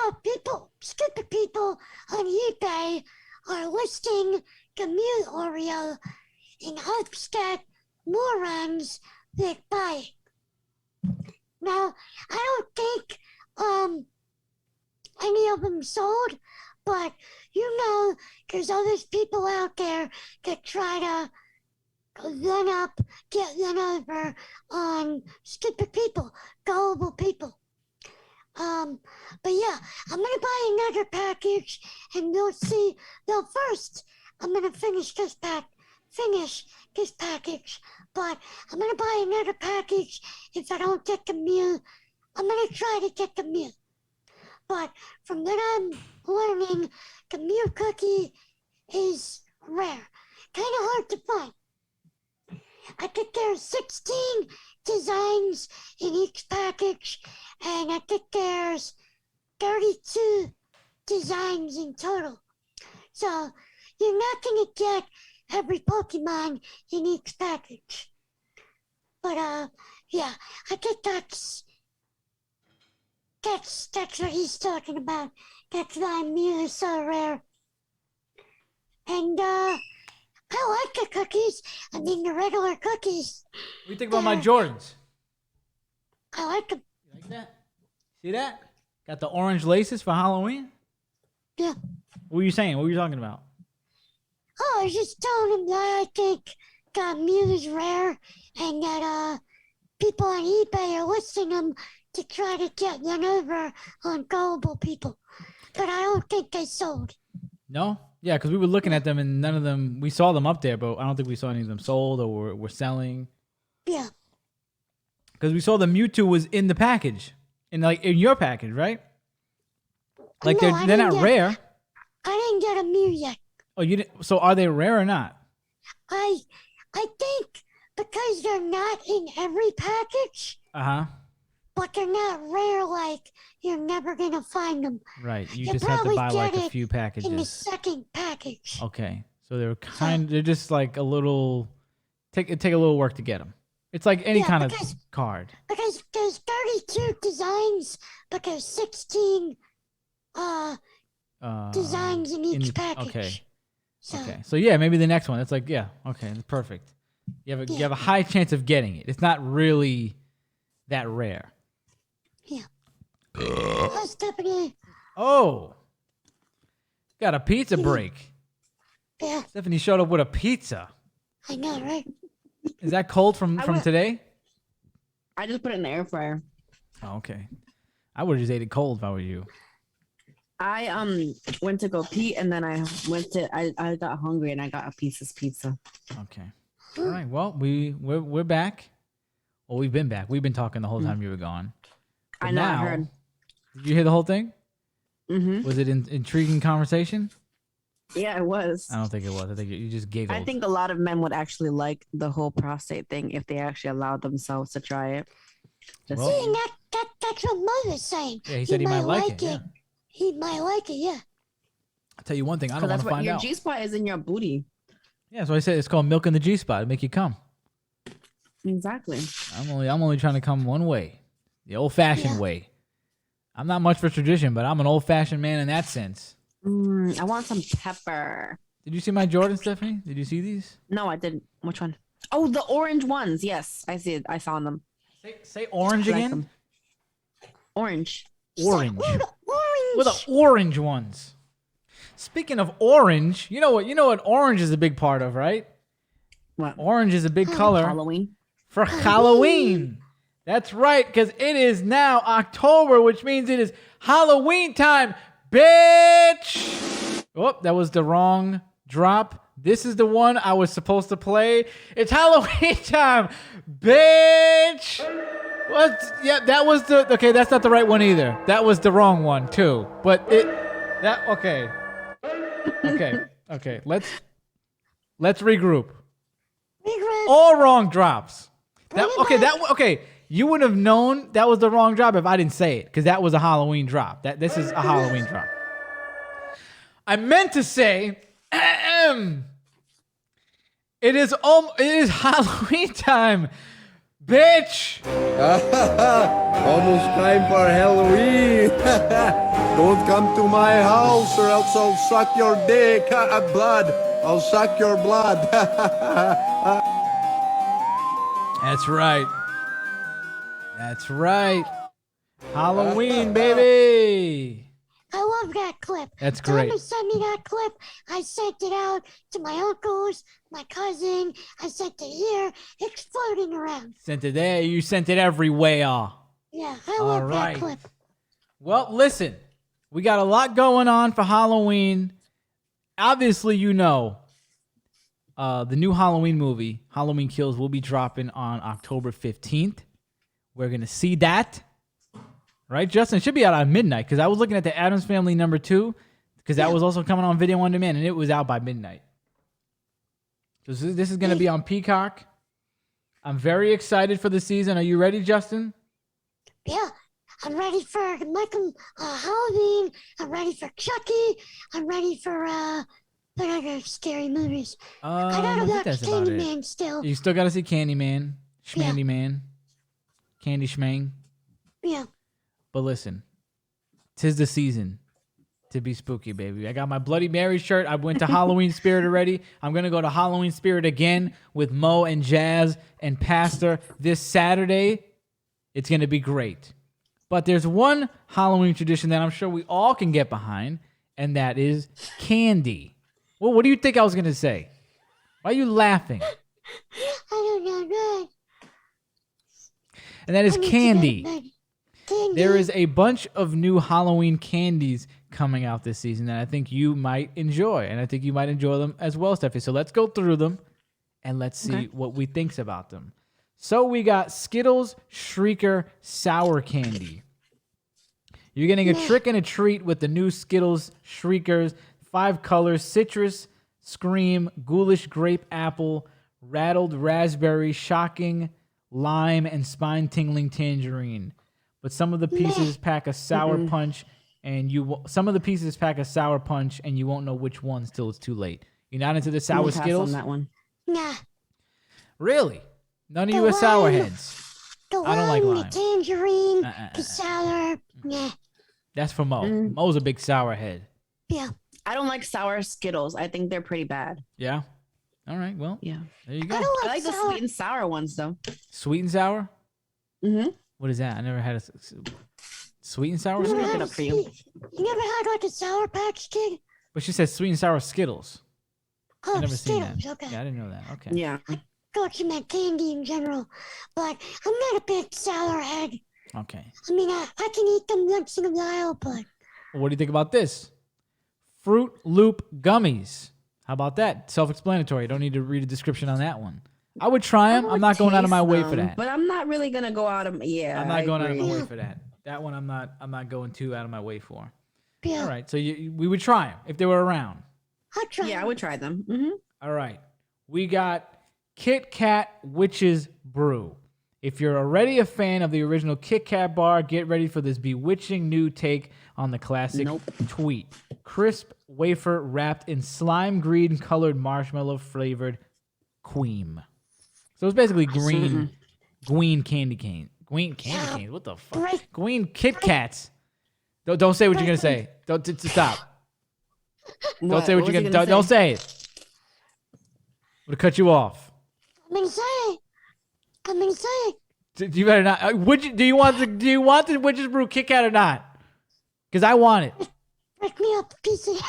stupid people on eBay are listing the Mew Oreo in hopes that morons will buy it. Now, I don't think any of them sold, but there's all these people out there that try to get run over on stupid people, gullible people. But yeah, I'm gonna buy another package, and we'll see. Well, first, I'm gonna finish this package, but I'm gonna buy another package if I don't get the Mew. I'm gonna try to get the Mew. But from what I'm learning, the Mew cookie is rare. Kind of hard to find. I think there's 16 designs in each package, and I think there's 32 designs in total. So you're not going to get every Pokemon in each package. But yeah, I think that's what he's talking about. That's why Mew is so rare. And I like the cookies. I mean, the regular cookies. What do you think about my Jordans? I like them. You like that? See that? Got the orange laces for Halloween? Yeah. What were you saying? What were you talking about? Oh, I was just telling him that I think Mew is rare, and that people on eBay are listing them to try to get run over on gullible people. But I don't think they sold. No? Yeah, because we were looking at them and none of them, we saw them up there, but I don't think we saw any of them sold or were selling. Yeah. Because we saw the Mewtwo was in the package, in your package, right? Like No, they're not rare. I didn't get a Mew yet. Oh, you didn't? So are they rare or not? I think because they're not in every package, but they're not rare, like you're never gonna find them. Right. You You'll just have to probably buy like get a it few packages. in the second package. Okay. So they're just like a little, take a little work to get them. It's like any kind of card. Because there's 32 designs, but there's 16 designs in each package. Okay. Okay. So yeah, maybe the next one. It's like, yeah, okay, that's perfect. You have a high chance of getting it. It's not really that rare. Yeah. Oh, Stephanie. Oh. Got a pizza break. Yeah. Stephanie showed up with a pizza. I know, right? Is that cold from today? I just put it in the air fryer. Oh, okay. I would have just ate it cold if I were you. I went to go pee, and then I got hungry and I got a piece of pizza. Okay. All right. Well, we're back. Well, we've been back. We've been talking the whole time you were gone. But I know. I now, heard. Did you hear the whole thing? Mm-hmm. Was it an intriguing conversation? Yeah, it was. I don't think it was. I think you just giggled. I think a lot of men would actually like the whole prostate thing if they actually allowed themselves to try it. Just Well- See, and that's what Mo was saying. Yeah, he said he might like it. Yeah. He might like it, yeah. I'll tell you one thing. I don't because want that's to what find your out. G-spot is in your booty. Yeah, so I said it's called milking the G-spot. Make you come. Exactly. I'm only trying to come one way, the old-fashioned way. I'm not much for tradition, but I'm an old-fashioned man in that sense. I want some pepper. Did you see my Jordan, Stephanie? Did you see these? No, I didn't. Which one? Oh, the orange ones. Yes, I see it. I found them. Say orange I like again. them. Orange. Orange. Orange. Well, the orange ones. Speaking of orange, you know what orange is a big part of, right? What? Orange is a big color Halloween. for Halloween. That's right, because it is now October, which means it is Halloween time, bitch. Oh, that was the wrong drop. This is the one I was supposed to play. It's Halloween time, bitch. What? Yeah, that was the... Okay, that's not the right one either. That was the wrong one, too. But okay. Okay. Let's regroup. All wrong drops. Okay. You would have known that was the wrong drop if I didn't say it, because that was a Halloween drop. This is a Halloween drop. I meant to say, it is Halloween time, bitch. Almost time for Halloween. Don't come to my house or else I'll suck your dick. Blood. I'll suck your blood. That's right. Halloween, baby. I love that clip. That's great. Whoever sent me that clip, I sent it out to my uncles, my cousin. I sent it here. It's floating around. Sent it there. You sent it everywhere. Yeah, I love right. that clip. Well, listen. We got a lot going on for Halloween. Obviously, the new Halloween movie, Halloween Kills, will be dropping on October 15th. We're going to see that. Right, Justin? It should be out on midnight, because I was looking at the Addams Family #2, because that was also coming on video on demand, and it was out by midnight. So this is going to be on Peacock. I'm very excited for the season. Are you ready, Justin? Yeah, I'm ready for Halloween. I'm ready for Chucky. I'm ready for what other scary movies. I gotta think watch that's about it. Candyman still. You still got to see Candyman, Schmandyman, Candy Schmang. Yeah. But listen, 'tis the season to be spooky, baby. I got my Bloody Mary shirt. I went to Halloween Spirit already. I'm going to go to Halloween Spirit again with Mo and Jazz and Pastor this Saturday. It's going to be great. But there's one Halloween tradition that I'm sure we all can get behind, and that is candy. Well, what do you think I was going to say? Why are you laughing? I don't know. Good. And that is I need to candy. get Candy. There is a bunch of new Halloween candies coming out this season that I think you might enjoy, and I think you might enjoy them as well, Steffi. So let's go through them, and let's see what we think about them. So we got Skittles Shrieker Sour Candy. You're getting a trick and a treat with the new Skittles Shriekers. 5 colors: citrus, scream, ghoulish grape apple, rattled raspberry, shocking lime, and spine-tingling tangerine. But some of the pieces pack a sour punch, and you won't know which ones till it's too late. You're not into the sour Skittles? On that one. Nah. Really? None of The you are sour lime. heads. The I don't like lime, lime. the tangerine, the sour. Yeah. That's for Mo. Mo's a big sour head. Yeah. I don't like sour Skittles. I think they're pretty bad. Yeah? All right, well, Yeah. there you I go. don't I like like the sour. sweet and sour ones though. Sweet and sour? Mm-hmm. What is that? I never had a sweet and sour You never Skittles? had it up for you. You never had like a Sour Patch Kid? But she said sweet and sour Skittles. Oh, I never seen Skittles. that. Okay. Yeah, I didn't know that. Okay. Yeah. Thought you meant candy in general, but I'm not a big sour head. Okay. I mean, I can eat them once in a while, but Well, what do you think about this? Fruit Loop Gummies. How about that? Self-explanatory. Don't need to read a description on that one. I would try them. I'm not going out of my way for that. But I'm not really gonna go out of I'm not going out of my way for that. That one I'm not going too out of my way for. Yeah. All right, so we would try them if they were around. I'll try. Yeah, I would try them. Mm-hmm. All right, we got Kit Kat Witch's Brew. If you're already a fan of the original Kit Kat bar, get ready for this bewitching new take on the classic tweet. Crisp wafer wrapped in slime green colored marshmallow flavored cream. So it's basically green candy cane. Green candy canes. What the fuck? Green Kit Kats. Don't say what you're gonna say. Don't stop. Don't say what you're gonna. Don't say it. I'm gonna cut you off. I'm excited. You better not. Do you want the Witch's Brew Kit Kat or not? Because I want it. Break me up a piece of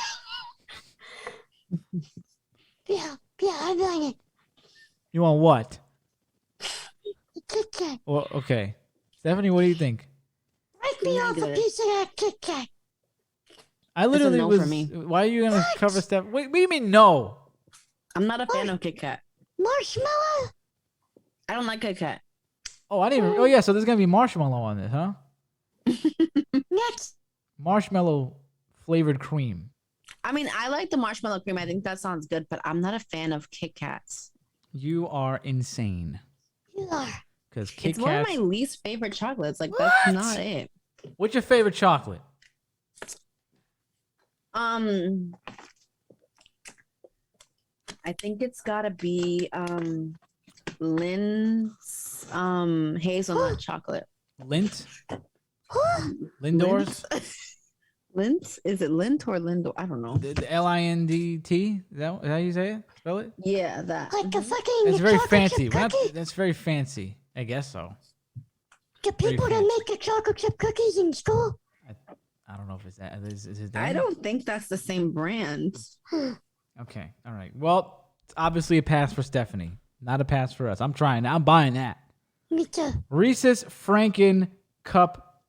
Yeah, I want it. You want what? The Kit Kat. Well, okay. Stephanie, what do you think? Break me off a piece of that Kit Kat. I literally no was. for me. Why are you gonna cover Steph? What do you mean no? I'm not a fan of Kit Kat. Marshmallow. I don't like Kit Kat. Oh, I didn't even. Oh yeah, so there's gonna be marshmallow on this, huh? Next. Marshmallow flavored cream. I mean, I like the marshmallow cream. I think that sounds good, but I'm not a fan of Kit Kats. You are insane. You are. Because Kit It's one of Kats. my least favorite chocolates. Like that's not it. What's your favorite chocolate? I think it's gotta be Lynn's hazelnut chocolate. Lint. Lindor's. Lint? Is it Lint or Lindor? I don't know. The LINDT. Is that how you say it? Spell it. Yeah, that. Like a fucking It's very chocolate fancy. chip We're not- cookie. That's very fancy. I guess so. The people that fancy. make the chocolate chip cookies in school. I don't know if it's that. Is it that? I don't think that's the same brand. Okay. All right. Well, it's obviously a pass for Stephanie. Not a pass for us. I'm trying. I'm buying that. Me too. Reese's Franken Cup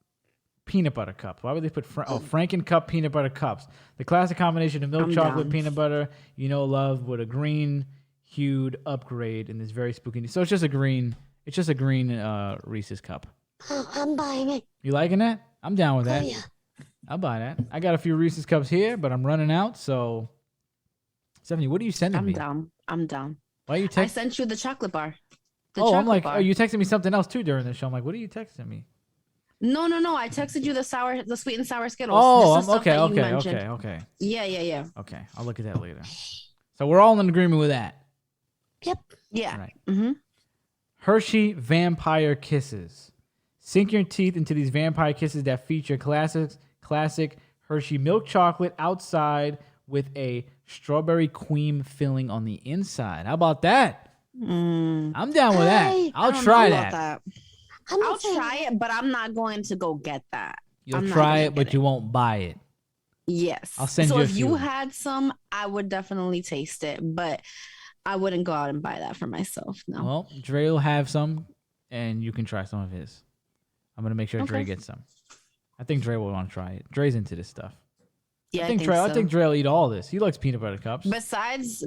Peanut Butter Cup. Why would they put Franken Cup Peanut Butter Cups? The classic combination of milk I'm chocolate down. peanut butter, love, with a green hued upgrade in this very spooky. So it's just a green. It's just a green Reese's cup. Oh, I'm buying it. You liking that? I'm down with Oh that. yeah. I'll buy that. I got a few Reese's cups here, but I'm running out. So, Stephanie, what are you sending me? I'm down. Why are you I texting? sent you the chocolate bar. The Oh, I'm chocolate like, bar. are you texting me something else too during the show? I'm like, what are you texting me? No. I texted you the sweet and sour Skittles. Oh, This is stuff that you okay. mentioned. Yeah. Okay, I'll look at that later. So we're all in agreement with that. Yep. Yeah. All right. Mm-hmm. Hershey Vampire Kisses. Sink your teeth into these vampire kisses that feature classic Hershey milk chocolate outside with a strawberry cream filling on the inside. How about that? I'm down with that. Hey, I'll try that. I'll try it, but I'm not going to go get that. You'll I'm not try gonna it, but get you won't buy it. Yes. I'll send so you a if you few. had some, I would definitely taste it, but I wouldn't go out and buy that for myself. No. Well, Dre will have some, and you can try some of his. I'm gonna make sure Dre Okay. gets some. I think Dre will want to try it. Dre's into this stuff. Yeah, I think so. Dre will eat all this. He likes peanut butter cups. Besides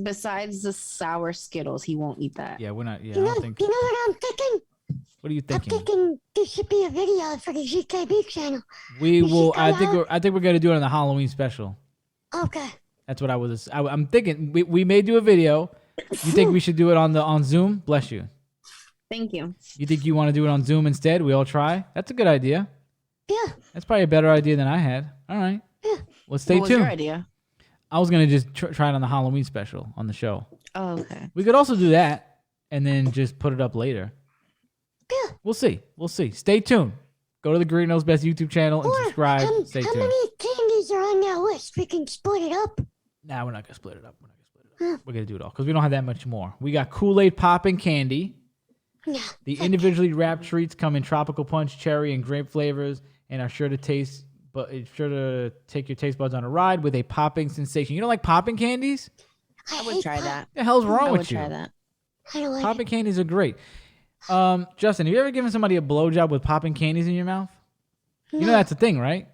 the sour Skittles, he won't eat that. Yeah, we're not. Yeah, You I know, don't think. you know what I'm thinking? What are you I'm thinking? thinking this should be a video for the GKB channel. We we should will. I come think. out- I think we're gonna do it on the Halloween special. Okay. That's what I was. I'm thinking. We may do a video. You think we should do it on Zoom? Bless you. Thank you. You think you want to do it on Zoom instead? We all try. That's a good idea. Yeah. That's probably a better idea than I had. All right. Yeah. Well, stay What was your tuned. idea? I was gonna just try it on the Halloween special on the show. Oh, okay. We could also do that and then just put it up later. Yeah. We'll see. We'll see. Stay tuned. Go to the Green Knows Best YouTube channel and Or subscribe. Stay how tuned. many candies are on that list? We can split it up. Nah, we're not gonna split it up. We're gonna do it all because we don't have that much more. We got Kool-Aid popping candy. Yeah. The individually wrapped treats come in tropical punch, cherry, and grape flavors, and are sure to take your taste buds on a ride with a popping sensation. You don't like popping candies? I would hate try pop. that. The hell's wrong I with would you? try that. I don't like Popping it. candies are great. Justin, have you ever given somebody a blowjob with popping candies in your mouth? You know that's a thing, right?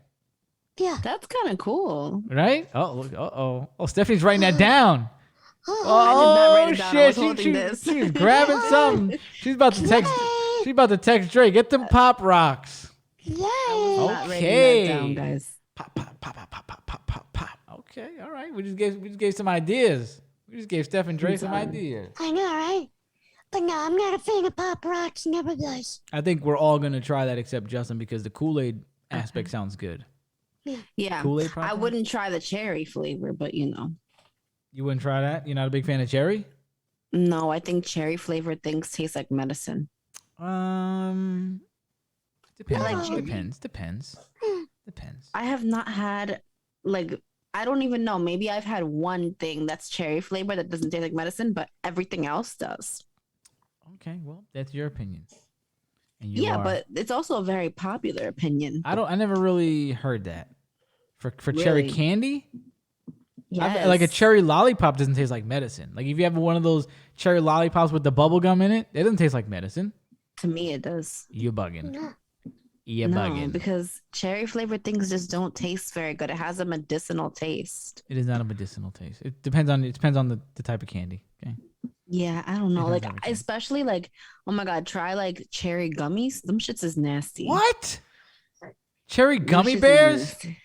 Yeah. That's kind of cool. Right? Oh, look. Oh, Stephanie's writing that down. I did not write it down. I was shit! holding this. She's grabbing something. She's about to text. Yay. She's about to text Drake. Get them pop rocks. Yay. Not writing Okay. that down, guys. Pop, pop, pop, pop, pop, pop, pop, pop, pop. Okay, all right. We just gave some ideas. We just gave Steph and Dre some ideas. I know, right? But no, I'm not a fan of pop rocks. Never was. I think we're all gonna try that except Justin because the Kool-Aid aspect sounds good. Yeah. Kool-Aid I popcorn? wouldn't try the cherry flavor, but you know. You wouldn't try that? You're not a big fan of cherry? No, I think cherry flavored things taste like medicine. Depends. like Depends. I have not had like I don't even know. Maybe I've had one thing that's cherry flavor that doesn't taste like medicine, but everything else does. Okay, well, that's your opinion. And But it's also a very popular opinion. I never really heard that. For cherry Really? candy? Yes. Like a cherry lollipop doesn't taste like medicine. Like if you have one of those cherry lollipops with the bubble gum in it, it doesn't taste like medicine. To me, it does. You're bugging. No. You're No, bugging. because cherry flavored things just don't taste very good. It has a medicinal taste. It is not a medicinal taste. It depends on the type of candy. Okay. Yeah, I don't know. has Like everything. especially like, oh my god, try like cherry gummies. Them shits is nasty. What? Cherry Them gummy shits is bears? nasty.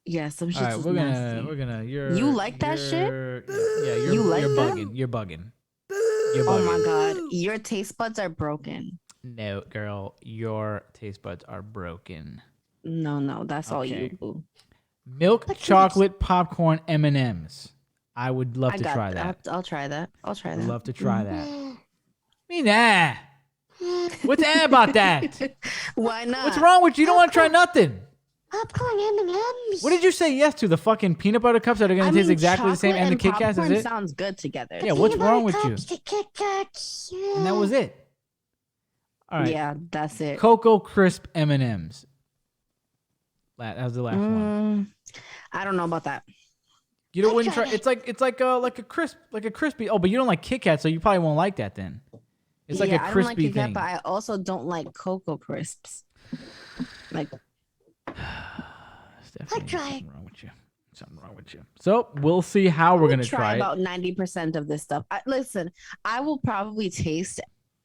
Yeah, some shits All right, is we're nasty. gonna. You like that shit? Yeah, you're, You like you're that? bugging. You're bugging. You're Oh bugging. my god, your taste buds are broken. No, girl, your taste buds are broken. No, that's all Okay. you, boo. Milk chocolate popcorn M&Ms. I would love I to got try that. I'll try that. I'll try I'd that. love to try that. Uh, Me nah. What's that about that? Why not? What's wrong with you? You don't want to try nothing. popcorn M&Ms. What did you say yes to? The fucking peanut butter cups that are gonna taste exactly the same, and the Kit Kats, is popcorn it? sounds good together. Yeah, what's Peanut wrong butter with you? cups, the Kit Kats. And that was it. All right. Yeah, that's it. Cocoa Crisp M&Ms. That was the last one. I don't know about that. You don't I wouldn't try. tried it. It's like a crispy. Oh, but you don't like Kit Kat, so you probably won't like that then. It's like a I don't like crispy Kit Kat, thing. but I also don't like Cocoa Crisps. Like, Stephanie, try something wrong with you. Something wrong with you. So we'll see how we're gonna try it. about 90% of this stuff. Listen, I will probably taste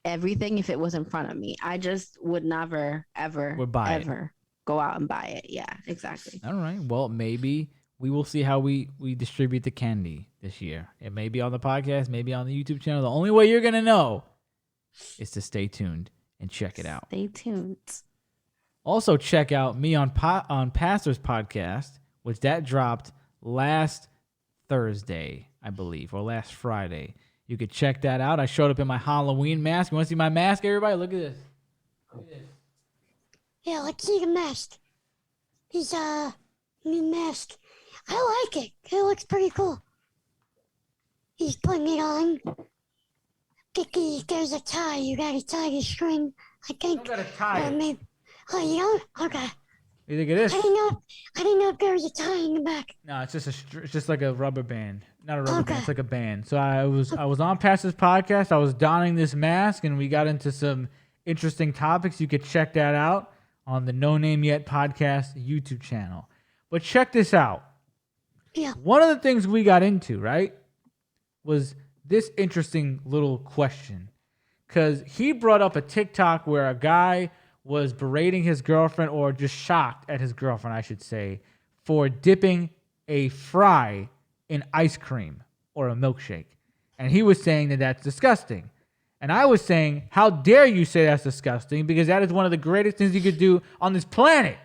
everything if it was in front of me. I just would never, ever, Would buy it. ever go out and buy it. Yeah, exactly. All right. Well, maybe we will see how we distribute the candy this year. It may be on the podcast, maybe on the YouTube channel. The only way you're gonna know is to stay tuned and check it out. Stay tuned. Also, check out me on Pastor's podcast, which that dropped last Thursday, I believe, or last Friday. You could check that out. I showed up in my Halloween mask. You want to see my mask, everybody? Look at this. Yeah, let's see the mask. His new mask. I like it. It looks pretty cool. He's putting it on. There's a tie. You gotta tie the string. I think. got to tie Maybe. Oh, you don't? Okay. You think it is? I didn't know if there was a tie in the back. No, it's just like a rubber band. Not a rubber band. Okay. It's like a band. So I was on Pastor's podcast. I was donning this mask, and we got into some interesting topics. You could check that out on the No Name Yet podcast YouTube channel. But check this out. Yeah. One of the things we got into, right, was this interesting little question. Because he brought up a TikTok where a guy was berating his girlfriend, or just shocked at his girlfriend, I should say, for dipping a fry in ice cream or a milkshake. And he was saying that that's disgusting. And I was saying, how dare you say that's disgusting, because that is one of the greatest things you could do on this planet.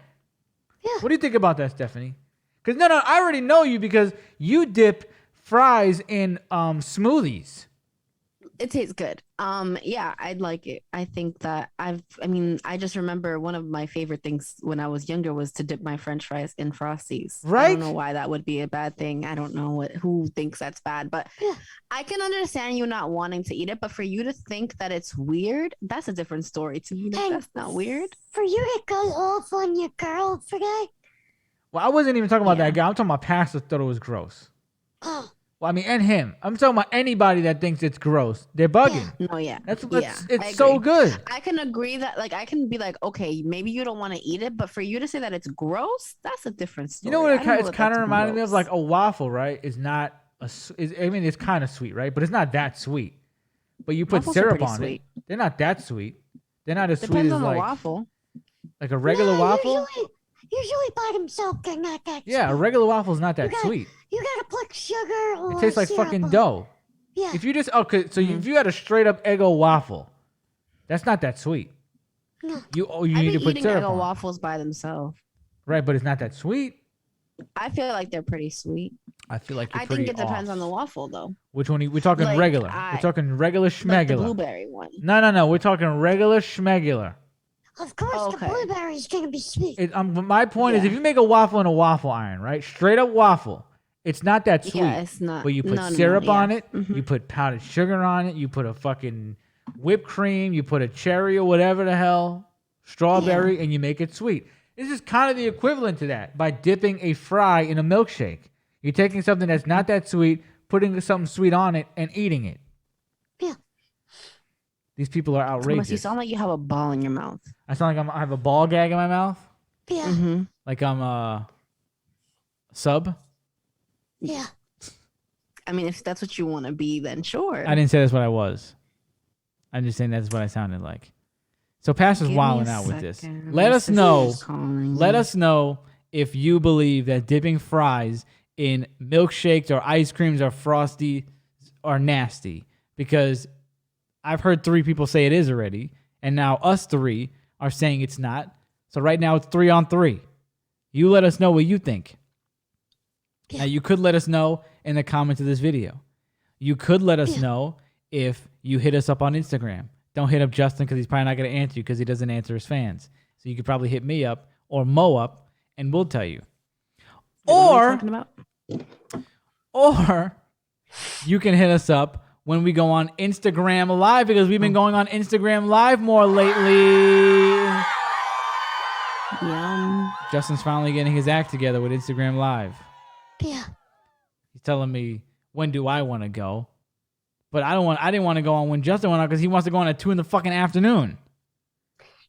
Yeah. What do you think about that, Stephanie? Because no, I already know you because you dip fries in smoothies. It tastes good. Yeah, I'd like it. I think that I just remember one of my favorite things when I was younger was to dip my French fries in Frosties. I Right? don't know why that would be a bad thing. I don't know who thinks that's bad, but Yeah. I can understand you not wanting to eat it. But for you to think that it's weird, that's a different story to me. And That's not weird. For you to go off on your girl for that? Well, I wasn't even talking about Yeah. that guy. I'm talking about Pastor thought it was gross. Oh, Well, I mean, and him. I'm talking about anybody that thinks it's gross. They're bugging. No, yeah, That's yeah, I it's so agree. good. I can agree that, like, I can be like, okay, maybe you don't want to eat it, but for you to say that it's gross, that's a different story. You know what I don't it's if kind of that's reminding me of? gross. Like a waffle, right? Is not I mean, it's kind of sweet, right? But it's not that sweet. But you put Waffles are syrup pretty on sweet. it. They're not that sweet. They're not as sweet Depends as on the like waffle. a regular No, waffle. Usually by themselves, they're not that Yeah, a sweet. regular waffle is not that sweet. You gotta put sugar or It tastes like syrup fucking on it. dough. Yeah. If you just if you had a straight up Eggo waffle, that's not that sweet. No. You I've need to been put eating syrup Eggo on. waffles by themselves. Right, but it's not that sweet. I feel like they're pretty sweet. I feel like you're I pretty think it depends off. on the waffle, though. Which one? We're talking Like, regular. We're talking regular Like the schmegular. blueberry one. No. We're talking regular schmegular. Of course, Okay. the blueberry's gonna be sweet. My point is, Yeah. if you make a waffle in a waffle iron, right, straight up waffle, it's not that sweet. Yeah, it's not. But you put no, syrup yeah. on it, Mhm. you put powdered sugar on it, you put a fucking whipped cream, you put a cherry or whatever the hell, strawberry, and you make it sweet. This is kind of the equivalent to that by dipping a fry in a milkshake. You're taking something that's not that sweet, putting something sweet on it, and eating it. Yeah. These people are Thomas, outrageous. you sound like you have a ball in your mouth. I sound like I have a ball gag in my mouth, Yeah. Mm-hmm. like I'm a sub. Yeah. I mean, if that's what you want to be, then sure. I didn't say that's what I was. I'm just saying that's what I sounded like. So Pastor's Give me wilding a out with this. second. Let My us know. sister's calling Let me. us know if you believe that dipping fries in milkshakes or ice creams or frosty are nasty. Because I've heard 3 people say it is already, and now us 3 are saying it's not. So right now it's 3 on 3. You let us know what you think. Now you could let us know in the comments of this video. You could let us know if you hit us up on Instagram. Don't hit up Justin because he's probably not going to answer you because he doesn't answer his fans. So you could probably hit me up or Mo up, and we'll tell you. What are we talking about? Or you can hit us up when we go on Instagram Live because we've been going on Instagram Live more lately. Yum. Justin's finally getting his act together with Instagram Live. Yeah. He's telling me, when do I want to go? But I didn't want to go on when Justin went on because he wants to go on at 2 in the fucking afternoon.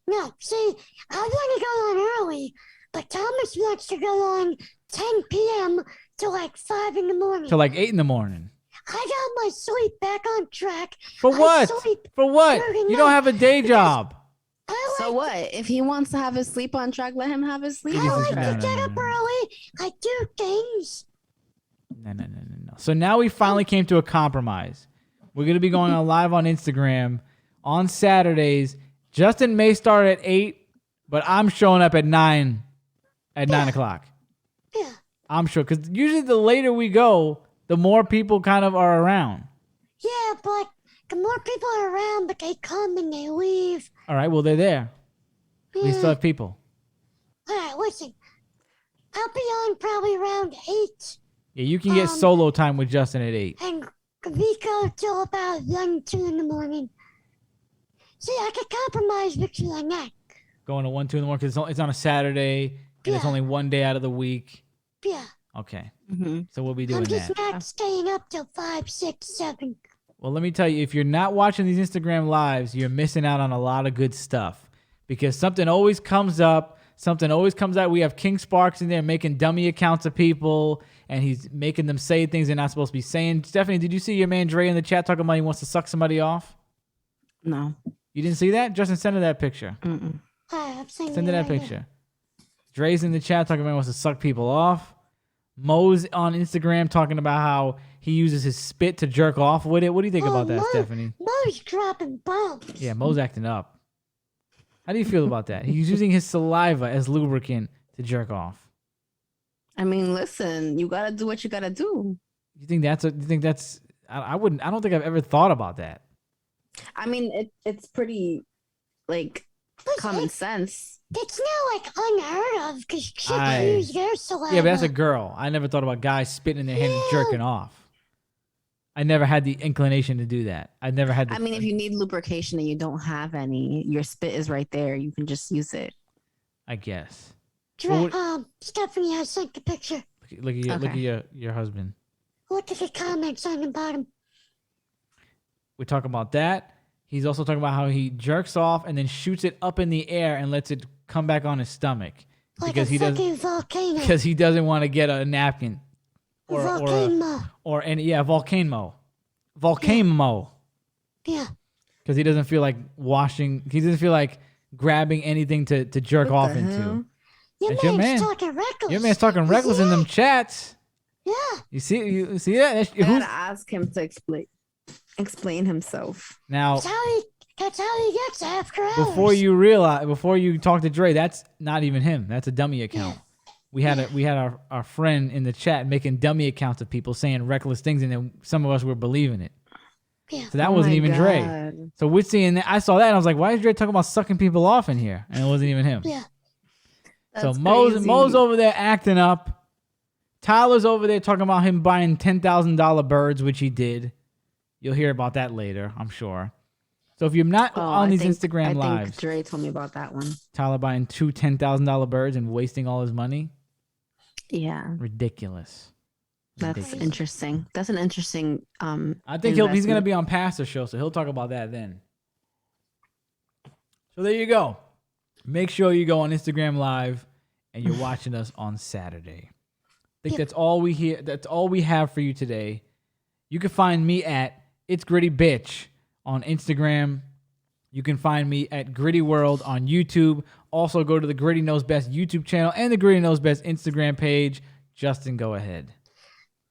No, see, I want to go on early, but Thomas wants to go on 10 p.m. to like 5 in the morning. To like 8 in the morning. I got my sleep back on track. For what? I sleep For what? during You don't night have a day job. I So like, what? If he wants to have his sleep on track, let him have his sleep I on like track. to get up early. I do things. No. So now we finally came to a compromise. We're going to be going on live on Instagram on Saturdays. Justin may start at 8, but I'm showing up at 9 o'clock. Yeah. I'm sure. Because usually the later we go, the more people kind of are around. Yeah, but the more people are around, but they come and they leave. All right, well, they're there. We still have people. All right, listen. I'll be on probably around 8 Yeah, you can get solo time with Justin at 8. and we go till about 1, 2 in the morning. See, I can compromise with you on that. Going to 1, 2 in the morning because it's on a Saturday and it's Yeah. only one day out of the week. Yeah. Okay, Mm-hmm. so we'll be doing I'm just that. not staying up till 5, 6, 7. Well, let me tell you, if you're not watching these Instagram lives, you're missing out on a lot of good stuff because something always comes up. Something always comes out. We have King Sparks in there making dummy accounts of people, and he's making them say things they're not supposed to be saying. Stephanie, did you see your man Dre in the chat talking about he wants to suck somebody off? No. You didn't see that? Justin, send her that picture. Mm-mm. I'm saying Send her that right picture. Dre's in the chat talking about he wants to suck people off. Mo's on Instagram talking about how he uses his spit to jerk off with it. What do you think about that, Stephanie? Mo's dropping bombs. Yeah, Mo's acting up. How do you feel about that? He's using his saliva as lubricant to jerk off. I mean, listen, you gotta do what you gotta do. You think that's? I wouldn't. I don't think I've ever thought about that. I mean, it's pretty like But common sense. It's not like unheard of because chicks I- use their saliva. Yeah, but that's a girl. I never thought about guys spitting in their hand and jerking off. I never had the inclination to do that. I never had. I mean, if you need lubrication and you don't have any, your spit is right there. You can just use it. I guess. Stephanie has sent the picture. Look at Okay. your husband. Look at the comments on the bottom. We talk about that. He's also talking about how he jerks off and then shoots it up in the air and lets it come back on his stomach Like because a he doesn't fucking volcano. because he doesn't want to get a napkin. Volcano. or any volcano. Yeah. Because he doesn't feel like washing. He doesn't feel like grabbing anything to jerk What off the into. hell? Your That's man's your man. talking reckless. Your man's talking You reckless see in them that? chats. Yeah. You see that? I Who's gotta ask him to explain himself. now? That's how he gets after hours. Before you talk to Dre, that's not even him. That's a dummy account. We had our friend in the chat making dummy accounts of people saying reckless things, and then some of us were believing it. Yeah. So that wasn't my even Dre. God. So we're seeing that. I saw that and I was like, why is Dre talking about sucking people off in here? And it wasn't even him. Yeah. So That's Mo's crazy. over there acting up. Tyler's over there talking about him buying $10,000 birds, which he did. You'll hear about that later, I'm sure. So if you're not on these Instagram I lives, think Dre told me about that one. Tyler buying two $10,000 birds and wasting all his money, Yeah, ridiculous. that's Ridiculous. interesting. That's an interesting. I think he's going to investment. be on Pastor's show, so he'll talk about that then. So there you go. Make sure you go on Instagram Live and you're watching us on Saturday. I think that's all we have for you today. You can find me at It's Gritty Bitch on Instagram. You can find me at Gritty World on YouTube. Also go to the Gritty Knows Best YouTube channel and the Gritty Knows Best Instagram page. Justin, go ahead.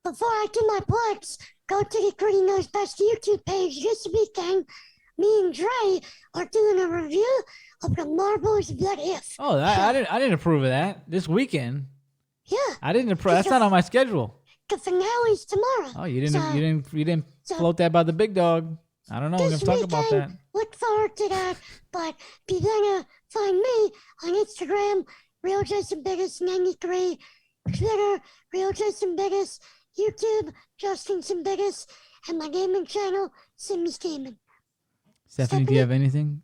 Before I do my plugs, go to the Gritty Knows Best YouTube page. This weekend, me and Dre are doing a review of the Marbles What If. Oh, I didn't approve of that. This weekend. Yeah. I didn't approve. That's not on my schedule. The finale's tomorrow. Oh, you didn't So- you didn't so float that by the big dog. I don't know. We're This gonna talk about that. weekend, look forward to that. But you're gonna find me on Instagram, Real Jason Biggest 93, Twitter, Real Jason Biggest, YouTube, Justin Sim Biggest, and my gaming channel, Sims Gaming. Stephanie, do you have anything?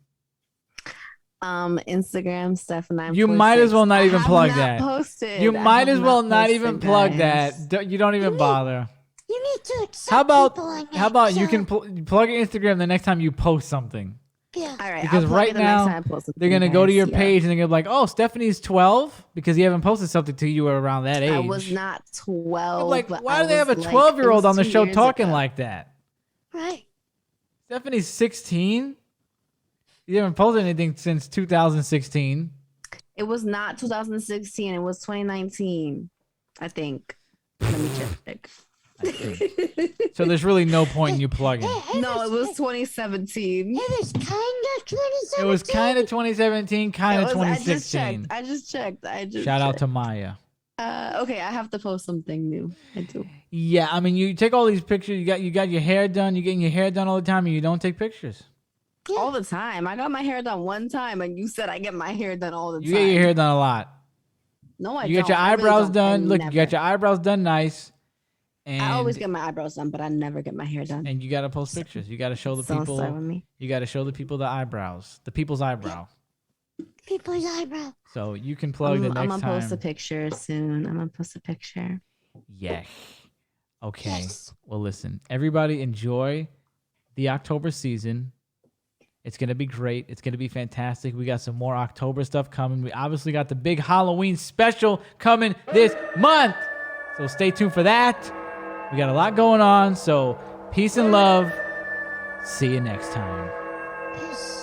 Instagram, Steph946. You might as well not I even have plug not that. Posted. You I might have as well not even posted, plug guys. that. You don't even bother. You need to accept How about people on how about you so- can plug your Instagram the next time you post something? Yeah. All right, Because I'll plug right it the next now, time I post something, they're gonna go to guys. your Yeah. page and they're gonna be like, "Oh, Stephanie's 12," because you haven't posted something till you were around that age. I was not 12. Like, but why I do they have a was, like, 12-year-old it on the was 2 show years talking ago. like that? Right. Stephanie's 16. You haven't posted anything since 2016. It was not 2016. It was 2019, I think. Let me check. So there's really no point in you plugging. No, it was 2017. It was kind of 2017. It was kind of 2017, kind of 2016. I just checked. Shout out to Maya. Okay, I have to post something new. I do. Yeah, I mean, you take all these pictures. You got your hair done. You're getting your hair done all the time, and you don't take pictures. All the time. I got my hair done one time, and you said I get my hair done all the You time. get your hair done a lot. No, I You don't. get your I really eyebrows don't. done. I Look, never. you got your eyebrows done nice. And I always get my eyebrows done, but I never get my hair done. and you got to post pictures. You got to show the Don't people. start with me. You got to show the people the eyebrows, the people's eyebrow. People's eyebrow. So you can plug the I'm next gonna time. post a picture soon. I'm gonna post a picture. Yeah. Okay. Yes. Well, listen, everybody enjoy the October season. It's going to be great. It's going to be fantastic. We got some more October stuff coming. We obviously got the big Halloween special coming this month. So stay tuned for that. We got a lot going on. So peace and love. See you next time. Peace.